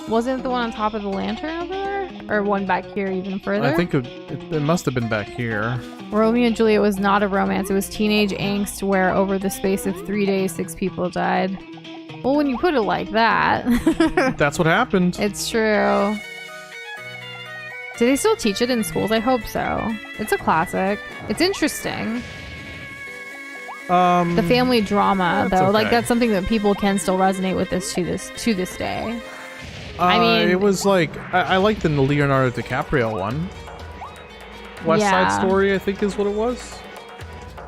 Wasn't it the one on top of the lantern over there? Or one back here even further? I think it must have been back here. Romeo and Juliet was not a romance. It was teenage angst where over the space of 3 days, 6 people died. Well, when you put it like that. That's what happened. It's true. Do they still teach it in schools? I hope so. It's a classic. It's interesting. The family drama, though, like okay. that's something that people can still resonate with this to this day. I mean, it was like I like the Leonardo DiCaprio one. West Side Story, I think, is what it was.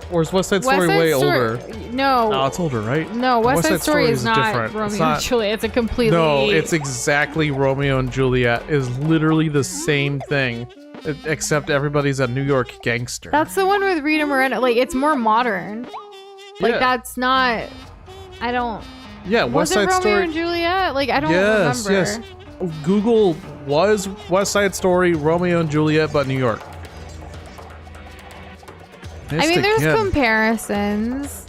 Or is West Side Story way older? No. Oh, it's older, right? No, West Side Story is not different. Romeo and Juliet. It's a completely... No, it's exactly Romeo and Juliet. Is literally the same thing, except everybody's a New York gangster. That's the one with Rita Moreno. Like, it's more modern. Like, Yeah. that's not... I don't... Yeah, West Side Was it Romeo Story. and Juliet? Like, I don't remember. Yes. Google was West Side Story, Romeo and Juliet, but New York. I mean, there's comparisons.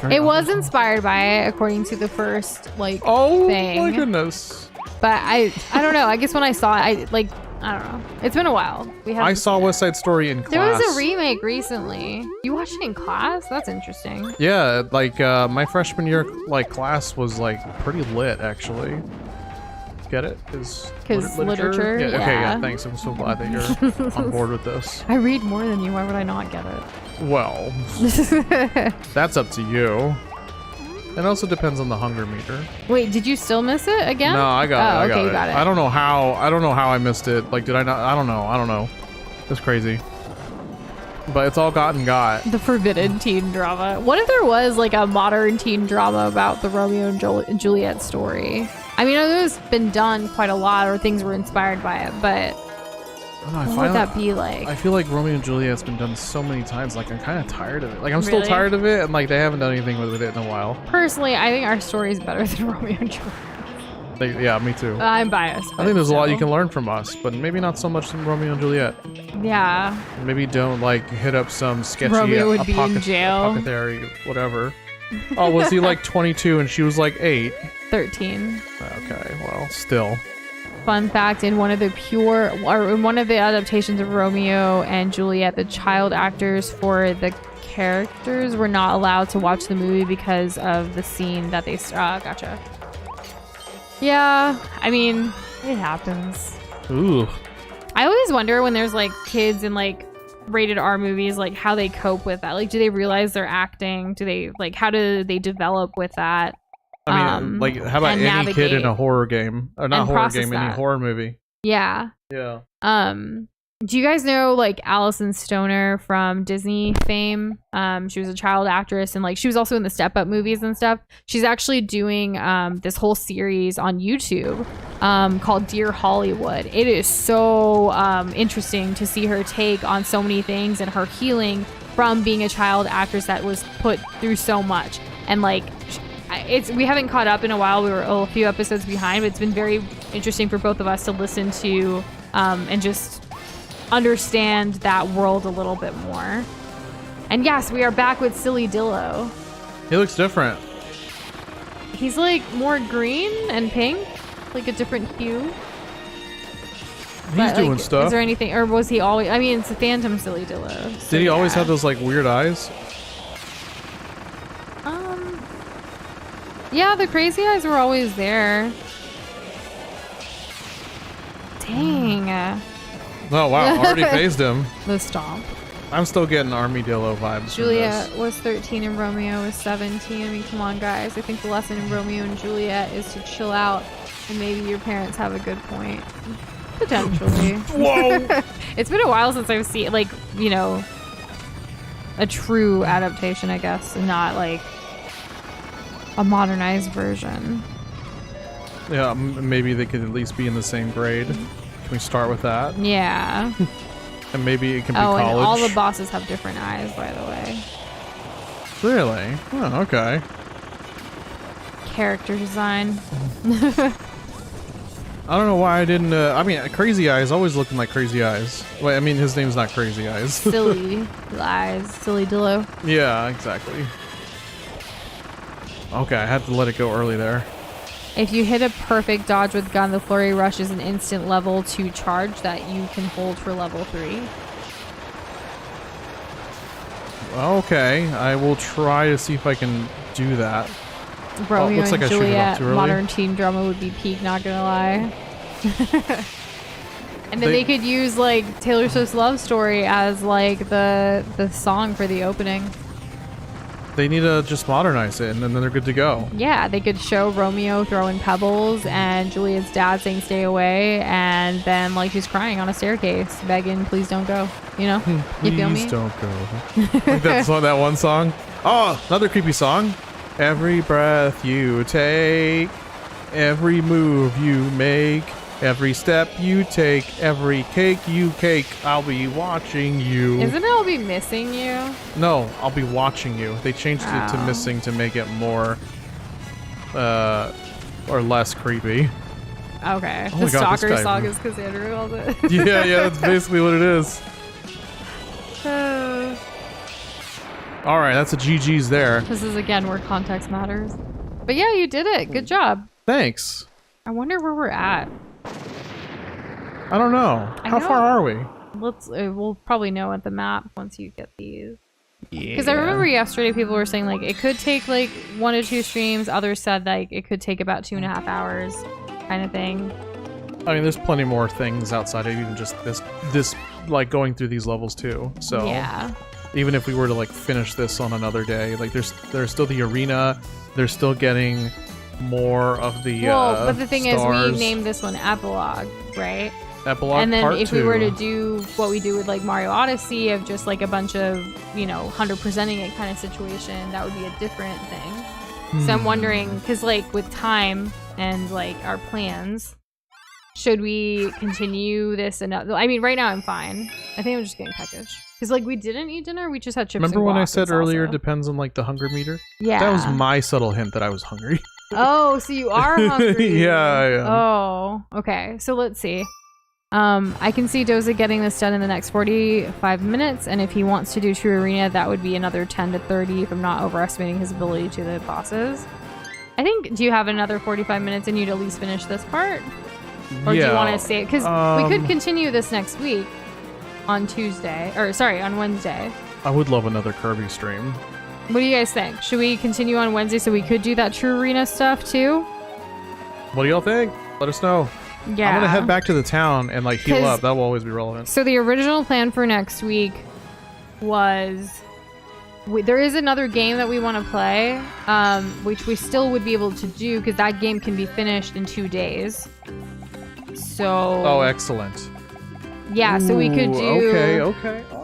It was awesome. inspired by it, according to the first, like, Oh thing. my goodness. But I don't know. I guess when I saw it, I don't know. It's been a while. I saw West Side Story in class. There was a remake recently. You watched it in class? That's interesting. Yeah, like my freshman year like class was like pretty lit actually. Get it? Because literature? Yeah, okay, Yeah. yeah, thanks. I'm so glad that you're on board with this. I read more than you. Why would I not get it? Well, that's up to you. It also depends on the hunger meter. Wait, did you still miss it again? No, I got it. I okay, got you it. got it. I don't know how I missed it. Like, did I not? I don't know. It's crazy. But it's all gotten got. The forbidden teen drama. What if there was like a modern teen drama about the Romeo and Juliet story? I mean, I know it's been done quite a lot, or things were inspired by it, but what would that be like? I feel like Romeo and Juliet's been done so many times. Like, I'm kind of tired of it. Like, I'm still Really? tired of it, and like they haven't done anything with it in a while. Personally, I think our story is better than Romeo and Juliet. Yeah, me too. I'm biased. I think there's a lot you still. can learn from us, but maybe not so much from Romeo and Juliet. Yeah. Maybe don't like hit up some sketchy Romeo would be in jail. apothecary, whatever. Oh, was he like 22 and she was like 8? 13. Okay, well, still. Fun fact: in one of the adaptations of Romeo and Juliet, the child actors for the characters were not allowed to watch the movie because of the scene that they. Gotcha. Yeah, I mean, it happens. Ooh. I always wonder when there's like kids in like rated R movies, like how they cope with that. Like, do they realize they're acting? Do they like how do they develop with that? I mean, like, how about any kid in a horror game? Or not horror game, any horror movie. Yeah. Yeah. Do you guys know, like, Alison Stoner from Disney fame? She was a child actress, and, like, she was also in the Step Up movies and stuff. She's actually doing this whole series on YouTube called Dear Hollywood. It is so interesting to see her take on so many things and her healing from being a child actress that was put through so much. And, like... we haven't caught up in a while. We were a few episodes behind, but it's been very interesting for both of us to listen to and just understand that world a little bit more. And yes, we are back with Silly Dillo. He looks different. He's like more green and pink, like a different hue. He's doing stuff. Is there anything, or was he always? I mean, it's a Phantom Silly Dillo. So did he always have those like weird eyes? Yeah, the crazy eyes were always there. Dang. Oh wow, already phased him. The stomp. I'm still getting Armadillo vibes. Juliet was 13 and Romeo was 17. I mean, come on, guys. I think the lesson in Romeo and Juliet is to chill out, and maybe your parents have a good point. Potentially. Whoa! It's been a while since I've seen, like, you know, a true adaptation, I guess, and not like a modernized version. Yeah, maybe they could at least be in the same grade. Can we start with that? Yeah. And maybe it can be college. college. And all the bosses have different eyes, by the way. Really? Oh, okay. Character design. I don't know why I didn't. I mean, Crazy Eyes always looking like Crazy Eyes. Wait, I mean, his name's not Crazy Eyes. Silly Eyes. Silly Dillo. Yeah, exactly. Okay, I had to let it go early there. If you hit a perfect dodge with gun, the flurry rush is an instant level 2 charge that you can hold for level 3. Okay, I will try to see if I can do that. Romeo looks like and I shoot it off Juliet too early. modern teen drama would be peak, not gonna lie. And then they could use like Taylor Swift's Love Story as like the song for the opening. They need to just modernize it, and then they're good to go. Yeah, they could show Romeo throwing pebbles and Juliet's dad saying stay away, and then like she's crying on a staircase begging please don't go, you know? You feel me? Please don't go. Like that one song. Oh, another creepy song. Every breath you take, every move you make, every step you take, every cake you cake, I'll be watching you. Isn't it I'll be missing you? No, I'll be watching you. They changed it to missing to make it more or less creepy. Okay. Oh The my God, Stalker this guy- song is Cassandra called it. Yeah, that's basically what it is. All right, that's a GG's there. This is again where context matters. But yeah, you did it. Good job. Thanks. I wonder where we're at. I don't know. How far are we? We'll probably know at the map once you get these. Yeah. Because I remember yesterday people were saying like it could take like 1 to 2 streams. Others said like it could take about 2.5 hours, kind of thing. I mean, there's plenty more things outside of even just this like going through these levels too. So yeah. Even if we were to like finish this on another day, like there's still the arena. They're still getting more of the but the thing stars. is we named this one Epilogue, right? Epilogue and then Part if 2. we were to do what we do with like Mario Odyssey of just like a bunch of 100%ing it kind of situation, that would be a different thing. So I'm wondering, because like with time and like our plans, should we continue this? I mean, right now I'm fine. I think I'm just getting peckish because like we didn't eat dinner. We just had chips. Remember and when I guac said and earlier salsa. depends on like the hunger meter? Yeah, That was my subtle hint that I was hungry. Oh, so you are hungry. Yeah, I am. Oh, okay. So let's see. I can see Doza getting this done in the next 45 minutes, and if he wants to do True Arena, that would be another 10 to 30 if I'm not overestimating his ability to the bosses. I think, do you have another 45 minutes in you to at least finish this part? Or do you want to save? Because we could continue this next week on Tuesday, or sorry, on Wednesday. I would love another Kirby stream. What do you guys think? Should we continue on Wednesday so we could do that True Arena stuff too? What do y'all think? Let us know. Yeah. I'm gonna head back to the town and like heal up. That will always be relevant. So the original plan for next week was there is another game that we want to play, which we still would be able to do because that game can be finished in 2 days. So. Oh, excellent. Yeah, so we could do. Okay. All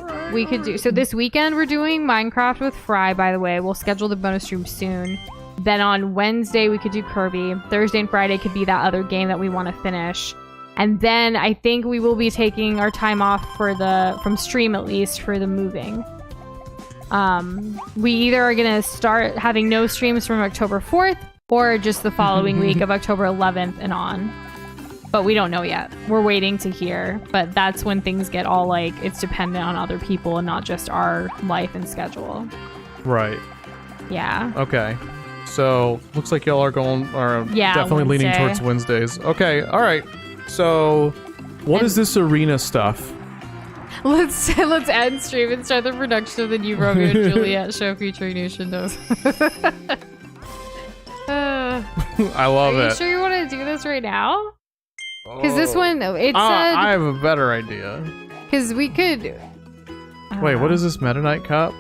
right. We could do. So this weekend we're doing Minecraft with Fry. By the way, we'll schedule the bonus stream soon. Then on Wednesday, we could do Kirby. Thursday and Friday could be that other game that we want to finish. And then I think we will be taking our time off from stream at least for the moving. We either are going to start having no streams from October 4th or just the following week of October 11th and on. But we don't know yet. We're waiting to hear. But that's when things get all like, it's dependent on other people and not just our life and schedule. Right. Yeah. Okay. So looks like y'all are definitely leaning towards Wednesdays. Okay, all right. So what is this arena stuff? Let's end stream and start the production of the new Romeo and Juliet show featuring Nush and Doza. I love it. Are you sure you want to do this right now? Because this one, it said... I have a better idea. Because we could... Wait, what is this Meta Knight Cup?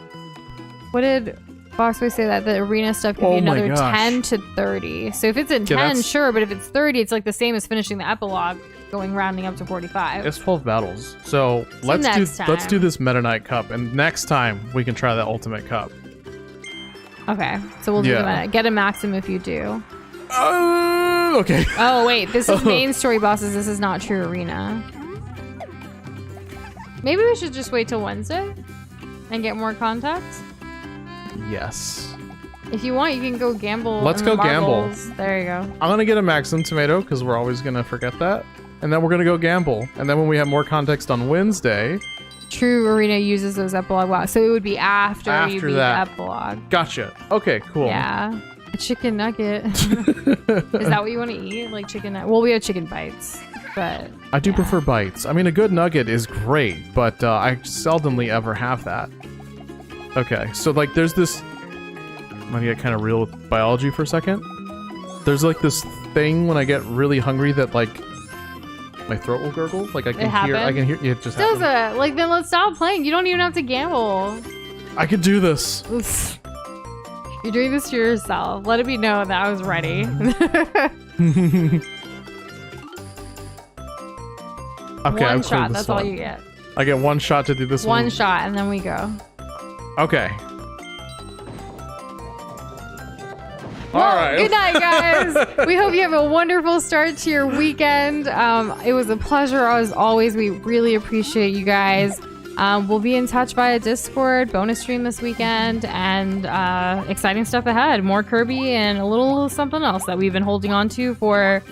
What did Boxboy say that the arena stuff could be another 10 to 30? So if it's in 10, sure, but if it's 30, it's like the same as finishing the epilogue, rounding up to 45. It's 12 battles. So let's do this Meta Knight Cup, and next time we can try the Ultimate Cup. Okay, so we'll do the Meta. Get a maxim if you do. Okay. Oh wait, this is main story bosses. This is not True Arena. Maybe we should just wait till Wednesday and get more context. Yes. If you want, you can go gamble. Let's go gamble. There you go. I'm gonna get a Maxim tomato because we're always gonna forget that, and then we're gonna go gamble. And then when we have more context on Wednesday, True Arena uses those epilogue blocks, so it would be after you beat the epilogue. Gotcha. Okay, cool. Yeah. A chicken nugget. Is that what you want to eat? Like chicken nugget? Well, we have chicken bites, but... I do prefer bites. I mean, a good nugget is great, but I seldomly ever have that. Okay, so like there's this... I'm gonna get kind of real with biology for a second. There's like this thing when I get really hungry that like my throat will gurgle. Like I can hear it just happen. Doza, like then let's stop playing. You don't even have to gamble. I could do this. Oof. You're doing this to yourself. Let it be known that I was ready. Okay, one shot, that's all you get. I get one shot to do this one? One shot, and then we go. Okay. Well, all right. Good night, guys. We hope you have a wonderful start to your weekend. It was a pleasure as always. We really appreciate you guys. We'll be in touch via Discord, bonus stream this weekend, and exciting stuff ahead. More Kirby and a little something else that we've been holding on to for...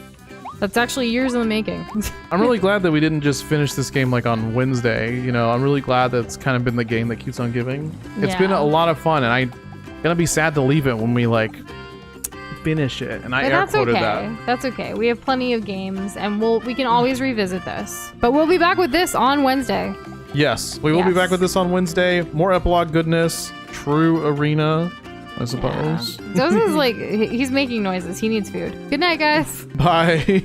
That's actually years in the making. I'm really glad that we didn't just finish this game like on Wednesday. You know, I'm really glad that it's kind of been the game that keeps on giving. It's been a lot of fun, and I'm gonna be sad to leave it when we like finish it. And I air quoted that. That's okay. We have plenty of games, and we can always revisit this. But we'll be back with this on Wednesday. Yes, we will be back with this on Wednesday. More epilogue goodness, True Arena, I suppose. Doza's like, he's making noises. He needs food. Good night, guys. Bye.